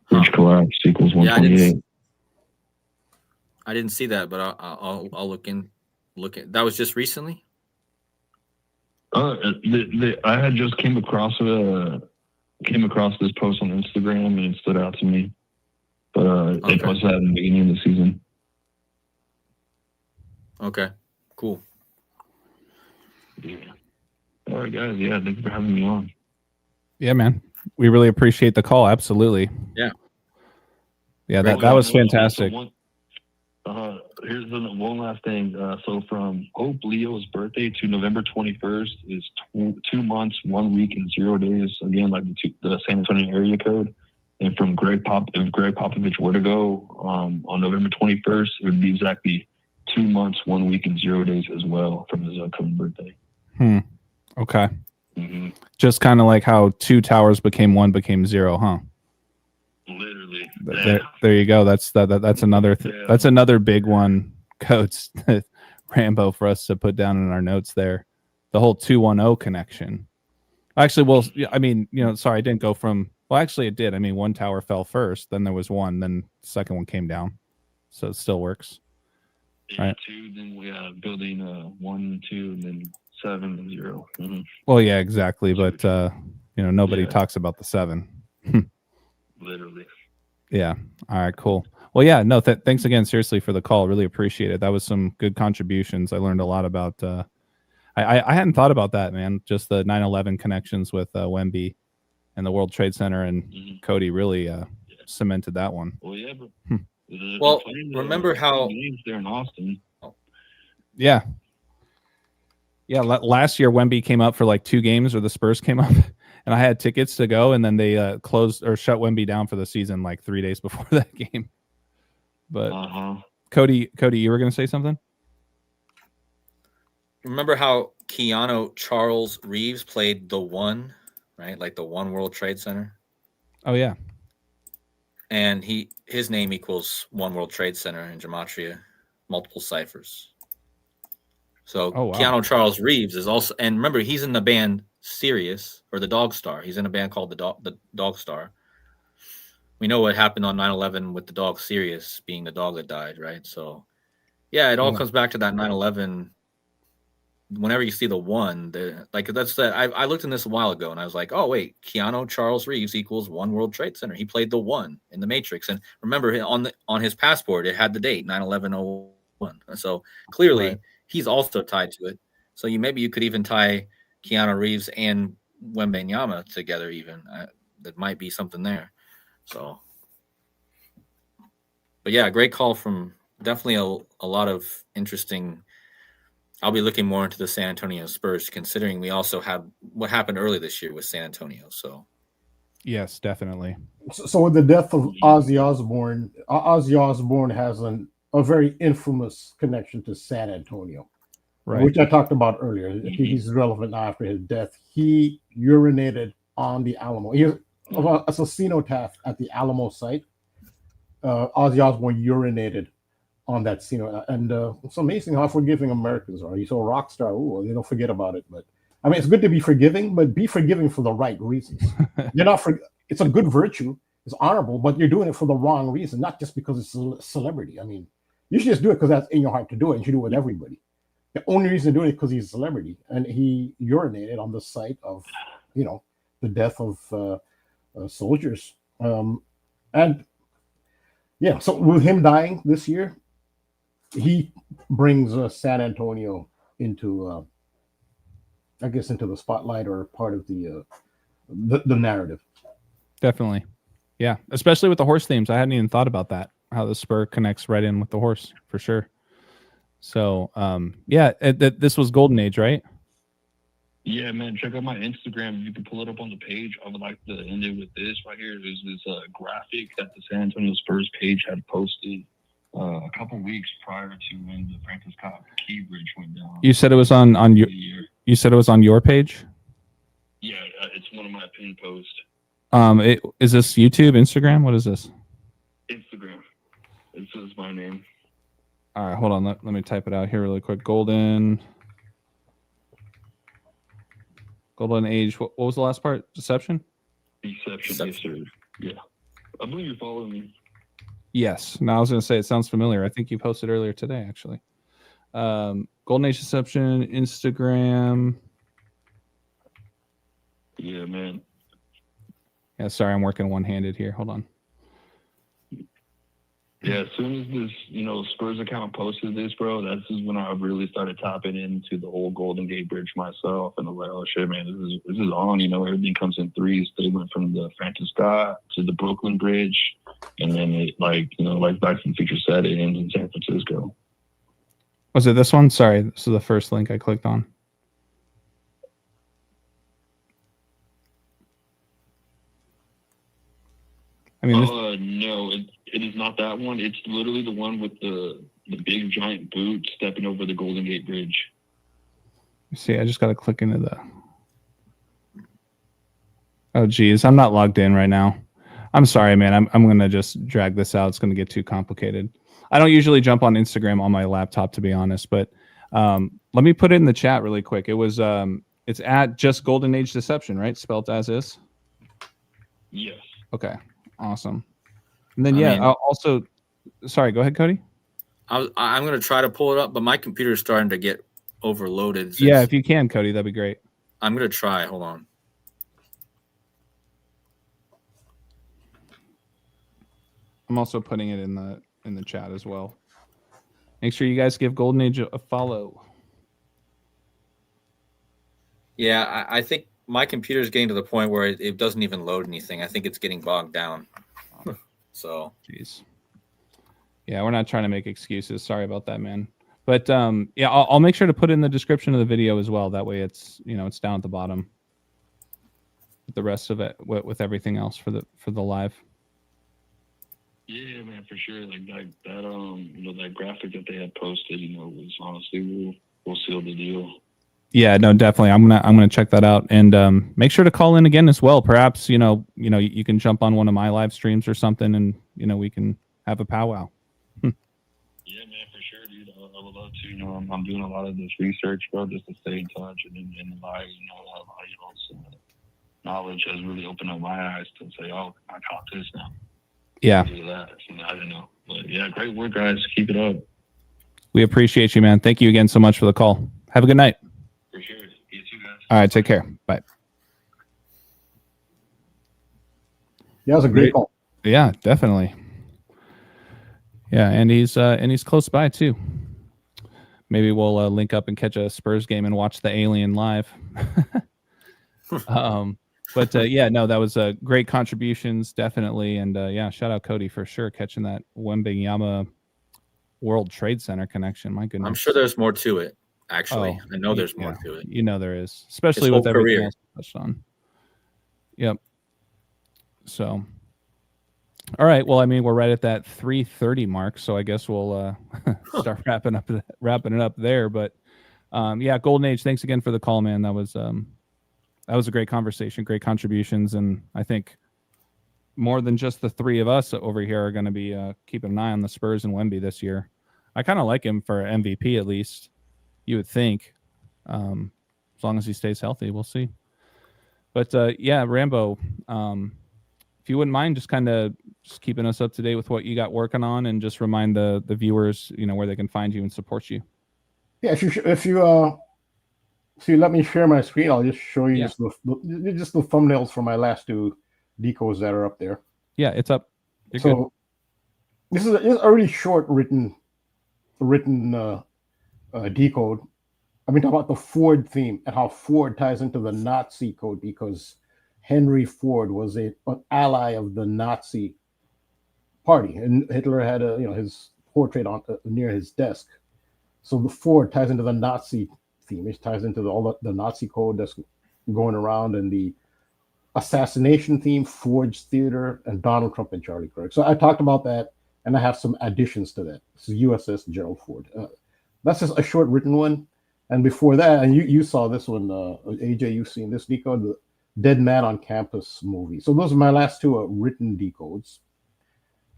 Bridge collapse equals 128. Yeah, I didn't see that, but I'll look at. That was just recently. I had just came across this post on Instagram and it stood out to me. But they posted that in the beginning of the season. Okay, cool. Yeah. All right, guys. Yeah, thank you for having me on. Yeah, man. We really appreciate the call. Absolutely. Yeah. Yeah, that was fantastic. Here's one last thing. So from Pope Leo's birthday to November 21st is 2 months, 1 week, and 0 days. Again, like the San Antonio area code. And from if Greg Popovich were to go on November 21st, it would be exactly 2 months, 1 week, and 0 days as well from his upcoming birthday. Okay. Mm-hmm. Just kind of like how 2 towers became 1 became 0, huh? Literally. There you go. That's another that's another big one, Coach Rambo, for us to put down in our notes there. The whole 210 connection. Actually, well, I mean, sorry, I didn't go from. Well, actually, it did. I mean, 1 tower fell first, then there was 1, then the second one came down, so it still works. Right. 2, then we have building 1, 2, and then 7 and 0. Mm-hmm. Well, yeah, exactly. But nobody talks about the 7. Literally. Yeah. All right. Cool. Well, yeah. No. Thanks again, seriously, for the call. Really appreciate it. That was some good contributions. I learned a lot about. I hadn't thought about that, man. Just the 9/11 connections with Wemby and the World Trade Center, and Cody really cemented that one. Well, yeah, bro. Well, remember how games there in Austin. Yeah. Yeah, last year Wemby came up for like 2 games, or the Spurs came up, and I had tickets to go, and then they closed or shut Wemby down for the season like 3 days before that game. But Cody, you were going to say something? Remember how Keanu Charles Reeves played the One, right? Like the One World Trade Center. Oh yeah. And his name equals One World Trade Center in gematria, multiple ciphers. So Keanu Charles Reeves is also, and remember, he's in the band Sirius, or the Dog Star. He's in a band called the Dog Star. We know what happened on 9/11 with the dog Sirius being the dog that died, right? So, yeah, it all comes back to that 9/11. Whenever you see the One, I looked in this a while ago, and I was like, oh wait, Keanu Charles Reeves equals One World Trade Center. He played the One in the Matrix, and remember on his passport it had the date 9/11/01. So clearly he's also tied to it. So maybe you could even tie Keanu Reeves and Wembanyama together. Even that might be something there. So, but yeah, great call from definitely a lot of interesting. I'll be looking more into the San Antonio Spurs, considering we also have what happened early this year with San Antonio. So, yes, definitely. So with the death of Ozzy Osbourne has a very infamous connection to San Antonio, which I talked about earlier. He's relevant after his death. He urinated on the Alamo. He was a cenotaph at the Alamo site. Ozzy Osbourne urinated on that scene, and it's amazing how forgiving Americans are. He's a rock star. Ooh, they don't forget about it. But I mean, it's good to be forgiving, but be forgiving for the right reasons. You're not it's a good virtue. It's honorable, but you're doing it for the wrong reason, not just because it's a celebrity. I mean, you should just do it because that's in your heart to do it. You should do it with everybody. The only reason to do it is because he's a celebrity, and he urinated on the site of, the death of soldiers. And yeah, so with him dying this year, he brings San Antonio into, into the spotlight, or part of the narrative. Definitely, yeah. Especially with the horse themes, I hadn't even thought about that. How the spur connects right in with the horse, for sure. So, this was Golden Age, right? Yeah, man. Check out my Instagram. You can pull it up on the page. I would like to end it with this right here. There's this graphic that the San Antonio Spurs page had posted a couple weeks prior to when the Francis Scott Key Bridge went down. You said it was on your. You said it was on your page. Yeah, it's one of my pinned posts. Is this YouTube, Instagram? What is this? Instagram. This is my name. All right, hold on. Let me type it out here really quick. Golden Age. What was the last part? Deception? Deception. Yes, sir. Yeah. I believe you're following me. Yes. No, I was going to say it sounds familiar. I think you posted earlier today, actually. Golden Age Deception, Instagram. Yeah, man. Yeah, sorry, I'm working one-handed here. Hold on. Yeah, as soon as this, Spurs account posted this, bro, that's just when I really started tapping into the whole Golden Gate Bridge myself, and I was like, oh shit, man, this is on. Everything comes in threes. They went from the Francis Scott to the Brooklyn Bridge, and then it, like back to the Future said, it ends in San Francisco. Was it this one? Sorry, this is the first link I clicked on. I mean, no, it is not that one. It's literally the one with the big giant boot stepping over the Golden Gate Bridge. See, I just got to click into the. Oh, geez, I'm not logged in right now. I'm sorry, man. I'm gonna just drag this out. It's gonna get too complicated. I don't usually jump on Instagram on my laptop, to be honest, but let me put it in the chat really quick. It was it's at just Golden Age Deception, right? Spelled as is. Yes. Okay. Awesome. And then I'll also, sorry, go ahead, Cody. I'm going to try to pull it up, but my computer is starting to get overloaded. Yeah, if you can, Cody, that'd be great. I'm going to try. Hold on. I'm also putting it in the chat as well. Make sure you guys give Golden Age a follow. Yeah, I think my computer is getting to the point where it doesn't even load anything. I think it's getting bogged down. So, jeez. Yeah, we're not trying to make excuses. Sorry about that, man. But yeah, I'll make sure to put in the description of the video as well. That way, it's it's down at the bottom. With the rest of it, with everything else for the live. Yeah, man, for sure. Like that that graphic that they had posted, was honestly we'll seal the deal. Yeah, no, definitely. I'm gonna check that out and make sure to call in again as well. Perhaps you can jump on one of my live streams or something, and we can have a powwow. Yeah, man, for sure, dude. I would love to. I'm doing a lot of this research, bro, just to stay in touch and in the live. Knowledge has really opened up my eyes to say, oh, I caught this now. Yeah. Do that. I don't know, but yeah, great work, guys. Keep it up. We appreciate you, man. Thank you again so much for the call. Have a good night. For sure. You too, guys. All right, take care. Bye. Yeah, it was a great call. Yeah, definitely. Yeah, and he's close by too. Maybe we'll link up and catch a Spurs game and watch the Alien live. But yeah, no, that was great contributions, definitely, and yeah, shout out KODI for sure catching that Wembanyama World Trade Center connection. My goodness, I'm sure there's more to it. Actually, I know there's more to it. There is, especially with everything else touched on. Yep. So, all right. Well, I mean, we're right at that 3:30 mark, so I guess we'll start wrapping it up there. But yeah, Golden Age, thanks again for the call, man. That was a great conversation, great contributions, and I think more than just the three of us over here are going to be keeping an eye on the Spurs and Wemby this year. I kind of like him for MVP at least. You would think, as long as he stays healthy, we'll see. But yeah, Rambo, if you wouldn't mind just kind of keeping us up to date with what you got working on, and just remind the viewers, where they can find you and support you. Yeah, if you let me share my screen, I'll just show you just the thumbnails for my last two decodes that are up there. Yeah, it's up. You're so good. This is a really short written decode. I mean, talk about the Ford theme and how Ford ties into the Nazi code, because Henry Ford was an ally of the Nazi party, and Hitler had his portrait on near his desk. So the Ford ties into the Nazi theme. It ties into all the Nazi code that's going around, and the assassination theme, Ford's Theater, and Donald Trump and Charlie Kirk. So I talked about that, and I have some additions to that. This is USS Gerald Ford. That's just a short written one. And before that, and you saw this one, AJ, you've seen this decode, the Dead Man on Campus movie. So those are my last two written decodes.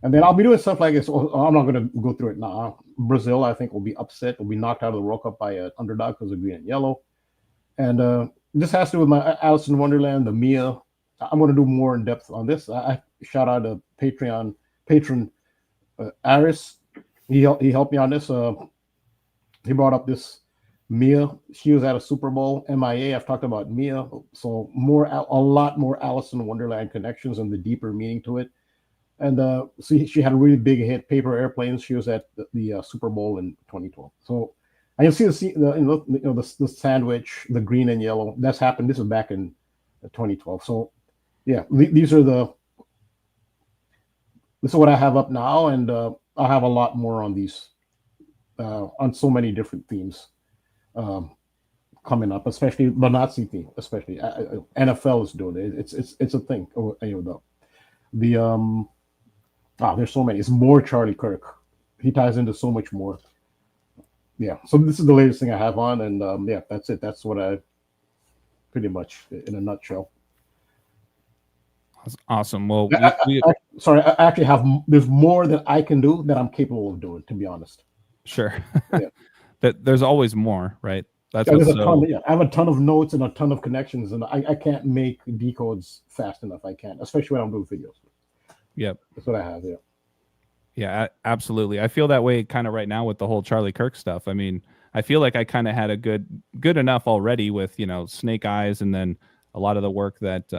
And then I'll be doing stuff like this. I'm not going to go through it now. Brazil, I think, will be upset. Will be knocked out of the World Cup by an underdog because of green and yellow. And this has to do with my Alice in Wonderland, the Mia. I'm going to do more in depth on this. I shout out a patron, Aris. He helped me on this. He brought up this Mia. She was at a Super Bowl. MIA. I've talked about Mia. So a lot more Alice in Wonderland connections and the deeper meaning to it. And so she had a really big hit, Paper Airplanes. She was at the Super Bowl in 2012. So and you'll see the sandwich, the green and yellow. That's happened. This is back in 2012. So yeah, this is what I have up now, and I'll have a lot more on these on so many different themes coming up, especially the Nazi theme. Especially NFL is doing it. It's a thing. There's so many. It's more Charlie Kirk. He ties into so much more. Yeah. So this is the latest thing I have on, and yeah, that's it. That's what I pretty much in a nutshell. That's awesome. Well, sorry, I actually have. There's more that I can do that I'm capable of doing, to be honest. Sure. Yeah. There's always more, right? That's I have a ton of notes and a ton of connections, and I can't make decodes fast enough. I can't, especially when I'm doing videos. Yep. That's what I have. Yeah. Yeah, absolutely. I feel that way kind of right now with the whole Charlie Kirk stuff. I mean, I feel like I kind of had a good enough already with, Snake Eyes, and then a lot of the work that,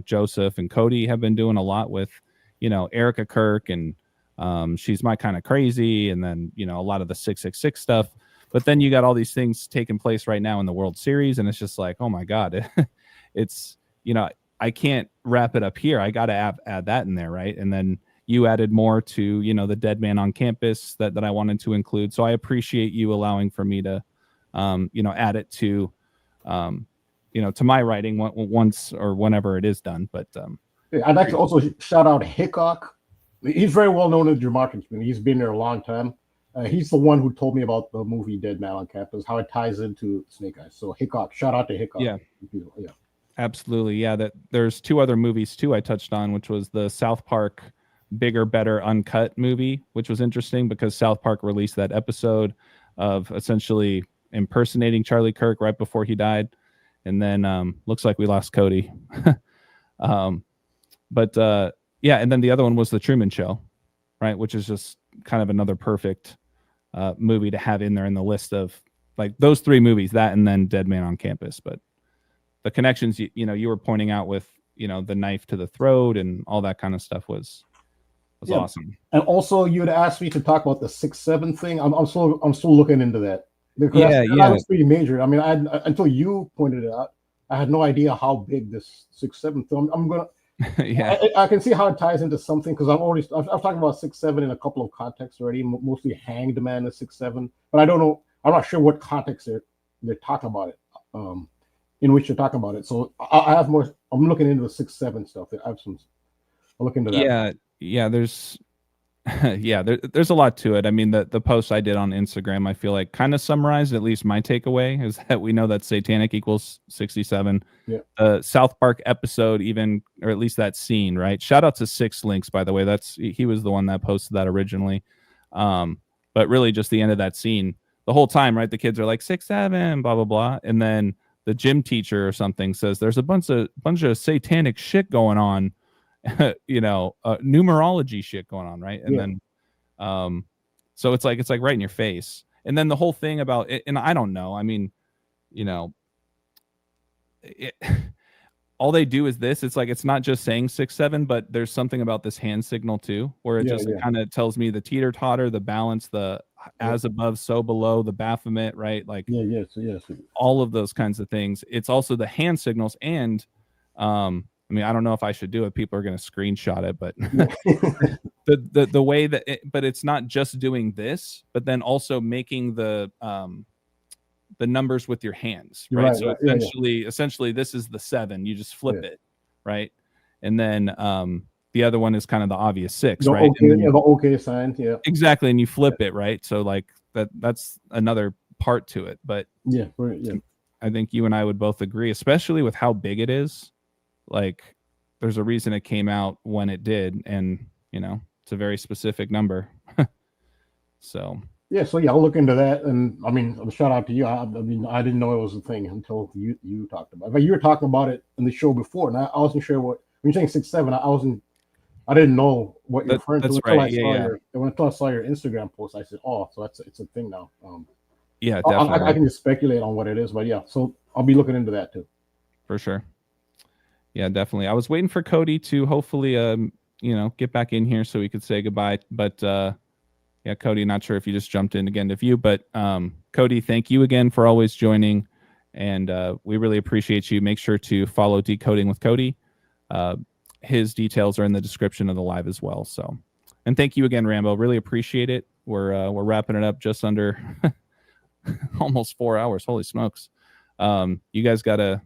Joseph and KODI have been doing a lot with, Erica Kirk, and She's My Kind of Crazy, and then, a lot of the 666 stuff. But then you got all these things taking place right now in the World Series, and it's just like, oh my God, it's, I can't wrap it up here. I got to add that in there, right? And then, you added more to, you know, the dead man on campus that I wanted to include. So I appreciate you allowing for me to, you know, add it to, you know, to my writing once or whenever it is done. But I'd like to also shout out Hickok. He's very well known in the marketing community. He's been there a long time. He's the one who told me about the movie Dead Man on Campus, how it ties into Snake Eyes. So Hickok, shout out to Hickok. Yeah. Yeah. Absolutely. Yeah. That there's 2 other movies too I touched on, which was the South Park Bigger, Better, Uncut movie, which was interesting because South Park released that episode of essentially impersonating Charlie Kirk right before he died. And then looks like we lost Cody. But yeah, and then the other one was The Truman Show, right? Which is just kind of another perfect movie to have in there in the list of like those 3 movies, that and then Dead Man on Campus. But the connections, you know, you were pointing out with, you know, the knife to the throat and all that kind of stuff was awesome. And also, you had asked me to talk about the 6'7" thing. I'm still looking into that because that was pretty major. I mean, until you pointed it out, I had no idea how big this 6'7". So I'm gonna. Yeah, I can see how it ties into something because I've talked about 6'7" in a couple of contexts already. Mostly Hanged Man is 6'7", but I don't know. I'm not sure what context they're talking about it. In which you're talking about it. So I have more. I'm looking into the 6'7" stuff. I'll look into that. Yeah. There's there's a lot to it. I mean, the post I did on Instagram, I feel like kind of summarized at least my takeaway is that we know that satanic equals 67. Yeah. South Park episode, even, or at least that scene, right? Shout out to Six Links, by the way. He was the one that posted that originally. But really just the end of that scene, the whole time, right? The kids are like 6'7", blah blah blah, and then the gym teacher or something says there's a bunch of satanic shit going on. You know, numerology shit going on, right? And then so it's like right in your face. And then the whole thing about it, and I don't know, I mean, you know, all they do is this. It's like it's not just saying 6'7", but there's something about this hand signal too, where it kind of tells me the teeter-totter, the balance, the as above, so below, the Baphomet, right? Like yes. all of those kinds of things. It's also the hand signals, and I mean, I don't know if I should do it. People are going to screenshot it, but the way that, but it's not just doing this, but then also making the numbers with your hands, right? So essentially, this is the 7. You just flip it, right? And then the other one is kind of the obvious 6, right? The okay sign, exactly. And you flip it, right? So like that's another part to it. But I think you and I would both agree, especially with how big it is. Like there's a reason it came out when it did, and you know it's a very specific number. So I'll look into that. And I mean, shout out to you. I mean, I didn't know it was a thing until you talked about it. But you were talking about it in the show before, and I wasn't sure what when you're saying 6'7". I didn't know what you're referring to until I saw your Instagram post. I said, oh, so it's a thing now. Yeah, definitely. I can just speculate on what it is, but so I'll be looking into that too. For sure. Yeah, definitely. I was waiting for Cody to hopefully, you know, get back in here so we could say goodbye. But yeah, Cody, not sure if you just jumped in again to view, but Cody, thank you again for always joining, and we really appreciate you. Make sure to follow Decoding with Cody. His details are in the description of the live as well. So, and thank you again, Rambo. Really appreciate it. We're wrapping it up just under almost 4 hours. Holy smokes! You guys got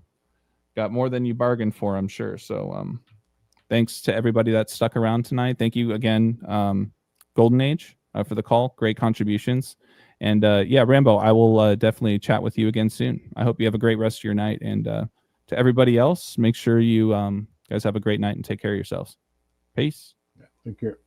more than you bargained for, I'm sure. So thanks to everybody that stuck around tonight. Thank you again, Golden Age, for the call. Great contributions. And yeah, Rambo, I will definitely chat with you again soon. I hope you have a great rest of your night. And to everybody else, make sure you guys have a great night and take care of yourselves. Peace. Take care.